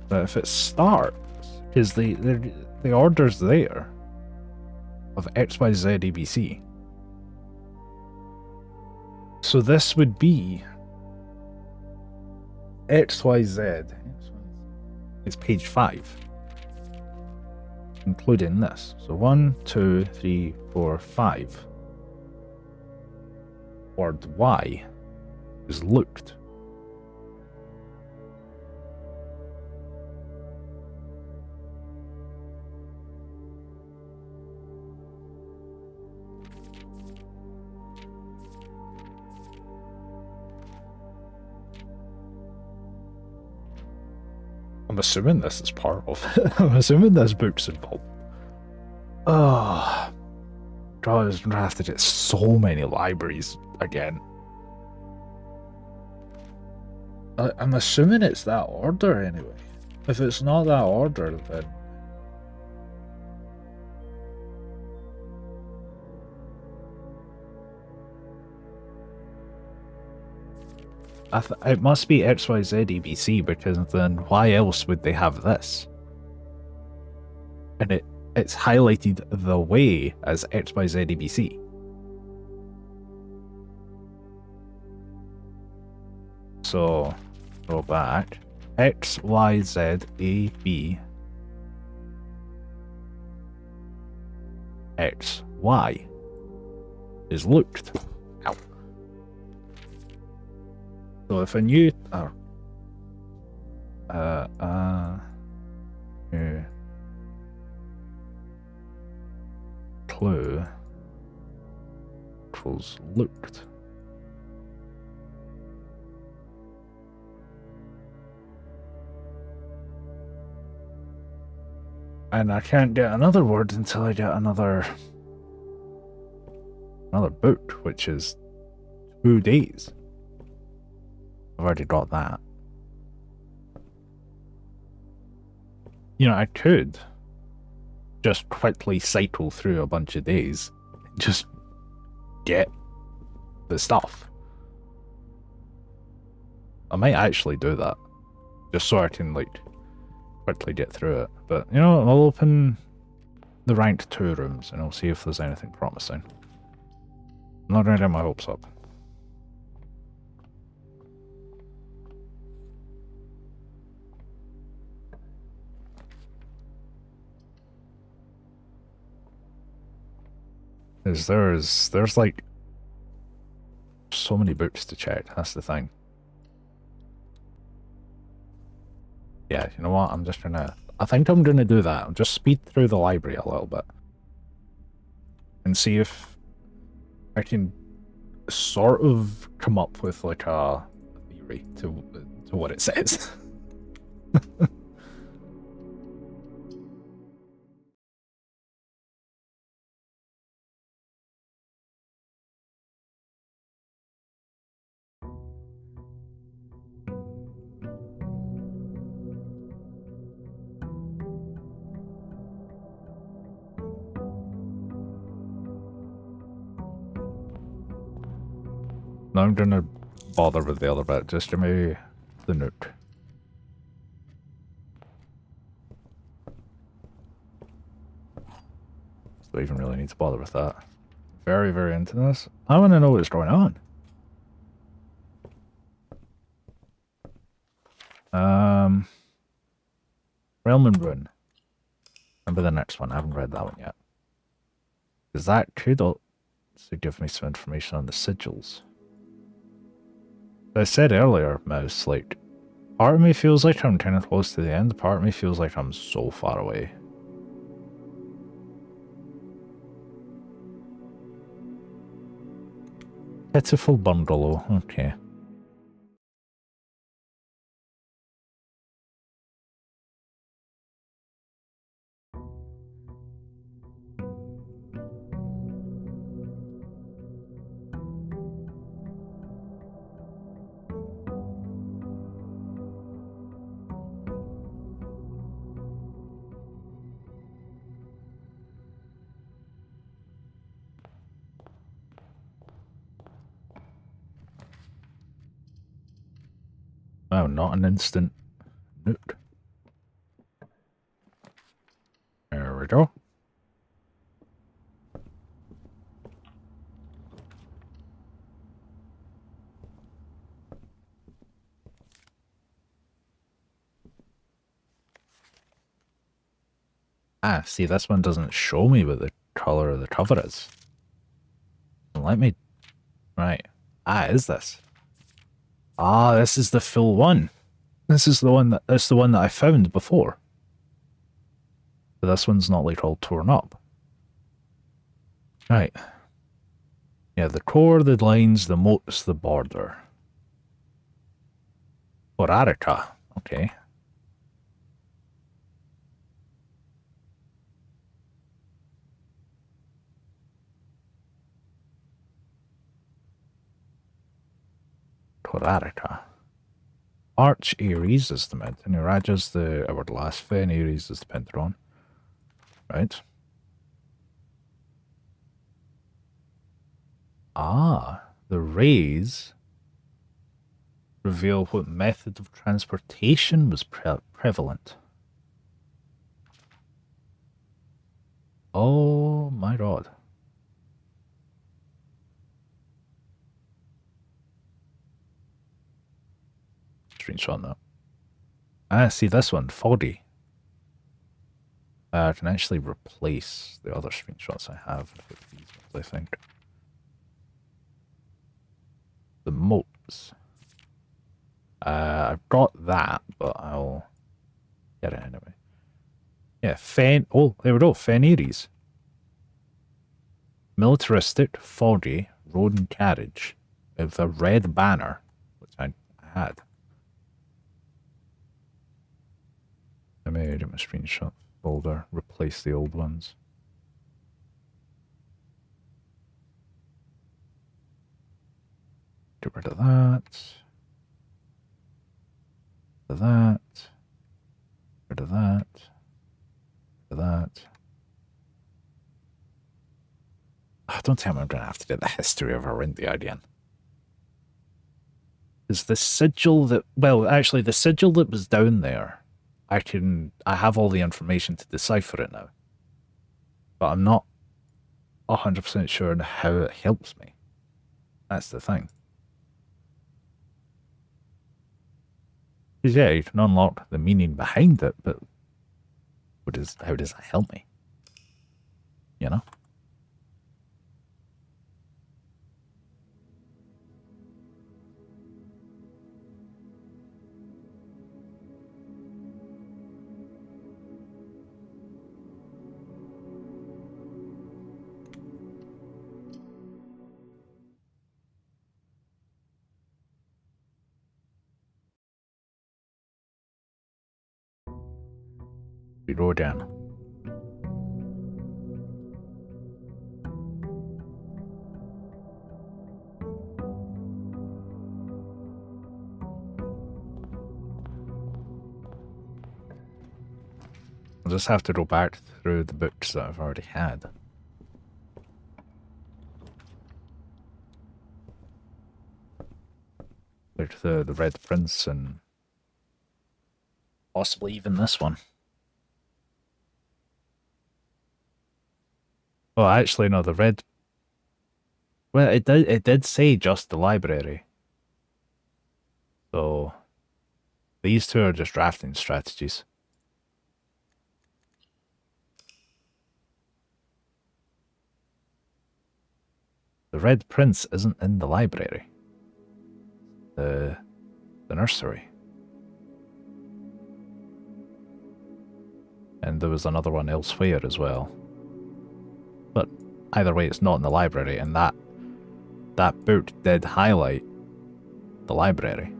But if it starts, because the order's there of X, Y, Z, A, B, C. So this would be X, Y, Z. It's page 5. Including this. So 1, 2, 3, 4, 5. Word Y is looked. I'm assuming this is part of it. I'm assuming this book's involved. Oh, God, I'm gonna have to get so many libraries again. I'm assuming it's that order anyway. If it's not that order, then it must be XYZ EBC, because then why else would they have this? And it's highlighted the way as XYZ EBC. So go back. XYZ XY is looked. Ow. So if a new clue equals looked. And I can't get another word until I get another book, which is 2 days. I've already got that. You know, I could just quickly cycle through a bunch of days, just get the stuff. I might actually do that, just so I can, like, quickly get through it. But, you know, I'll open the ranked 2 rooms and I'll see if there's anything promising. I'm not going to get my hopes up. There's like so many books to check, that's the thing. Yeah, you know what? I'm just gonna... I think I'm gonna do that. I'll just speed through the library a little bit. And see if I can sort of come up with like a theory to what it says. Now I'm gonna bother with the other bit. Just give me the note. Do I even really need to bother with that? Very, very into this. I want to know what's going on. Realm and Ruin. Remember the next one? I haven't read that one yet. Because that could also give me some information on the sigils. As I said earlier, Mouse, like, part of me feels like I'm kind of close to the end, part of me feels like I'm so far away. Pitiful bungalow, okay. Oh, not an instant note. There we go. Ah, see, this one doesn't show me what the color of the cover is. Let me... Right. Ah, is this? Ah, this is the full one. This is the one that's the one that I found before. But this one's not like all torn up. Right. Yeah, the core, the lines, the moats, the border. Orarica. Okay. Orarica. Arch Ares is the mountain. Iraja's the hourglass. Fen Ares is the pentagon. Right. Ah, the rays reveal what method of transportation was prevalent. Oh my god. Screenshot that. Ah, see this one, 40. I can actually replace the other screenshots I have with these ones, I think. The moats. I've got that, but I'll get it anyway. Yeah, oh, there we go, Fenires. Militaristic, foggy, road and carriage with a red banner, which I had. I made him a screenshot folder, replace the old ones. Get rid of that. Rid of that. Rid of that. Rid of that. Oh, don't tell me I'm going to have to get the history of Arinthia again. Is the sigil that... Well, actually, the sigil that was down there, I have all the information to decipher it now. But I'm not 100% sure on how it helps me. That's the thing. Because yeah, you can unlock the meaning behind it, but how does that help me? You know? We go down. I'll just have to go back through the books that I've already had. Like the Red Prince and possibly even this one. Oh, actually, no, the red. Well, it did say just the library. So these two are just drafting strategies. The Red Prince isn't in the library. The nursery. And there was another one elsewhere as well. But either way, it's not in the library, and that book did highlight the library.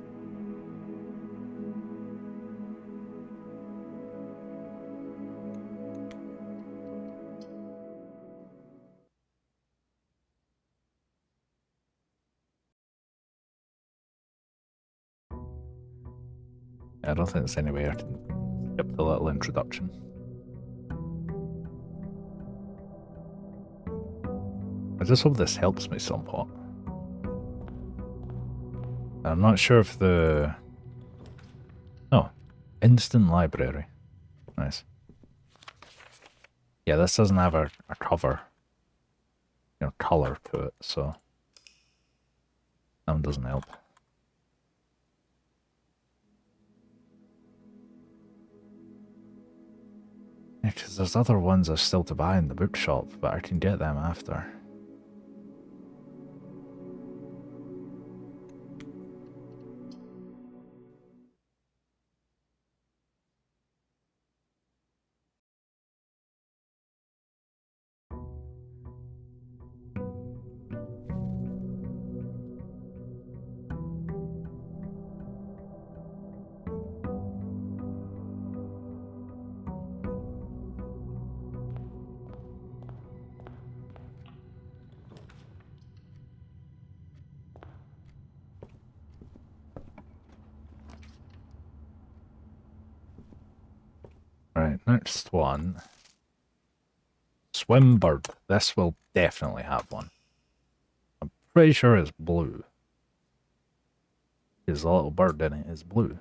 I don't think there's any way I can skip the little introduction. I just hope this helps me somewhat. I'm not sure if the... Oh, instant library. Nice. Yeah, this doesn't have a cover, you know, color to it, so that one doesn't help. Yeah, because there's other ones are still to buy in the bookshop, but I can get them after. Right, next one. Swimbird. This will definitely have one. I'm pretty sure it's blue. Because the little bird in it is blue.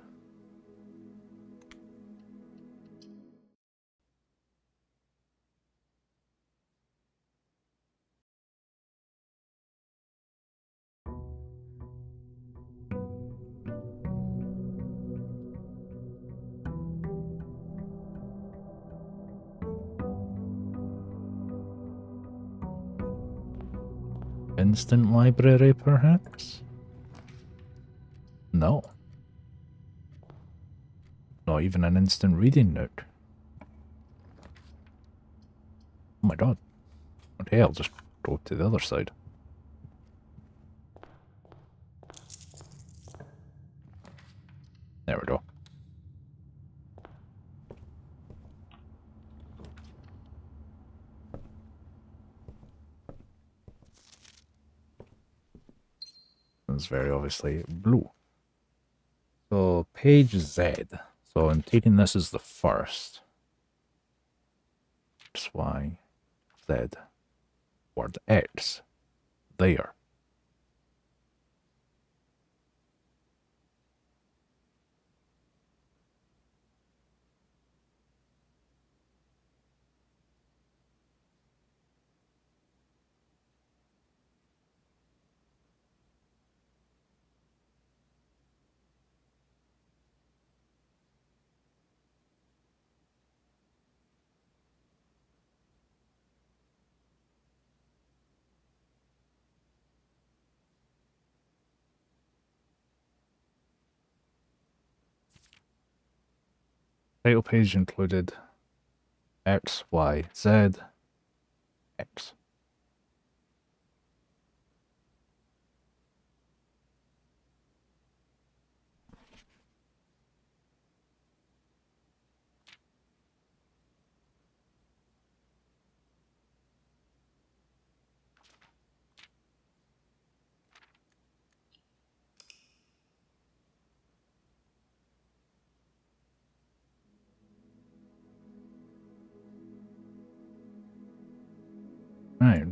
Instant library, perhaps? No. Not even an instant reading nook. Oh my god. Okay, I'll just go to the other side. There we go. It's very obviously blue. So, page Z. So I'm taking this as the first. X, Y, Z. Word X. There. Title page included X, Y, Z, X.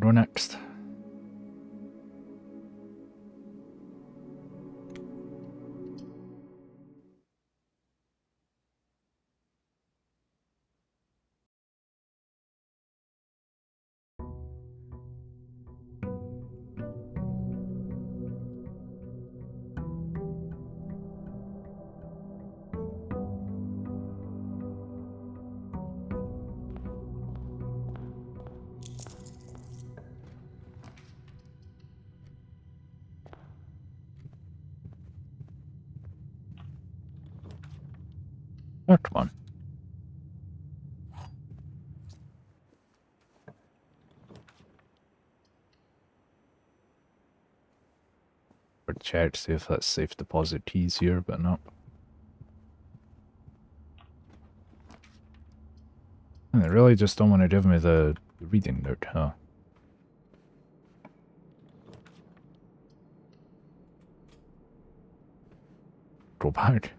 go next? Oh, come on. Or check to see if that's safe deposit keys here, but no. And they really just don't want to give me the reading note, huh? Go back.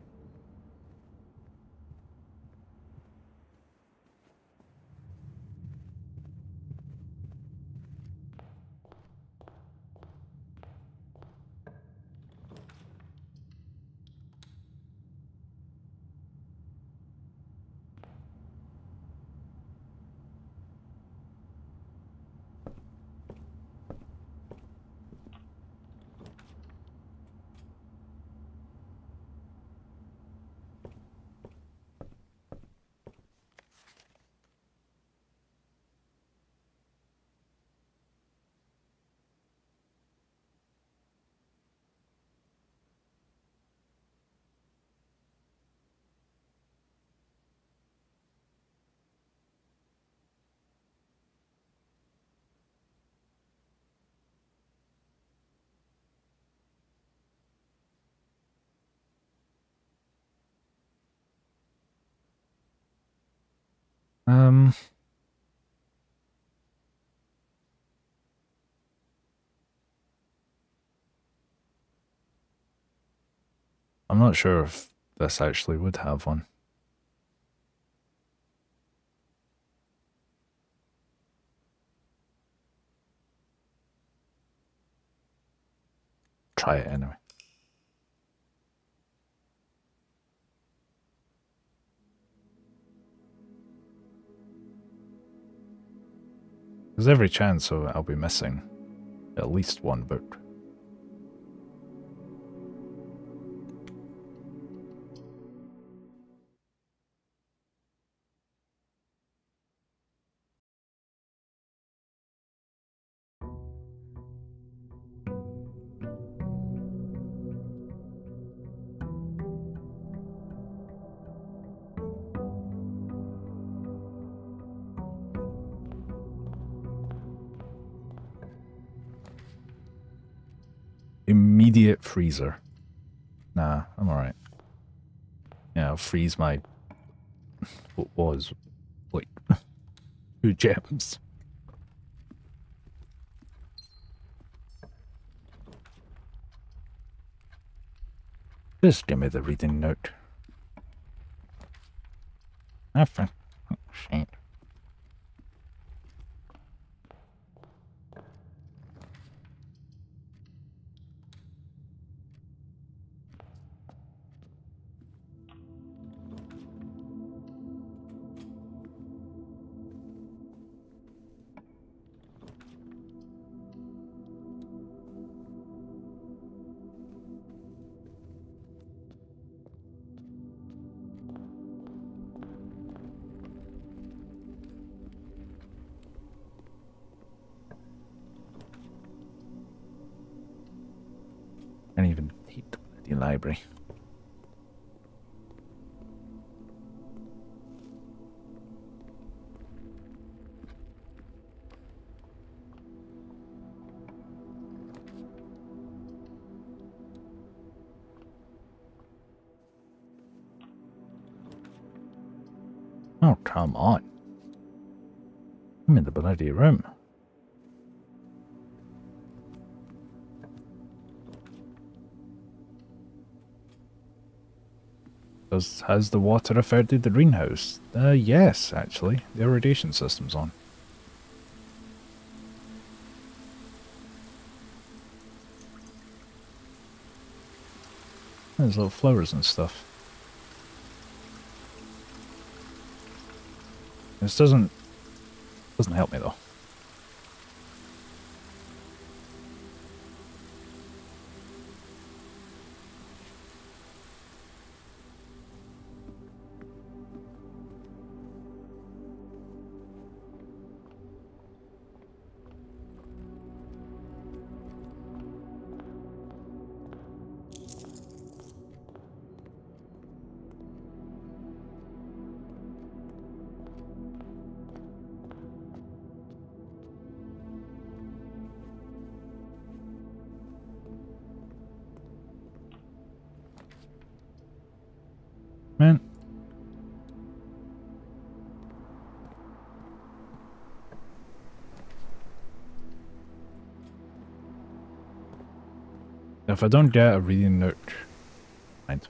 I'm not sure if this actually would have one. Try it anyway. There's every chance so I'll be missing at least one book. Immediate freezer. Nah, I'm alright. Yeah, I'll freeze my... what was, like, 2 gems. Just give me the reading note. Nothing. Oh, shit. Can't even hate the bloody library. Oh, come on. I'm in the bloody room. Has the water affected the greenhouse? Yes, actually. The irrigation system's on. There's little flowers and stuff. This doesn't help me though. Man. If I don't get a reading note, mind.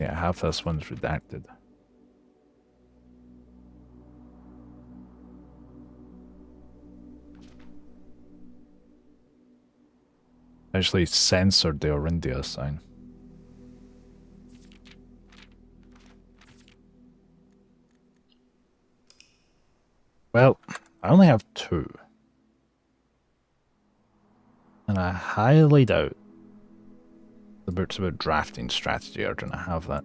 Yeah, half this one's redacted. Actually censored the Orindia sign. Well, I only have 2. And I highly doubt the book's about drafting strategy are going to have that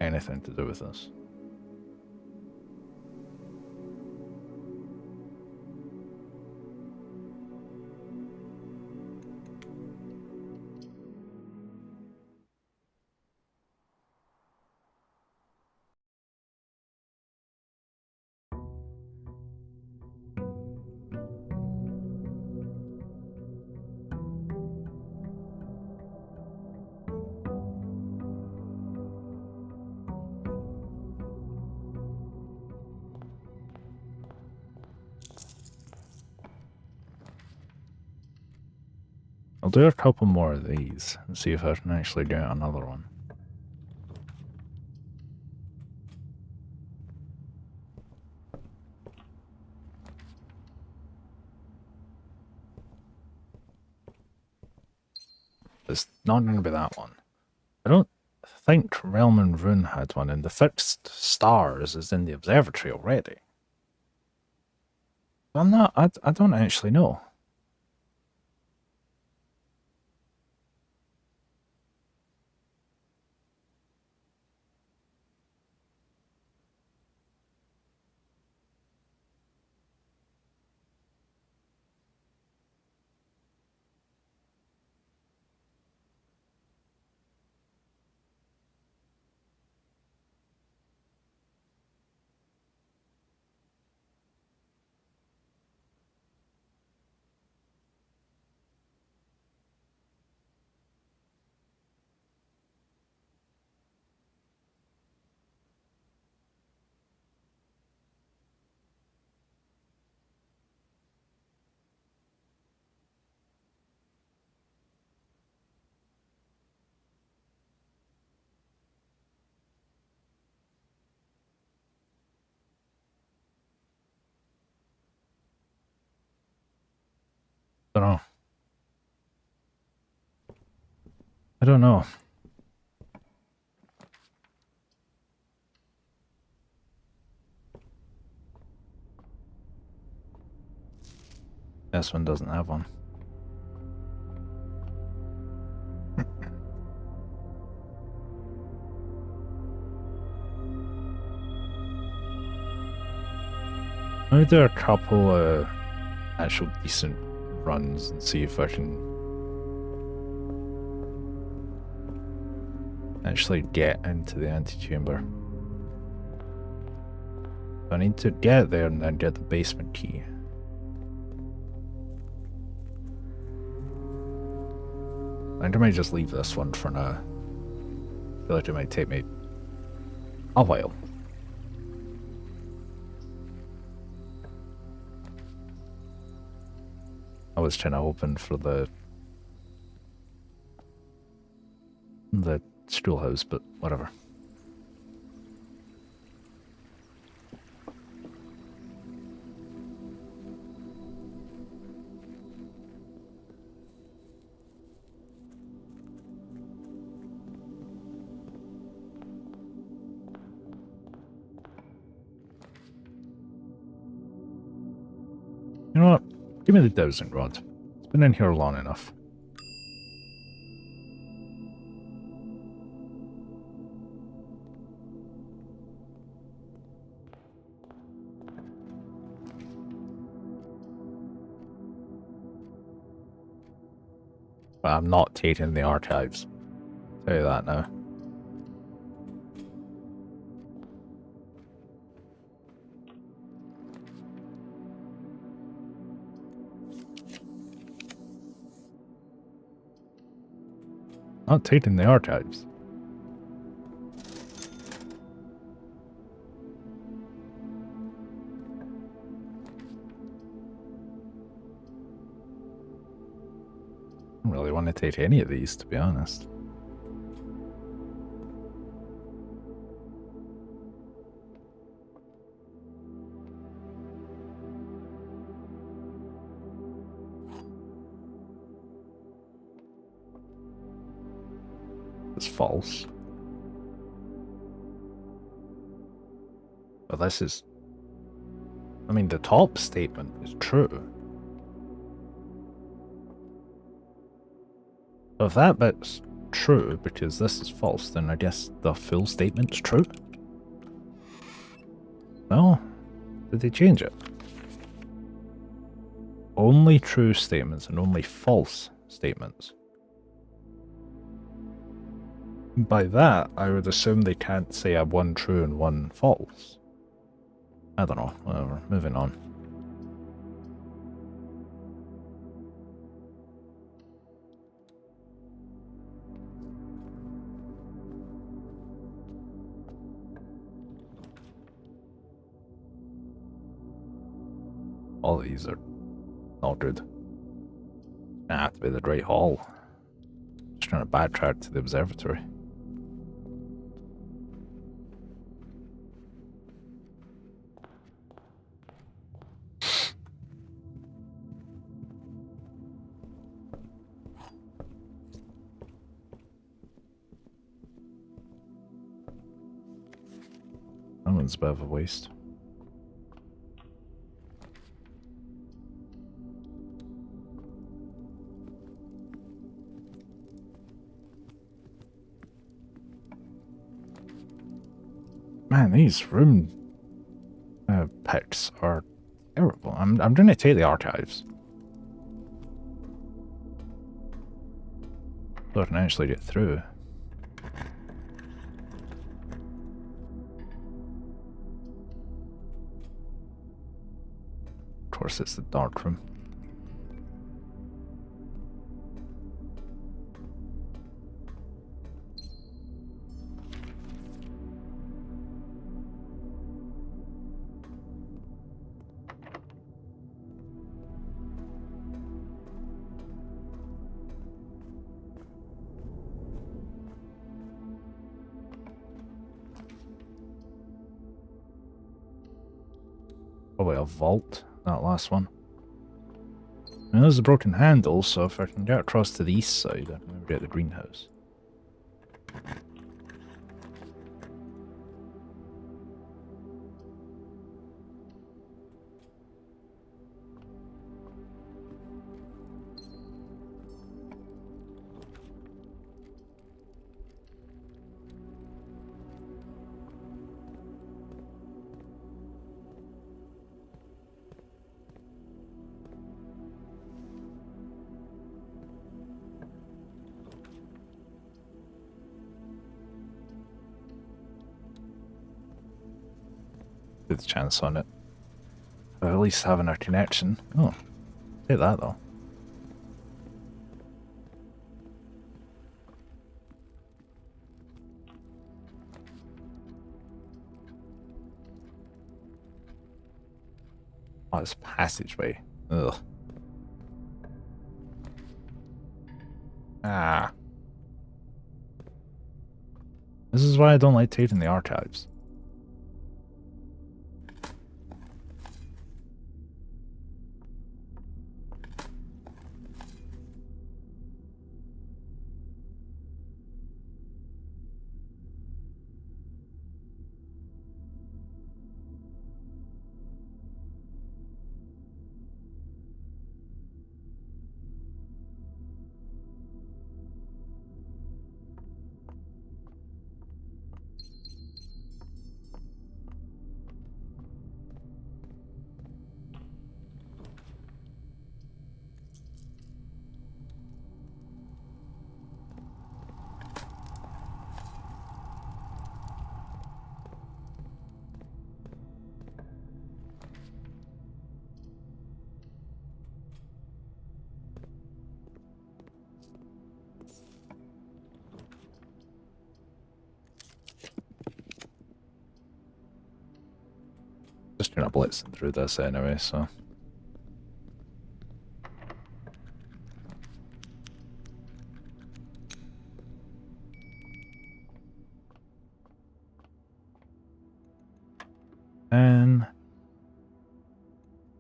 anything to do with this. I'll do a couple more of these and see if I can actually get another one. It's not going to be that one. I don't think Realm and Rune had one, and the fixed stars is in the observatory already. I'm not, I don't actually know. Don't know. I don't know. This one doesn't have one. Let me do a couple actual decent runs and see if I can actually get into the antechamber. I need to get there and then get the basement key. I think I might just leave this one for now. I feel like it might take me a while. I was trying to open for the schoolhouse, but whatever. Give me the dowsing rod. It's been in here long enough. But I'm not taking the archives. Tell you that now. Not taking the archives. I don't really want to take any of these, to be honest. It's false. But this is... I mean, the top statement is true. So if that bit's true, because this is false, then I guess the full statement's true? No? Did they change it? Only true statements and only false statements. By that, I would assume they can't say a one true and one false. I don't know, whatever, moving on. All of these are not good. Gonna have to be the Great Hall. Just trying to backtrack to the observatory. That one's a bit of a waste. Man, these room picks are terrible. I'm going to take the archives. So I can actually get through. Of course, it's the dark room. Probably a vault, that last one. And there's a broken handle, so if I can get across to the east side, I can maybe get the greenhouse. Good chance on it. But at least having a connection. Oh, take that though. Oh, it's a passageway. Ugh. Ah. This is why I don't like taking the archives. of blitzing through this anyway, so. And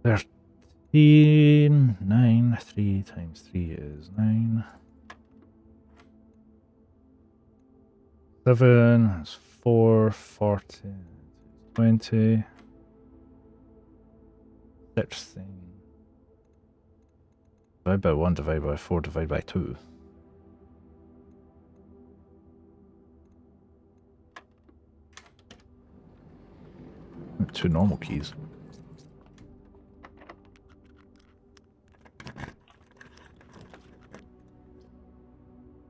13, 9, 3 times 3 is 9. 7 is 4, 40, 20, 16. Divide by 1, divide by 4, divide by 2. Two normal keys.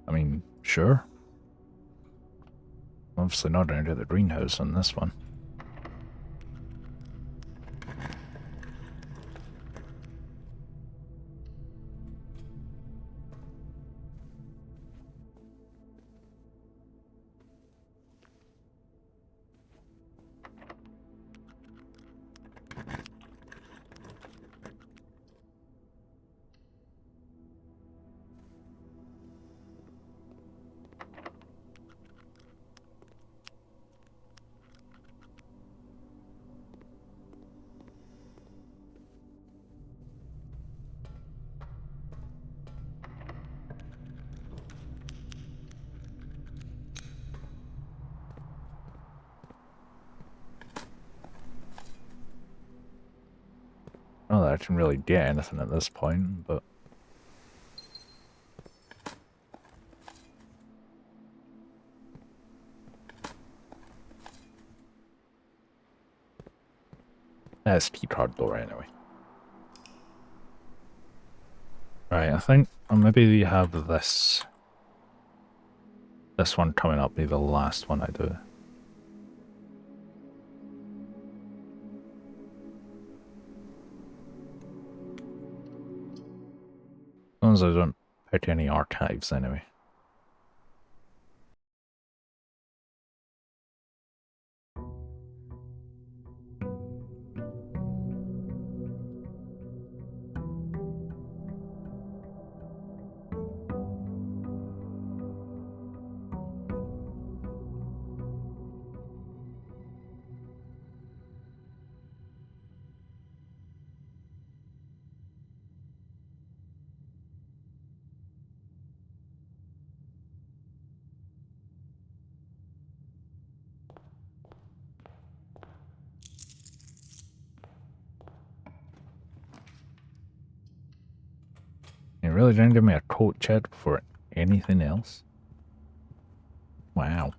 I mean, sure. Obviously not into the greenhouse on this one. Not that I can really get anything at this point, but... That's key card door anyway. Right, I think I'll maybe have this one coming up be the last one I do. As long as I don't pick any archives anyway. You really didn't give me a coat check for anything else? Wow.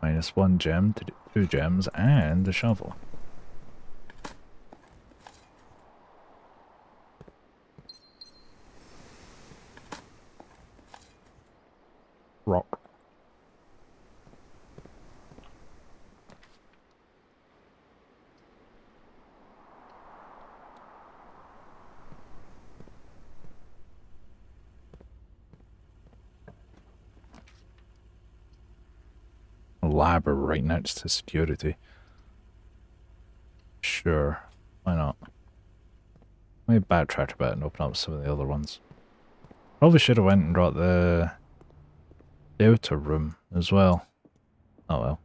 Minus 1 gem to 2 gems and the shovel. Rock. Lab right next to security. Sure, why not? Let me backtrack a bit and open up some of the other ones. Probably should have went and got the outer room as well. Oh well.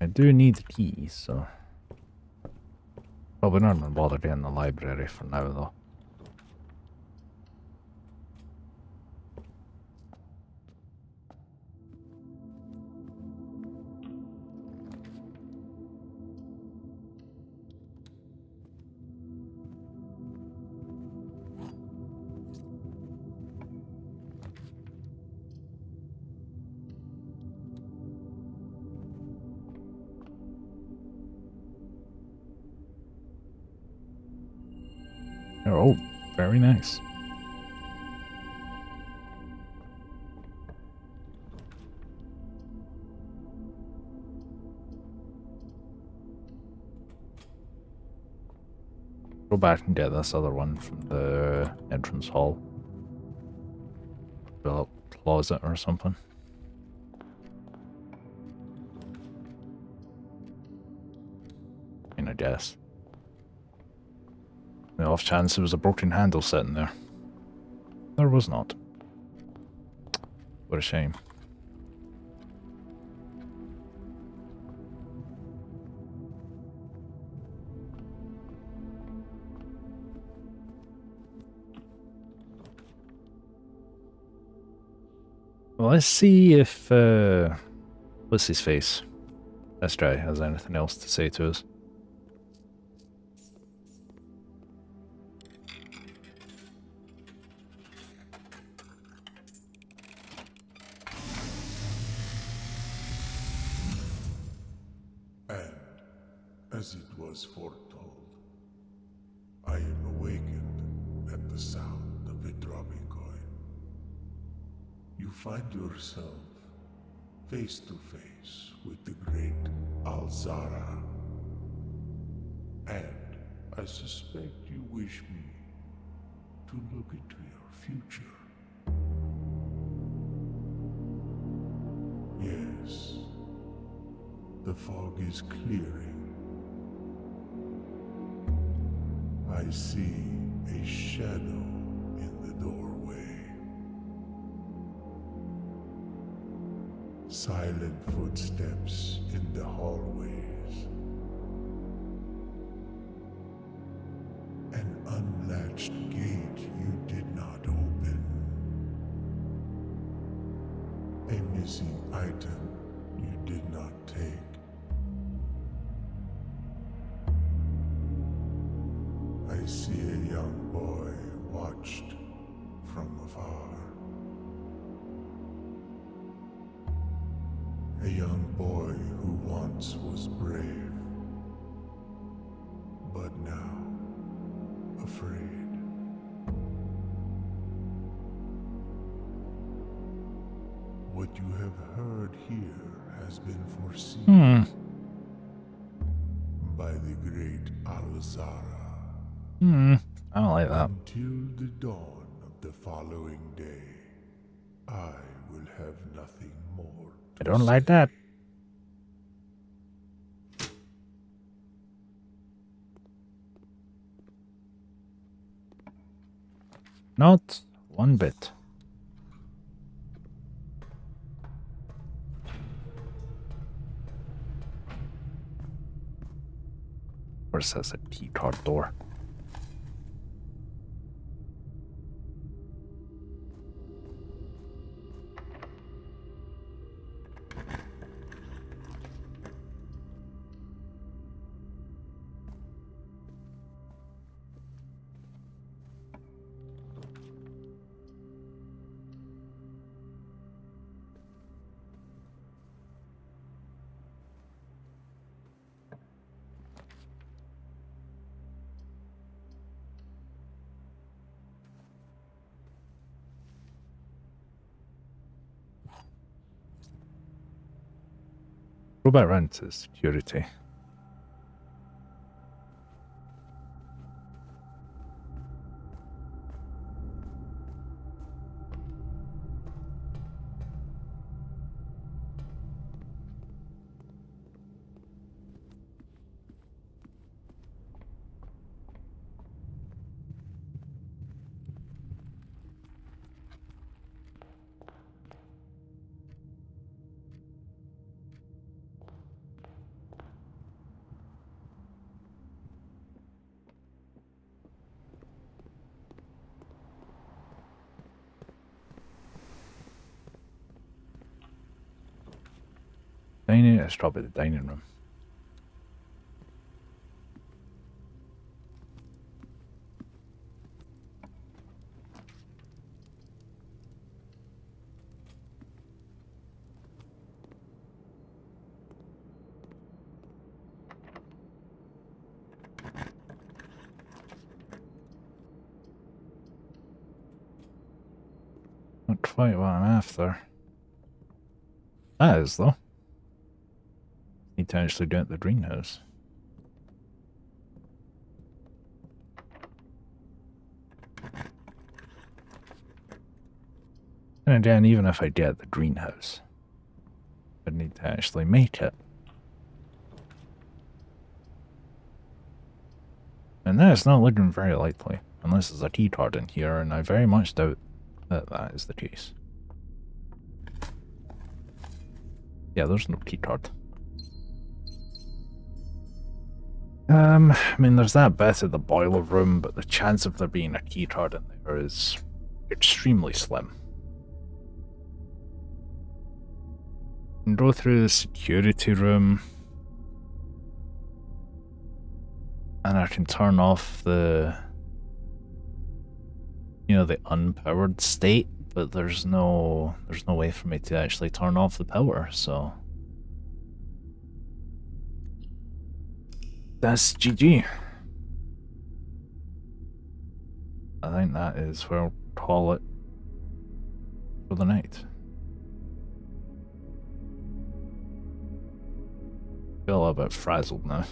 I do need the keys, so... Probably not going to bother doing the library for now, though. Oh, very nice. Go back and get this other one from the entrance hall. A closet or something. I guess. The off chance there was a broken handle sitting there. There was not. What a shame. Well, let's see if, what's his face? This guy has anything else to say to us. And, as it was foretold, I am awakened at the sound of a dropping coin. You find yourself face to face with the great Alzara. And I suspect you wish me to look into your future. Yes, the fog is clearing. I see a shadow in the doorway. Silent footsteps in the hallways. An unlatched gate you did not open. A missing item you did not take. I see a young boy watched from afar. A young boy who once was brave, but now afraid. What you have heard here has been foreseen by the great Alzara. I don't like that. Until the dawn of the following day, I will have nothing more to I don't like that. Not one bit. Of course, that's a key card door. Go back round to security. Dining, it's probably the dining room. Not quite what I'm after. That is, though. Need to actually do it at the greenhouse. And again, even if I did the greenhouse, I'd need to actually make it. And that's not looking very likely, unless there's a key card in here, and I very much doubt that that is the case. Yeah, there's no key card. I mean, there's that bit of the boiler room, but the chance of there being a key card in there is extremely slim. And go through the security room, and I can turn off the, you know, the unpowered state, but there's no way for me to actually turn off the power, so that's GG. I think that is where I'll call it for the night. Feel a little bit frazzled now.